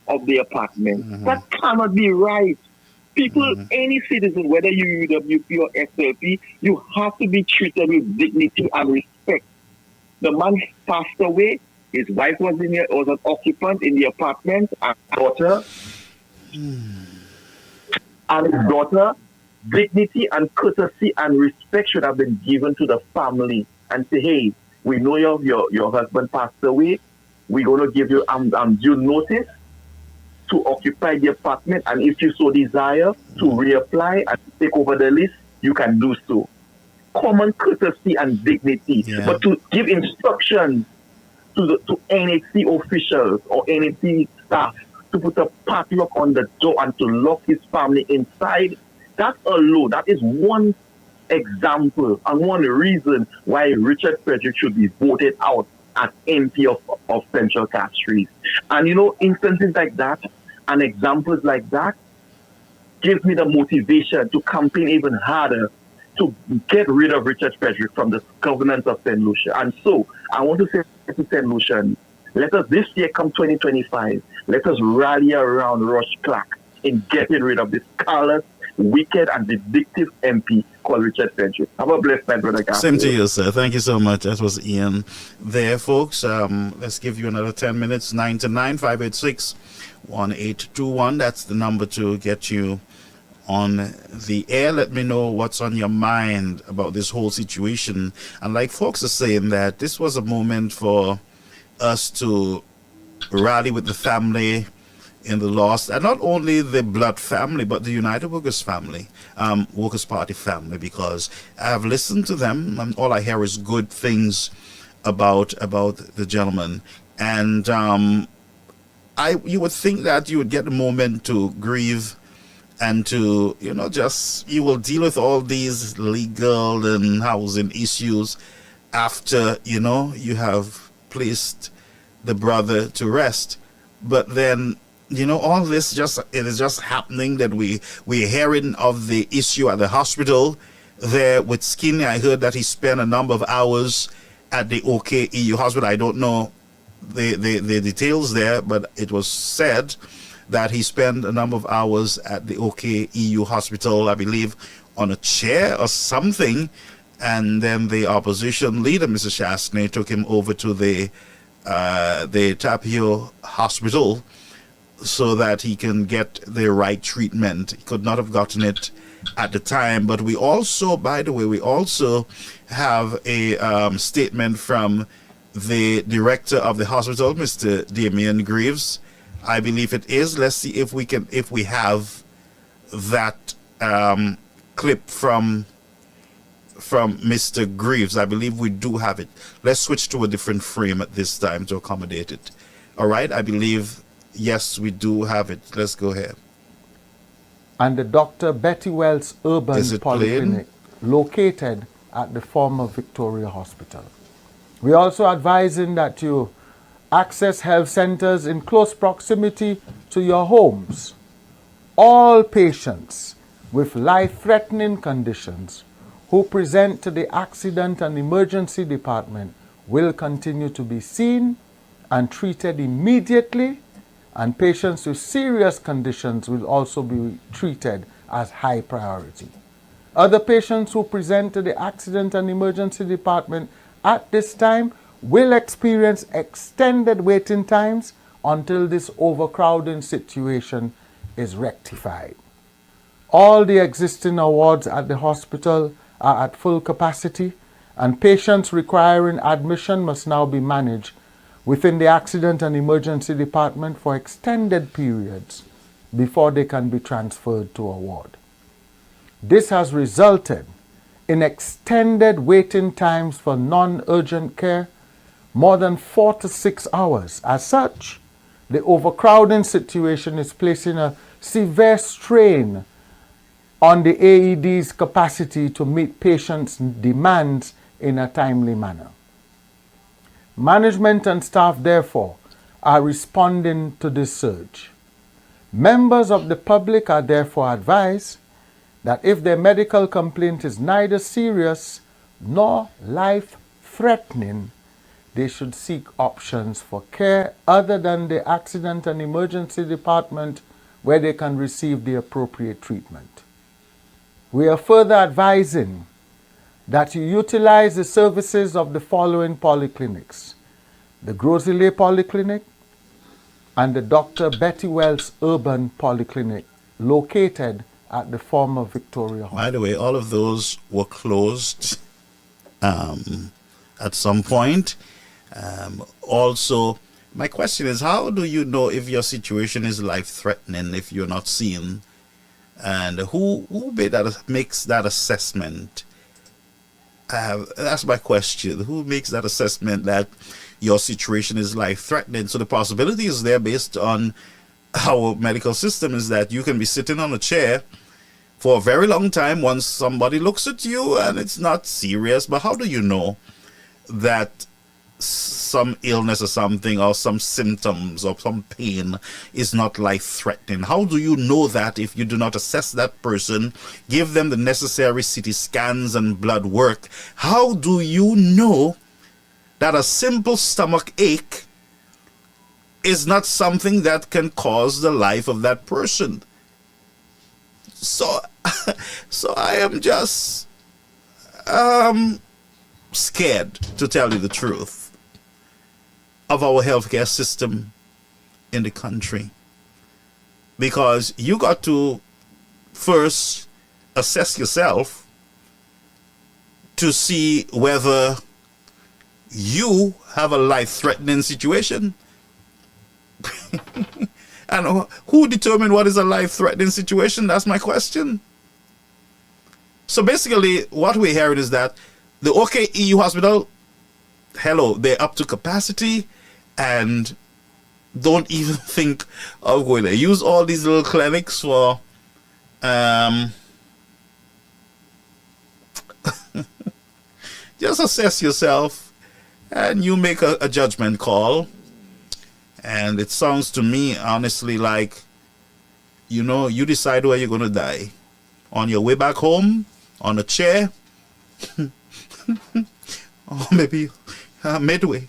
of the apartment. That cannot be right. People, any citizen, whether you UWP or SLP, you have to be treated with dignity and respect. The man passed away. His wife was an occupant in the apartment, and his daughter, dignity and courtesy and respect should have been given to the family, and say, hey, we know your husband passed away. We're going to give you due notice to occupy the apartment, and if you so desire to reapply and take over the list, you can do so. Common courtesy and dignity. Yeah. But to give instructions to NHC officials or NHC staff to put a padlock on the door and to lock his family inside, that alone, that is one example and one reason why Richard Frederick should be voted out as MP of Central Castries. And instances like that and examples like that gives me the motivation to campaign even harder to get rid of Richard Frederick from the governance of St. Lucia. And so I want to say to St. Lucian, let us this year, come 2025, let us rally around Rush Clark in getting rid of this callous, wicked, and vindictive MP called Richard Frederick. Have a blessed night, Brother Garfield. Same to you, sir. Thank you so much. That was Ian there, folks. Let's give you another 10 minutes. 929-586-1821. That's the number to get you on the air. Let me know what's on your mind about this whole situation. And like folks are saying, that this was a moment for us to rally with the family in the loss, and not only the blood family, but the United Workers family, Workers Party family, because I've listened to them and all I hear is good things about the gentleman. And you would think that you would get a moment to grieve and to, you will deal with all these legal and housing issues after, you have placed the brother to rest. But then, all this it is just happening that we're hearing of the issue at the hospital there with Skinny. I heard that he spent a number of hours at the OKEU hospital. I don't know the details there, but it was said that he spent a number of hours at the OKEU hospital, I believe, on a chair or something. And then the opposition leader, Mr. Shastney, took him over to the Tapio hospital so that he can get the right treatment. He could not have gotten it at the time. But we also, by the way, have a statement from the director of the hospital, Mr. Damian Greaves. I believe it is. Let's see if we have that clip from Mr. Greaves. I believe we do have it. Let's switch to a different frame at this time to accommodate it. All right, I believe, yes, we do have it. Let's go ahead. And the Dr. Betty Wells Urban Polyclinic, located at the former Victoria Hospital. We're also advising that you access health centers in close proximity to your homes. All patients with life-threatening conditions who present to the Accident and Emergency Department will continue to be seen and treated immediately, and patients with serious conditions will also be treated as high priority. Other patients who present to the Accident and Emergency Department at this time will experience extended waiting times until this overcrowding situation is rectified. All the existing wards at the hospital are at full capacity, and patients requiring admission must now be managed within the Accident and Emergency Department for extended periods before they can be transferred to a ward. This has resulted in extended waiting times for non-urgent care, more than 4 to 6 hours. As such, the overcrowding situation is placing a severe strain on the AED's capacity to meet patients' demands in a timely manner. Management and staff, therefore, are responding to this surge. Members of the public are therefore advised that if their medical complaint is neither serious nor life-threatening, they should seek options for care other than the accident and emergency department where they can receive the appropriate treatment. We are further advising that you utilize the services of the following polyclinics: the Grosley Polyclinic and the Dr. Betty Wells Urban Polyclinic, located at the former Victoria Hospital. By the way, all of those were closed at some point. Also, my question is, how do you know if your situation is life-threatening if you're not seen? And who makes that assessment? That's my question. Who makes that assessment that your situation is life-threatening? So the possibility is there based on our medical system is that you can be sitting on a chair for a very long time once somebody looks at you and it's not serious. But how do you know that some illness or something or some symptoms or some pain is not life-threatening? How do you know that if you do not assess that person, give them the necessary CT scans and blood work? How do you know that a simple stomach ache is not something that can cause the life of that person? So I am just scared, to tell you the truth, of our healthcare system in the country, because you got to first assess yourself to see whether you have a life-threatening situation. And who determined what is a life-threatening situation? That's my question. So basically, what we're hearing is that the OKEU hospital, hello, they're up to capacity and don't even think of going there. Use all these little clinics for just assess yourself and you make a judgment call. And it sounds to me, honestly, like, you know, you decide where you're going to die. On your way back home, on a chair, or maybe midway.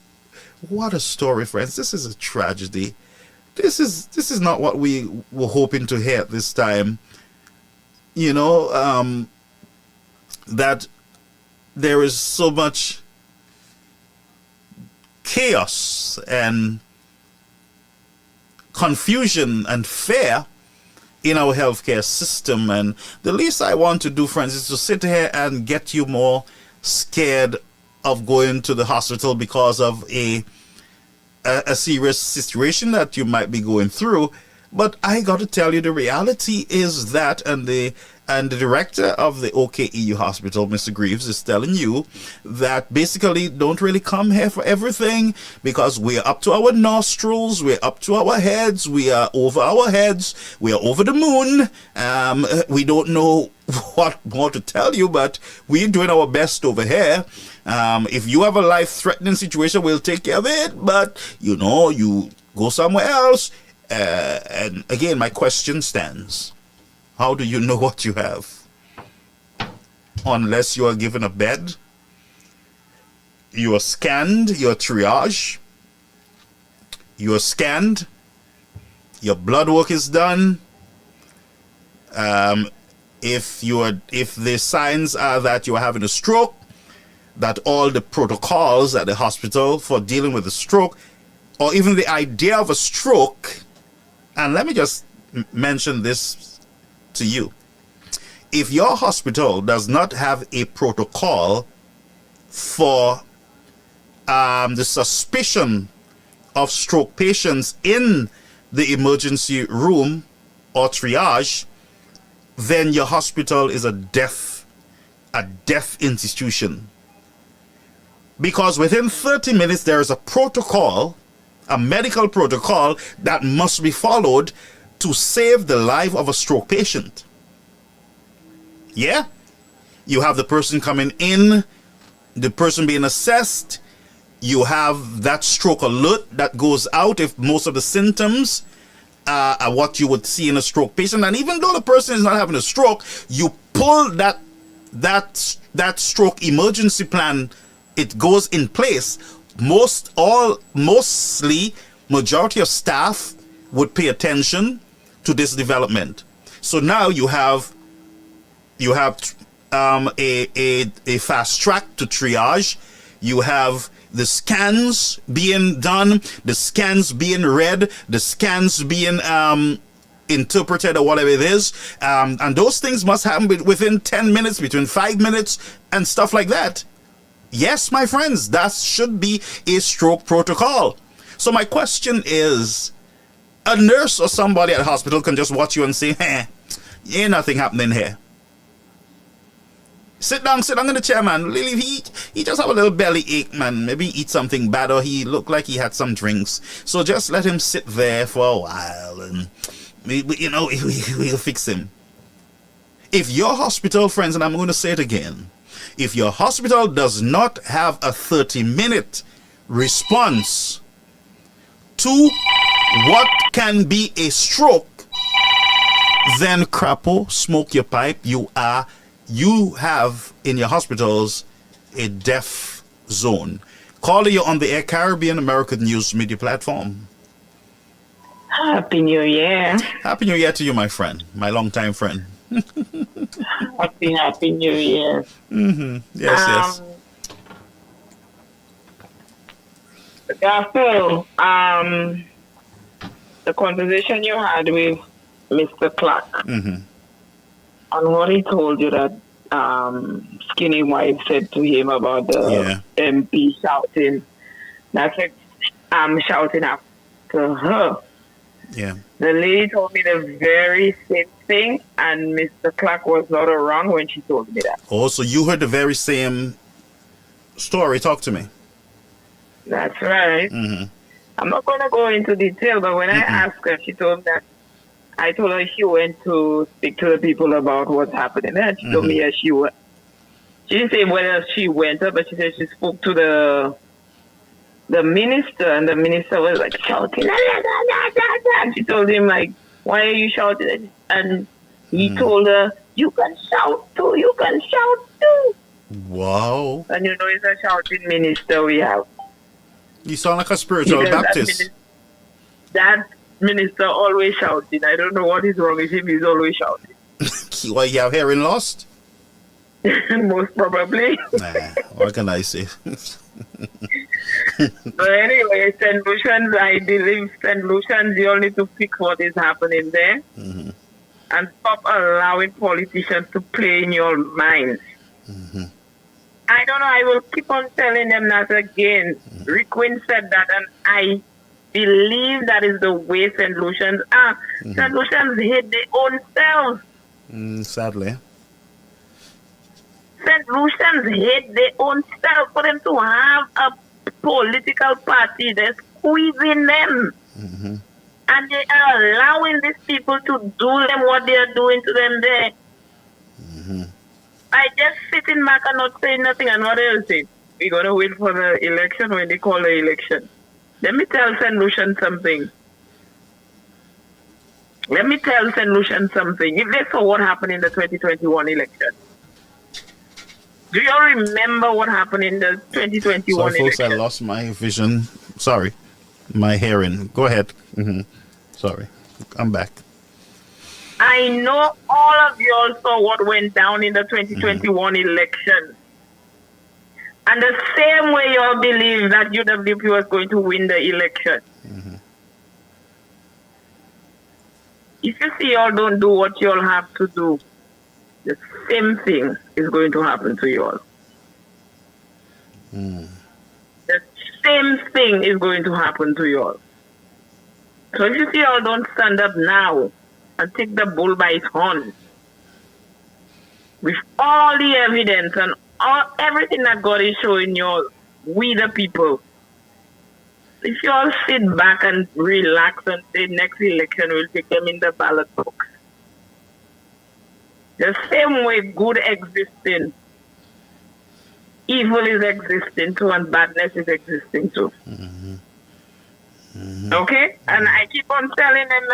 What a story, friends. This is a tragedy. This is not what we were hoping to hear at this time. You know, that there is so much chaos and confusion and fear in our healthcare system, and the least I want to do, friends, is to sit here and get you more scared of going to the hospital because of a serious situation that you might be going through. But I got to tell you, the reality is that, and the director of the OKEU hospital, Mr. Greaves, is telling you that basically don't really come here for everything, because we're up to our nostrils, we're up to our heads, we are over our heads, we are over the moon. We don't know what more to tell you, but we're doing our best over here. If you have a life-threatening situation, we'll take care of it, but you know, you go somewhere else. And again, my question stands. How do you know what you have? Unless you are given a bed, you are scanned, you're triaged, you are scanned, your blood work is done. If the signs are that you are having a stroke, that all the protocols at the hospital for dealing with a stroke, or even the idea of a stroke. And let me just mention this to you. If your hospital does not have a protocol for the suspicion of stroke patients in the emergency room or triage, then your hospital is a deaf institution. Because within 30 minutes there is a protocol, a medical protocol that must be followed to save the life of a stroke patient. Yeah? You have the person coming in, the person being assessed, you have that stroke alert that goes out if most of the symptoms are what you would see in a stroke patient. And even though the person is not having a stroke, you pull that stroke emergency plan, it goes in place. Mostly majority of staff would pay attention to this development. So now you have a fast track to triage. You have the scans being done, the scans being read, the scans being interpreted or whatever it is. And those things must happen within 10 minutes, between 5 minutes and stuff like that. Yes, my friends, that should be a stroke protocol. So my question is, a nurse or somebody at the hospital can just watch you and say, ain't nothing happening here. Sit down in the chair, man. Lily, he just have a little belly ache, man. Maybe eat something bad, or he looked like he had some drinks. So just let him sit there for a while, and we'll fix him. If your hospital, friends, and I'm going to say it again, if your hospital does not have a 30-minute response to what can be a stroke, then crapo, smoke your pipe. You have in your hospitals a deaf zone. Calling you on the Air Caribbean American News Media Platform. Happy New Year. Happy New Year to you, my friend, my longtime friend. Happy New Year. Mm-hmm. Yes. Phil, the conversation you had with Mr. Clark, mm-hmm. and what he told you that Skinny Wife said to him about the MP shouting, that's like I'm shouting after her. Yeah. The lady told me the very same thing, and Mr. Clark was not wrong when she told me that. Oh, so you heard the very same story. Talk to me. That's right. Mm-hmm. I'm not going to go into detail, but when I asked her, she told me that I told her she went to speak to the people about what's happening. And she told me yes, she went. She didn't say whether she went up, but she said she spoke to the minister, and the minister was like shouting. And she told him, like, why are you shouting? And he told her, you can shout too, you can shout too. Wow. And you know, it's a shouting minister we have. You sound like a spiritual Baptist. That minister always shouting. I don't know what is wrong with him. He's always shouting. Why, you have hearing lost? Most probably. What can I say? But anyway, St. Lucians, I believe St. Lucians, you all need to fix what is happening there and stop allowing politicians to play in your minds. I don't know, I will keep on telling them that again. Rick Quinn said that, and I believe that is the way St. Lucians are. St. Lucians hate their own selves. Sadly. St. Lucians hate their own self. For them to have a political party, they're squeezing them. And they are allowing these people to do them what they are doing to them there. I just sitting back and not saying nothing, and what else is? We're going to wait for the election when they call the election. Let me tell St. Lucian something. If they saw what happened in the 2021 election, do you all remember what happened in the 2021 Sorry, folks, election? I lost my vision. Sorry. My hearing. Go ahead. Sorry. I'm back. I know all of you all saw what went down in the 2021 election. And the same way you all believe that UWP was going to win the election. If you see you all don't do what you all have to do, the same thing is going to happen to you all. The same thing is going to happen to you all. So if you see you all don't stand up now and take the bull by its horn, with all the evidence and everything that God is showing you all, we the people, if you all sit back and relax and say next election we'll take them in the ballot box. The same way good existing. evil is existing too and badness is existing too. Okay? And I keep on telling them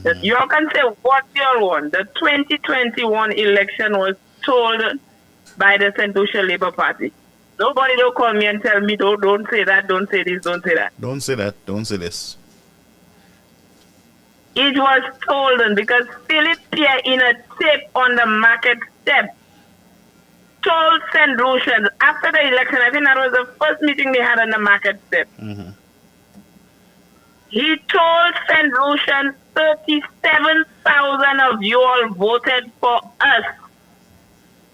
that y'all can say what y'all want. The 2021 election was told by the St. Lucia Labour Party. Nobody don't call me and tell me, don't say that, don't say this, don't say that. Don't say that, don't say this. It was told because Philip Pierre in a tape on the market step told St. Lucians after the election, I think that was the first meeting they had on the market step. He told St. Lucians 37,000 of you all voted for us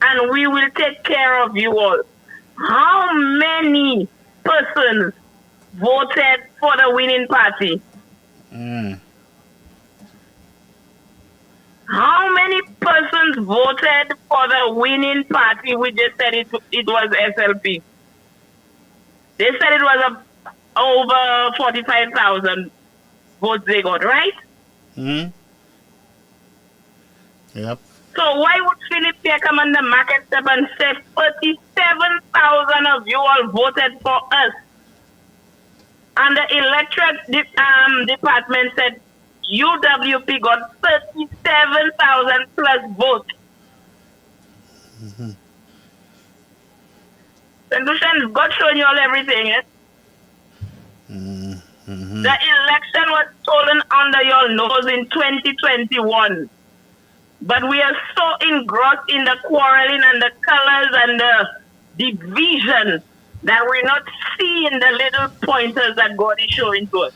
and we will take care of you all. How many persons voted for the winning party? How many persons voted for the winning party? We just said it was SLP. They said it was over 45,000 votes they got, right? Yep. So why would Philip Pierre come on the market step and say 37,000 of you all voted for us? And the electorate department said UWP got 37,000 plus votes. St. Lucians, God showing you all everything, eh? The election was stolen under your nose in 2021. But we are so engrossed in the quarreling and the colors and the division that we're not seeing the little pointers that God is showing to us.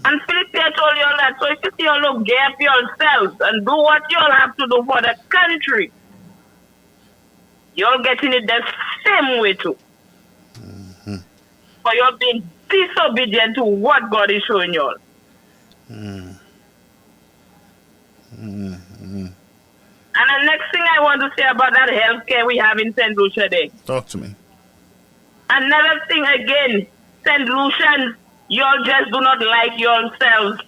And Philip Pierre told you all that. So if you see all look gap yourselves and do what you all have to do for the country, you're getting it the same way too. For you're being disobedient to what God is showing you all. And the next thing I want to say about that healthcare we have in St. Lucia Day. Talk to me. Another thing again, St. Lucians, y'all just do not like yourselves.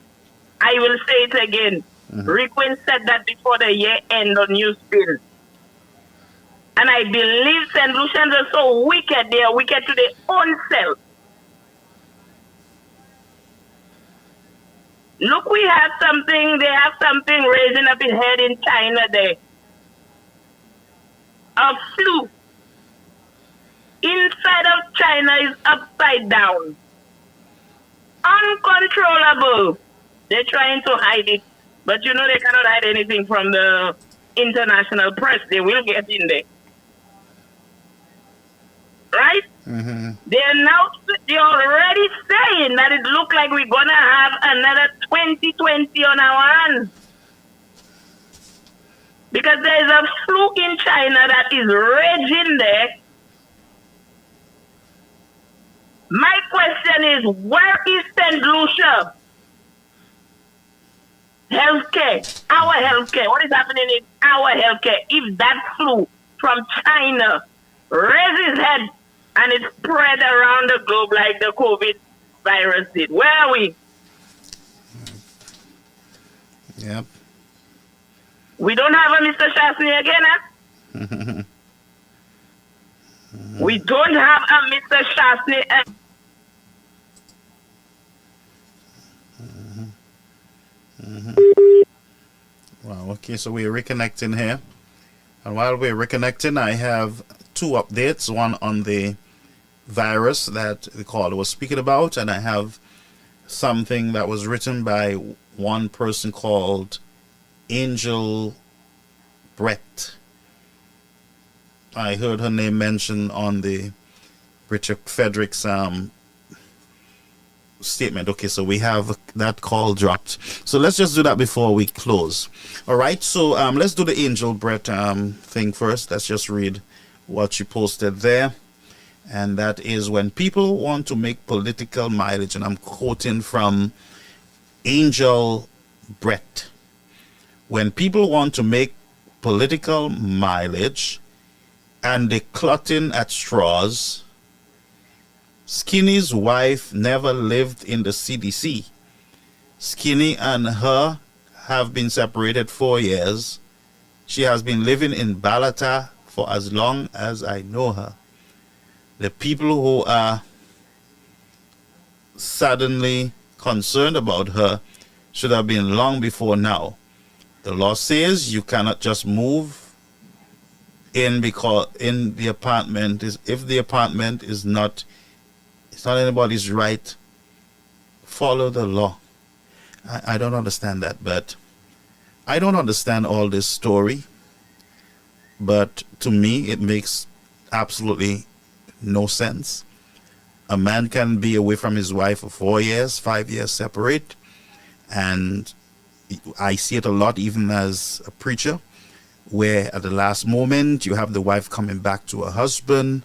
I will say it again. Requin said that before the year end on Newsbill. And I believe St. Lucians are so wicked, they are wicked to their own self. Look, they have something raising up its head in China there. A flu. Inside of China is upside down. Uncontrollable. They're trying to hide it. But you know they cannot hide anything from the international press. They will get in there. Right? They're already saying that it looks like we're going to have another 2020 on our hands. Because there's a flu in China that is raging there. My question is, where is St. Lucia? Healthcare, our healthcare. What is happening in our healthcare? If that flu from China raises head and it spread around the globe like the COVID virus did, where are we? Yep. We don't have a Mr. Shasny again, huh? We don't have a Mr. Shasny. Wow, okay, so we're reconnecting here. And while we're reconnecting, I have two updates. One on the virus that the caller was speaking about, and I have something that was written by one person called Angel Brett. I heard her name mentioned on the Richard Frederick's statement. Okay, so we have that call dropped. So let's just do that before we close. All right, so let's do the Angel Brett thing first. Let's just read what she posted there. And that is, when people want to make political mileage, and I'm quoting from Angel Brett. When people want to make political mileage and they clutching at straws, Skinny's wife never lived in the CDC. Skinny and her have been separated 4 years. She has been living in Balata for as long as I know her. The people who are suddenly concerned about her should have been long before now. The law says you cannot just move in because in the apartment is if the apartment is not, it's not anybody's right. Follow the law. I don't understand that, but I don't understand all this story. But to me, it makes absolutely no sense. A man can be away from his wife for 4 years, 5 years separate, and I see it a lot even as a preacher, where at the last moment you have the wife coming back to her husband,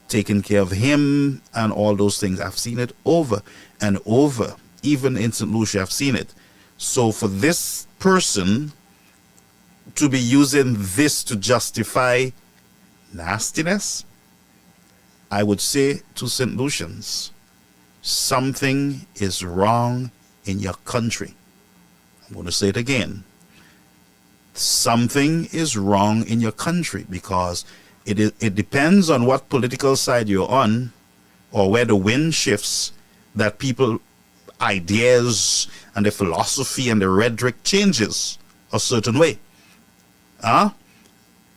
taking care of him, and all those things. I've seen it over and over. Even in St. Lucia, I've seen it. So for this person to be using this to justify nastiness, I would say to St. Lucians, something is wrong in your country. I'm going to say it again. Something is wrong in your country, because it depends on what political side you're on or where the wind shifts that people ideas and the philosophy and the rhetoric changes a certain way.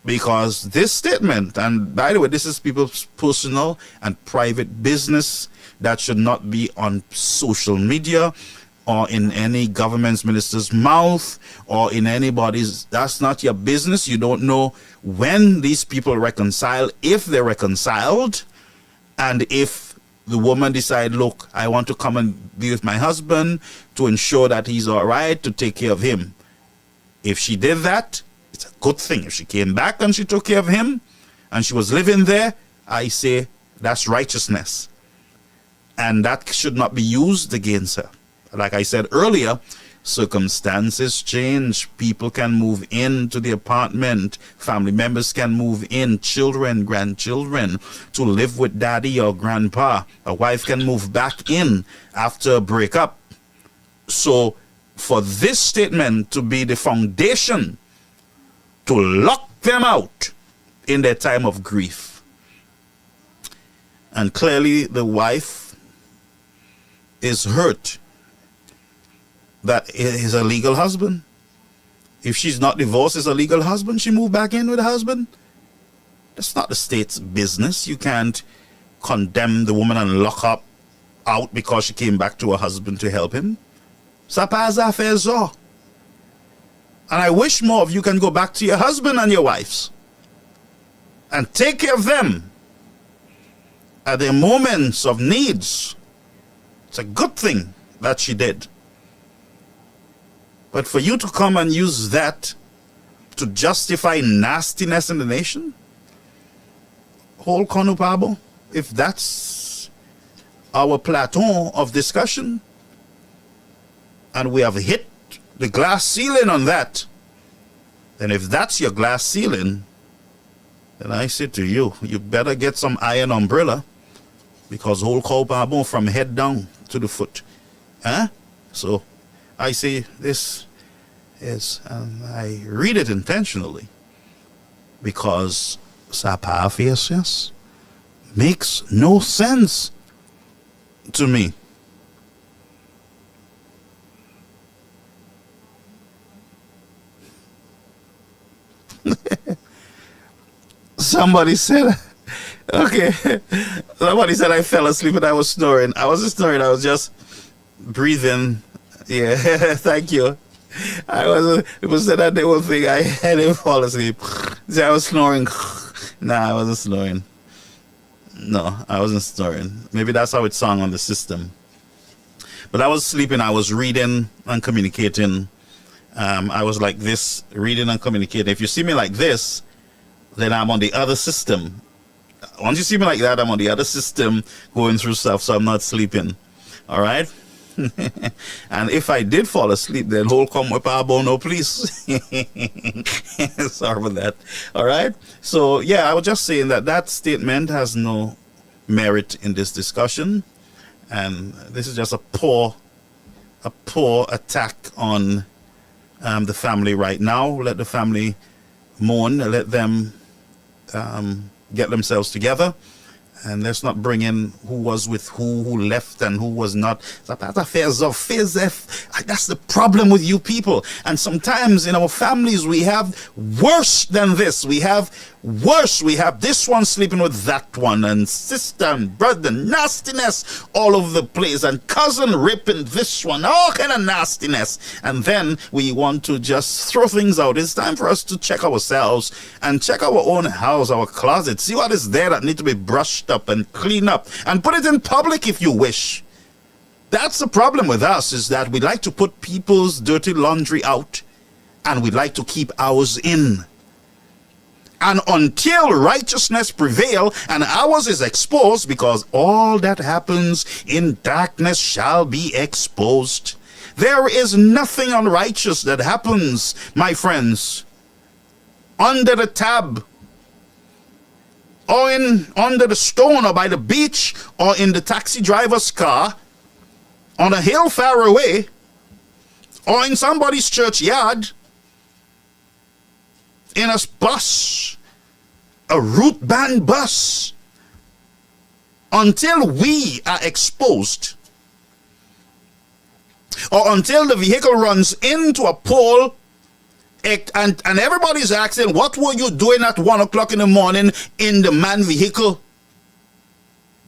Because this statement, and by the way, this is people's personal and private business that should not be on social media or in any government's minister's mouth or in anybody's. That's not your business. You don't know when these people reconcile, if they're reconciled, and if the woman decide, look, I want to come and be with my husband to ensure that he's all right, to take care of him. If she did that, it's a good thing. If she came back and she took care of him and she was living there, I say that's righteousness. And that should not be used against her. Like I said earlier, circumstances change. People can move into the apartment. Family members can move in. Children, grandchildren, to live with daddy or grandpa. A wife can move back in after a breakup. So for this statement to be the foundation to lock them out in their time of grief. And clearly the wife is hurt that he's a legal husband. If she's not divorced, is a legal husband, she moved back in with the husband. That's not the state's business. You can't condemn the woman and lock up out because she came back to her husband to help him. Ça pas affaire ça. And I wish more of you can go back to your husband and your wives and take care of them at their moments of needs. It's a good thing that she did. But for you to come and use that to justify nastiness in the nation, whole conupable, if that's our plateau of discussion, and we have hit the glass ceiling on that, then if that's your glass ceiling, then I say to you, you better get some iron umbrella, because whole conupable from head down to the foot. So I say this is, and I read it intentionally, because Sapaphius makes no sense to me. Somebody said, okay, somebody said I fell asleep and I was snoring. I wasn't snoring, I was just breathing. Yeah, thank you. People said that they would think I didn't fall asleep. See, I was snoring. Nah, I wasn't snoring. No, I wasn't snoring. Maybe that's how it sung on the system. But I was sleeping, I was reading and communicating. I was like this, reading and communicating. If you see me like this, then I'm on the other system. Once you see me like that, I'm on the other system going through stuff, so I'm not sleeping. All right? And if I did fall asleep, then whole come with our no please. Sorry about that. All right? So, yeah, I was just saying that statement has no merit in this discussion. And this is just a poor attack on the family right now. Let the family mourn. Let them get themselves together. And let's not bring in who was with who left and who was not. That's the problem with you people. And sometimes in our families we have worse than this. We have worse. We have this one sleeping with that one, and sister and brother, nastiness all over the place, and cousin ripping this one, all kind of nastiness. And then we want to just throw things out. It's time for us to check ourselves and check our own house, our closet, see what is there that need to be brushed up and clean up, and put it in public if you wish. That's the problem with us, is that we like to put people's dirty laundry out and we like to keep ours in. And until righteousness prevail and ours is exposed, because all that happens in darkness shall be exposed. There is nothing unrighteous that happens, my friends, under the tab, or under the stone, or by the beach, or in the taxi driver's car, on a hill far away, or in somebody's churchyard, in a bus, a route band bus, until we are exposed, or until the vehicle runs into a pole, and everybody's asking, what were you doing at 1 o'clock in the morning in the man vehicle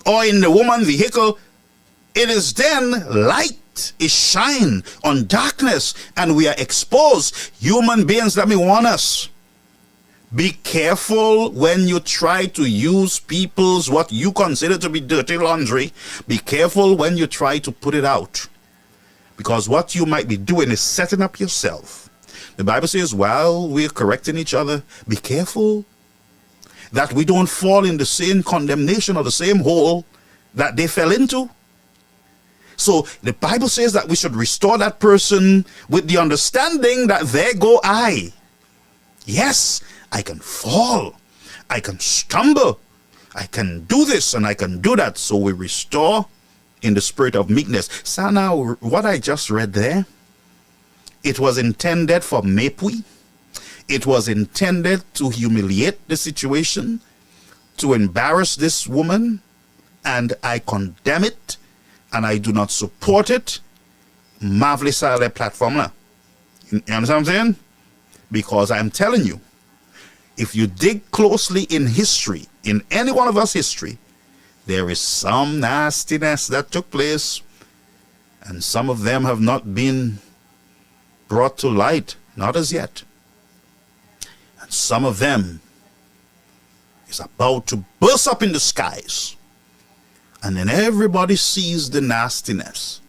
or in the woman vehicle? It is then light is shine on darkness and we are exposed. Human beings, let me warn us. Be careful when you try to use people's what you consider to be dirty laundry. Be careful when you try to put it out. Because what you might be doing is setting up yourself. The Bible says, while we're correcting each other, be careful that we don't fall in the same condemnation or the same hole that they fell into. So the Bible says that we should restore that person with the understanding that there go I. Yes, I can fall, I can stumble, I can do this and I can do that. So we restore in the spirit of meekness. So now what I just read there, it was intended for mepui. It was intended to humiliate the situation, to embarrass this woman, and I condemn it and I do not support it. Marvelous platform. You understand what I'm saying? Because I'm telling you, if you dig closely in history, in any one of us history, there is some nastiness that took place, and some of them have not been brought to light, not as yet. And some of them is about to burst up in the skies, and then everybody sees the nastiness,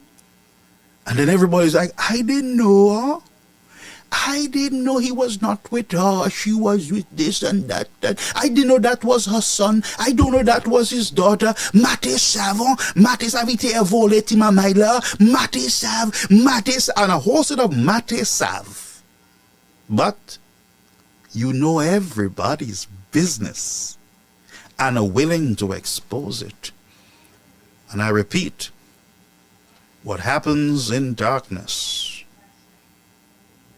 and then everybody's like, I didn't know her. I didn't know he was not with her. She was with this and that. I didn't know that was her son. I don't know that was his daughter. Mate savon, mate savite voleti mamaila, mate sav, mate, and a whole set of mate sav. But you know everybody's business and are willing to expose it. And I repeat, what happens in darkness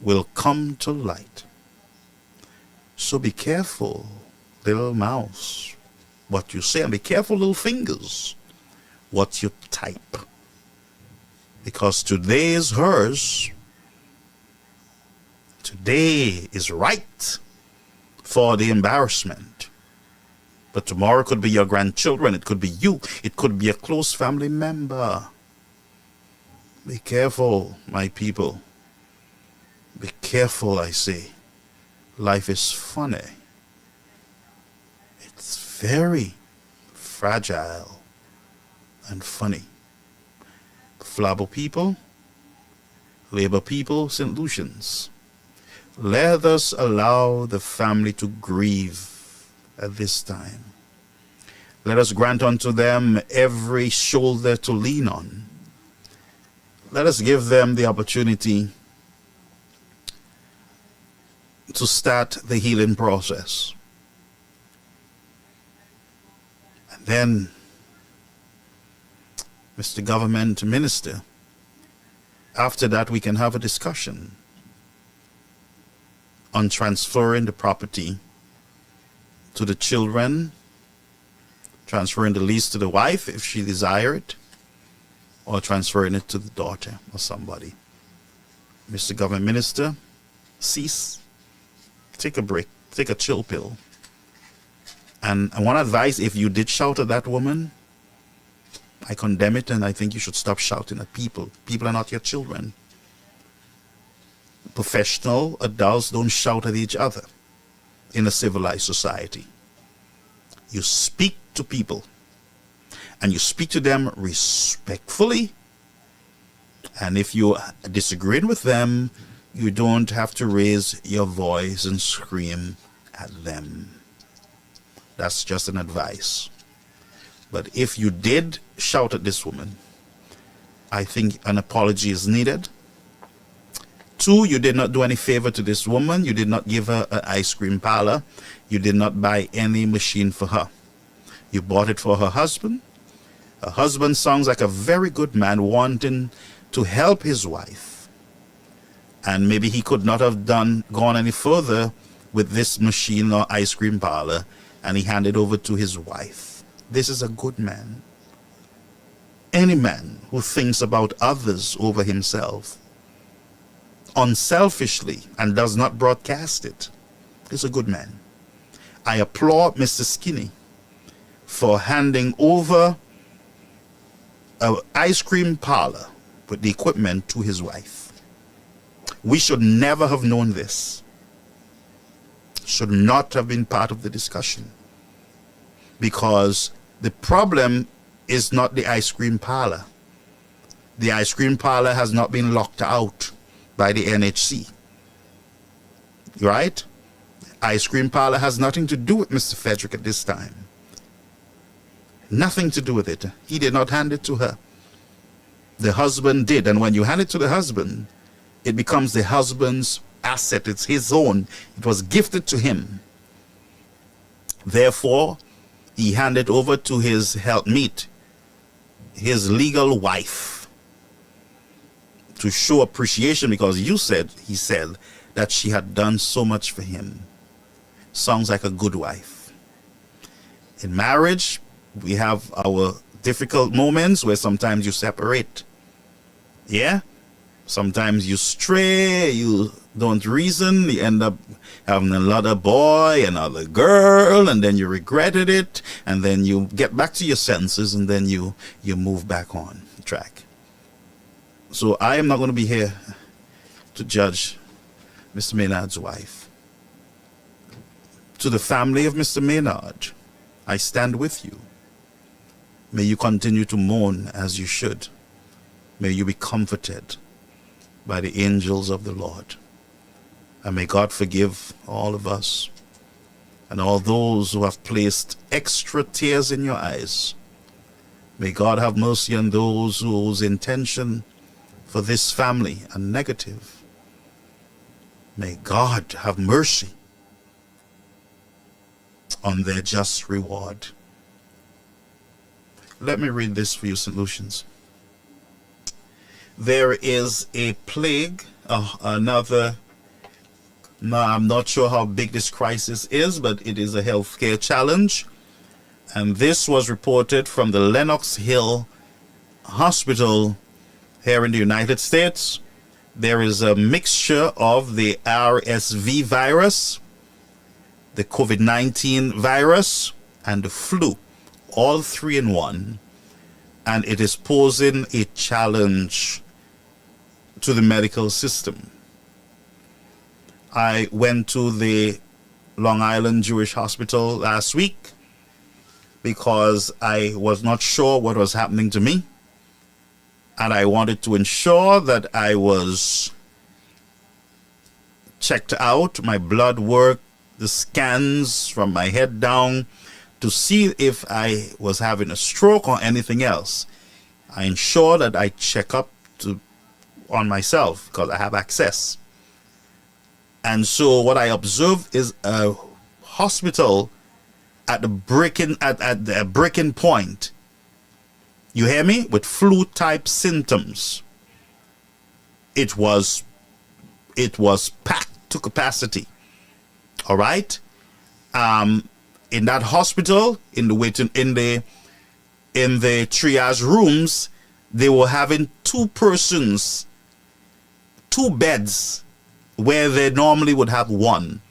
will come to light. So be careful, little mouse, what you say, and be careful, little fingers, what you type. Because today is hers. Today is right for the embarrassment. But tomorrow could be your grandchildren, it could be you, it could be a close family member. Be careful, my people. Be careful, I say. Life is funny. It's very fragile and funny. Flabo people, Labor people, St. Lucians, let us allow the family to grieve at this time. Let us grant unto them every shoulder to lean on. Let us give them the opportunity to start the healing process. And then, Mr. Government Minister, after that we can have a discussion on transferring the property to the children, transferring the lease to the wife if she desired, or transferring it to the daughter or somebody. Mr. Government Minister, cease. Take a break. Take a chill pill. And I want to advise, if you did shout at that woman, I condemn it, and I think you should stop shouting at people. People are not your children. Professional adults don't shout at each other in a civilized society. You speak to people, and you speak to them respectfully. And if you are disagreeing with them, you don't have to raise your voice and scream at them. That's just an advice. But if you did shout at this woman, I think an apology is needed. 2, you did not do any favor to this woman. You did not give her an ice cream parlor. You did not buy any machine for her. You bought it for her husband. Her husband sounds like a very good man wanting to help his wife. And maybe he could not have gone any further with this machine or ice cream parlor, and he handed over to his wife. This is a good man. Any man who thinks about others over himself unselfishly and does not broadcast it is a good man. I applaud Mr. Skinny for handing over an ice cream parlor with the equipment to his wife. We should never have known this. Should not have been part of the discussion. Because the problem is not the ice cream parlor. The ice cream parlor has not been locked out by the NHC. Right? Ice cream parlor has nothing to do with Mr. Frederick at this time. Nothing to do with it. He did not hand it to her. The husband did. And when you hand it to the husband, it becomes the husband's asset. It's his own. It was gifted to him. Therefore, he handed over to his helpmeet, his legal wife, to show appreciation, because he said that she had done so much for him. Sounds like a good wife. In marriage, we have our difficult moments where sometimes you separate. Yeah? Sometimes you stray, you don't reason, you end up having another boy, another girl, and then you regretted it, and then you get back to your senses, and then you move back on track. So I am not going to be here to judge Mr. Maynard's wife. To the family of Mr. Maynard, I stand with you. May you continue to mourn as you should. May you be comforted by the angels of the Lord. And may God forgive all of us and all those who have placed extra tears in your eyes. May God have mercy on those whose intention for this family are negative. May God have mercy on their just reward. Let me read this for you, St. Lucians. There is a plague, I'm not sure how big this crisis is, but it is a healthcare challenge. And this was reported from the Lenox Hill Hospital here in the United States. There is a mixture of the RSV virus, the COVID-19 virus, and the flu, all 3 in one. And it is posing a challenge to the medical system. I went to the Long Island Jewish Hospital last week because I was not sure what was happening to me. And I wanted to ensure that I was checked out, my blood work, the scans from my head down, to see if I was having a stroke or anything else. I ensure that I check up on myself because I have access. And so what I observed is a hospital at the breaking point. You hear me? With flu-type symptoms. It was packed to capacity. All right? in that hospital, in the triage rooms, they were having 2 persons, 2 beds, where they normally would have 1.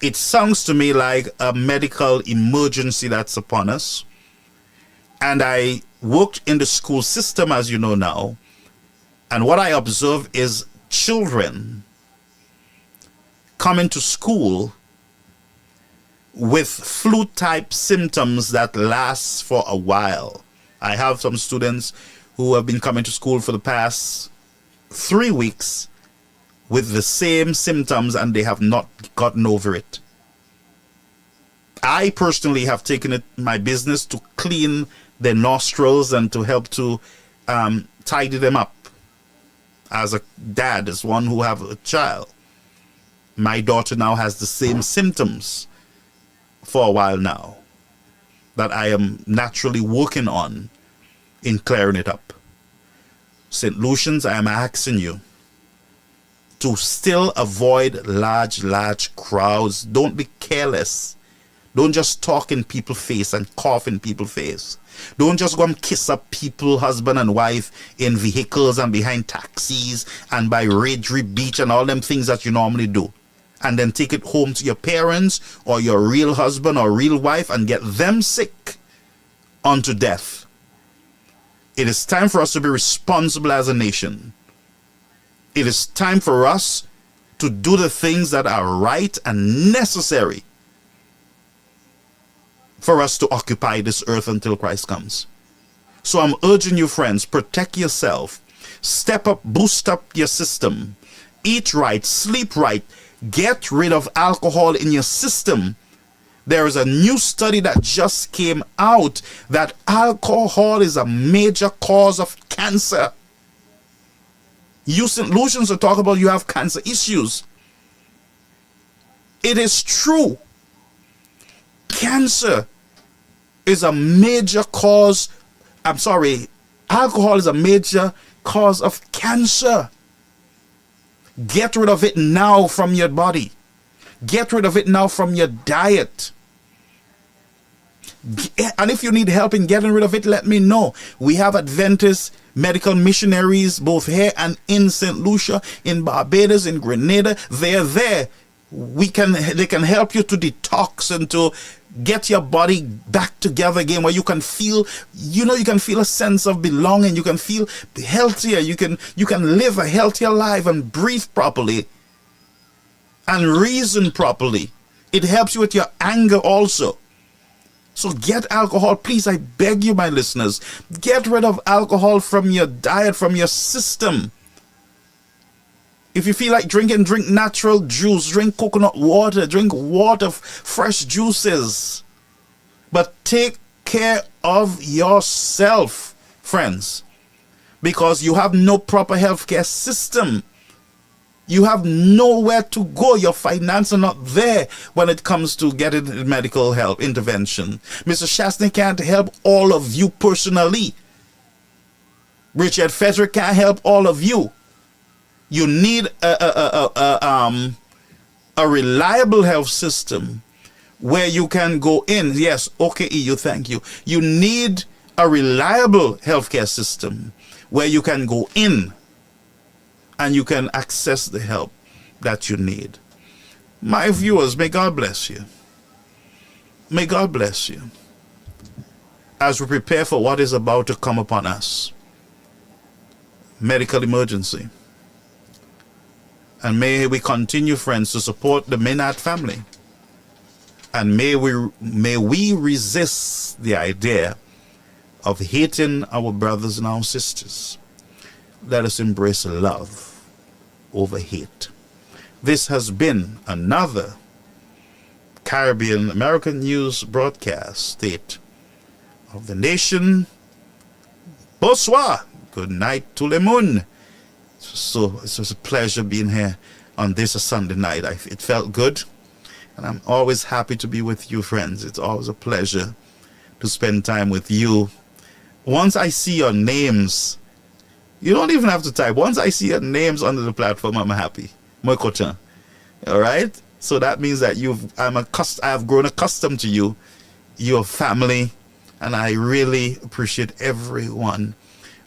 It sounds to me like a medical emergency that's upon us. And I worked in the school system, as you know now, and what I observe is children coming to school with flu-type symptoms that last for a while. I have some students who have been coming to school for the past 3 weeks with the same symptoms, and they have not gotten over it. I personally have taken it my business to clean their nostrils and to help to tidy them up. As a dad, as one who have a child, my daughter now has the same symptoms for a while now that I am naturally working on in clearing it up. St. Lucians, I am asking you to still avoid large crowds. Don't be careless. Don't just talk in people's face and cough in people's face. Don't just go and kiss up people, husband and wife, in vehicles and behind taxis and by Radri Beach and all them things that you normally do. And then take it home to your parents or your real husband or real wife and get them sick unto death. It is time for us to be responsible as a nation. It is time for us to do the things that are right and necessary for us to occupy this earth until Christ comes. So I'm urging you, friends, protect yourself. Step up, boost up your system. Eat right, sleep right. Get rid of alcohol in your system. There is a new study that just came out that alcohol is a major cause of cancer. You St. Lucians are talking about you have cancer issues. It is true. Cancer is a major cause. Alcohol is a major cause of cancer. Get rid of it now from your body. Get rid of it now from your diet. And if you need help in getting rid of it, let me know. We have Adventist medical missionaries both here and in St. Lucia, in Barbados, in Grenada. They're there. They can help you to detox and to get your body back together again, where you can feel, you can feel a sense of belonging. You can feel healthier. You can live a healthier life and breathe properly and reason properly. It helps you with your anger also. So get alcohol, please. I beg you, my listeners, get rid of alcohol from your diet, from your system. If you feel like drinking, drink natural juice, drink coconut water, drink water, fresh juices. But take care of yourself, friends, because you have no proper healthcare system. You have nowhere to go. Your finances are not there when it comes to getting medical help, intervention. Mr. Shastney can't help all of you personally. Richard Frederick can't help all of you. You need a reliable health system where you can go in. Yes, okay, EU, thank you. You need a reliable healthcare system where you can go in and you can access the help that you need. My viewers, may God bless you. May God bless you as we prepare for what is about to come upon us. Medical emergency. And may we continue, friends, to support the Maynard family. And may we resist the idea of hating our brothers and our sisters. Let us embrace love over hate. This has been another Caribbean American News broadcast. State of the Nation. Bonsoir. Good night, tout le monde. So it was a pleasure being here on this Sunday night. It felt good, and I'm always happy to be with you, friends. It's always a pleasure to spend time with you. Once I see your names, you don't even have to type. Once I see your names under the platform, I'm happy. Moi content. All right? So that means that I have grown accustomed to you, your family, and I really appreciate every one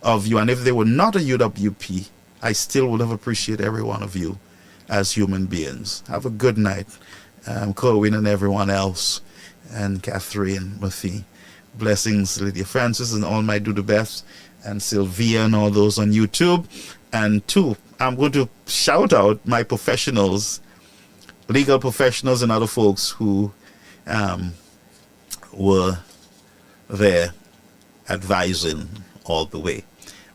of you. And if they were not a UWP, I still would have appreciated every one of you as human beings. Have a good night, Corwin and everyone else, and Catherine, Murphy. Blessings, Lydia Francis, and all my Do the Best, and Sylvia, and all those on YouTube. And two, I'm going to shout out my professionals, legal professionals, and other folks who were there advising all the way.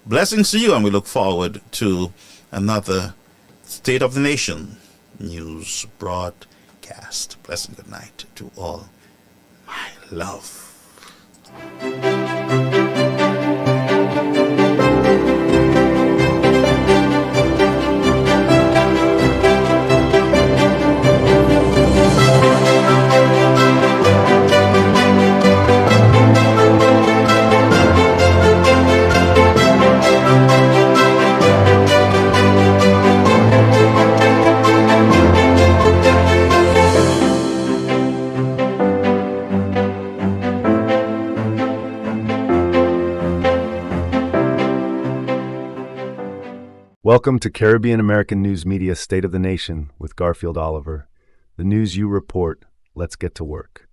Blessings to you, and we look forward to another State of the Nation news broadcast. Blessing, good night to all. My love. Welcome to Caribbean American News Media State of the Nation with Garfield Oliver. The news you report, let's get to work.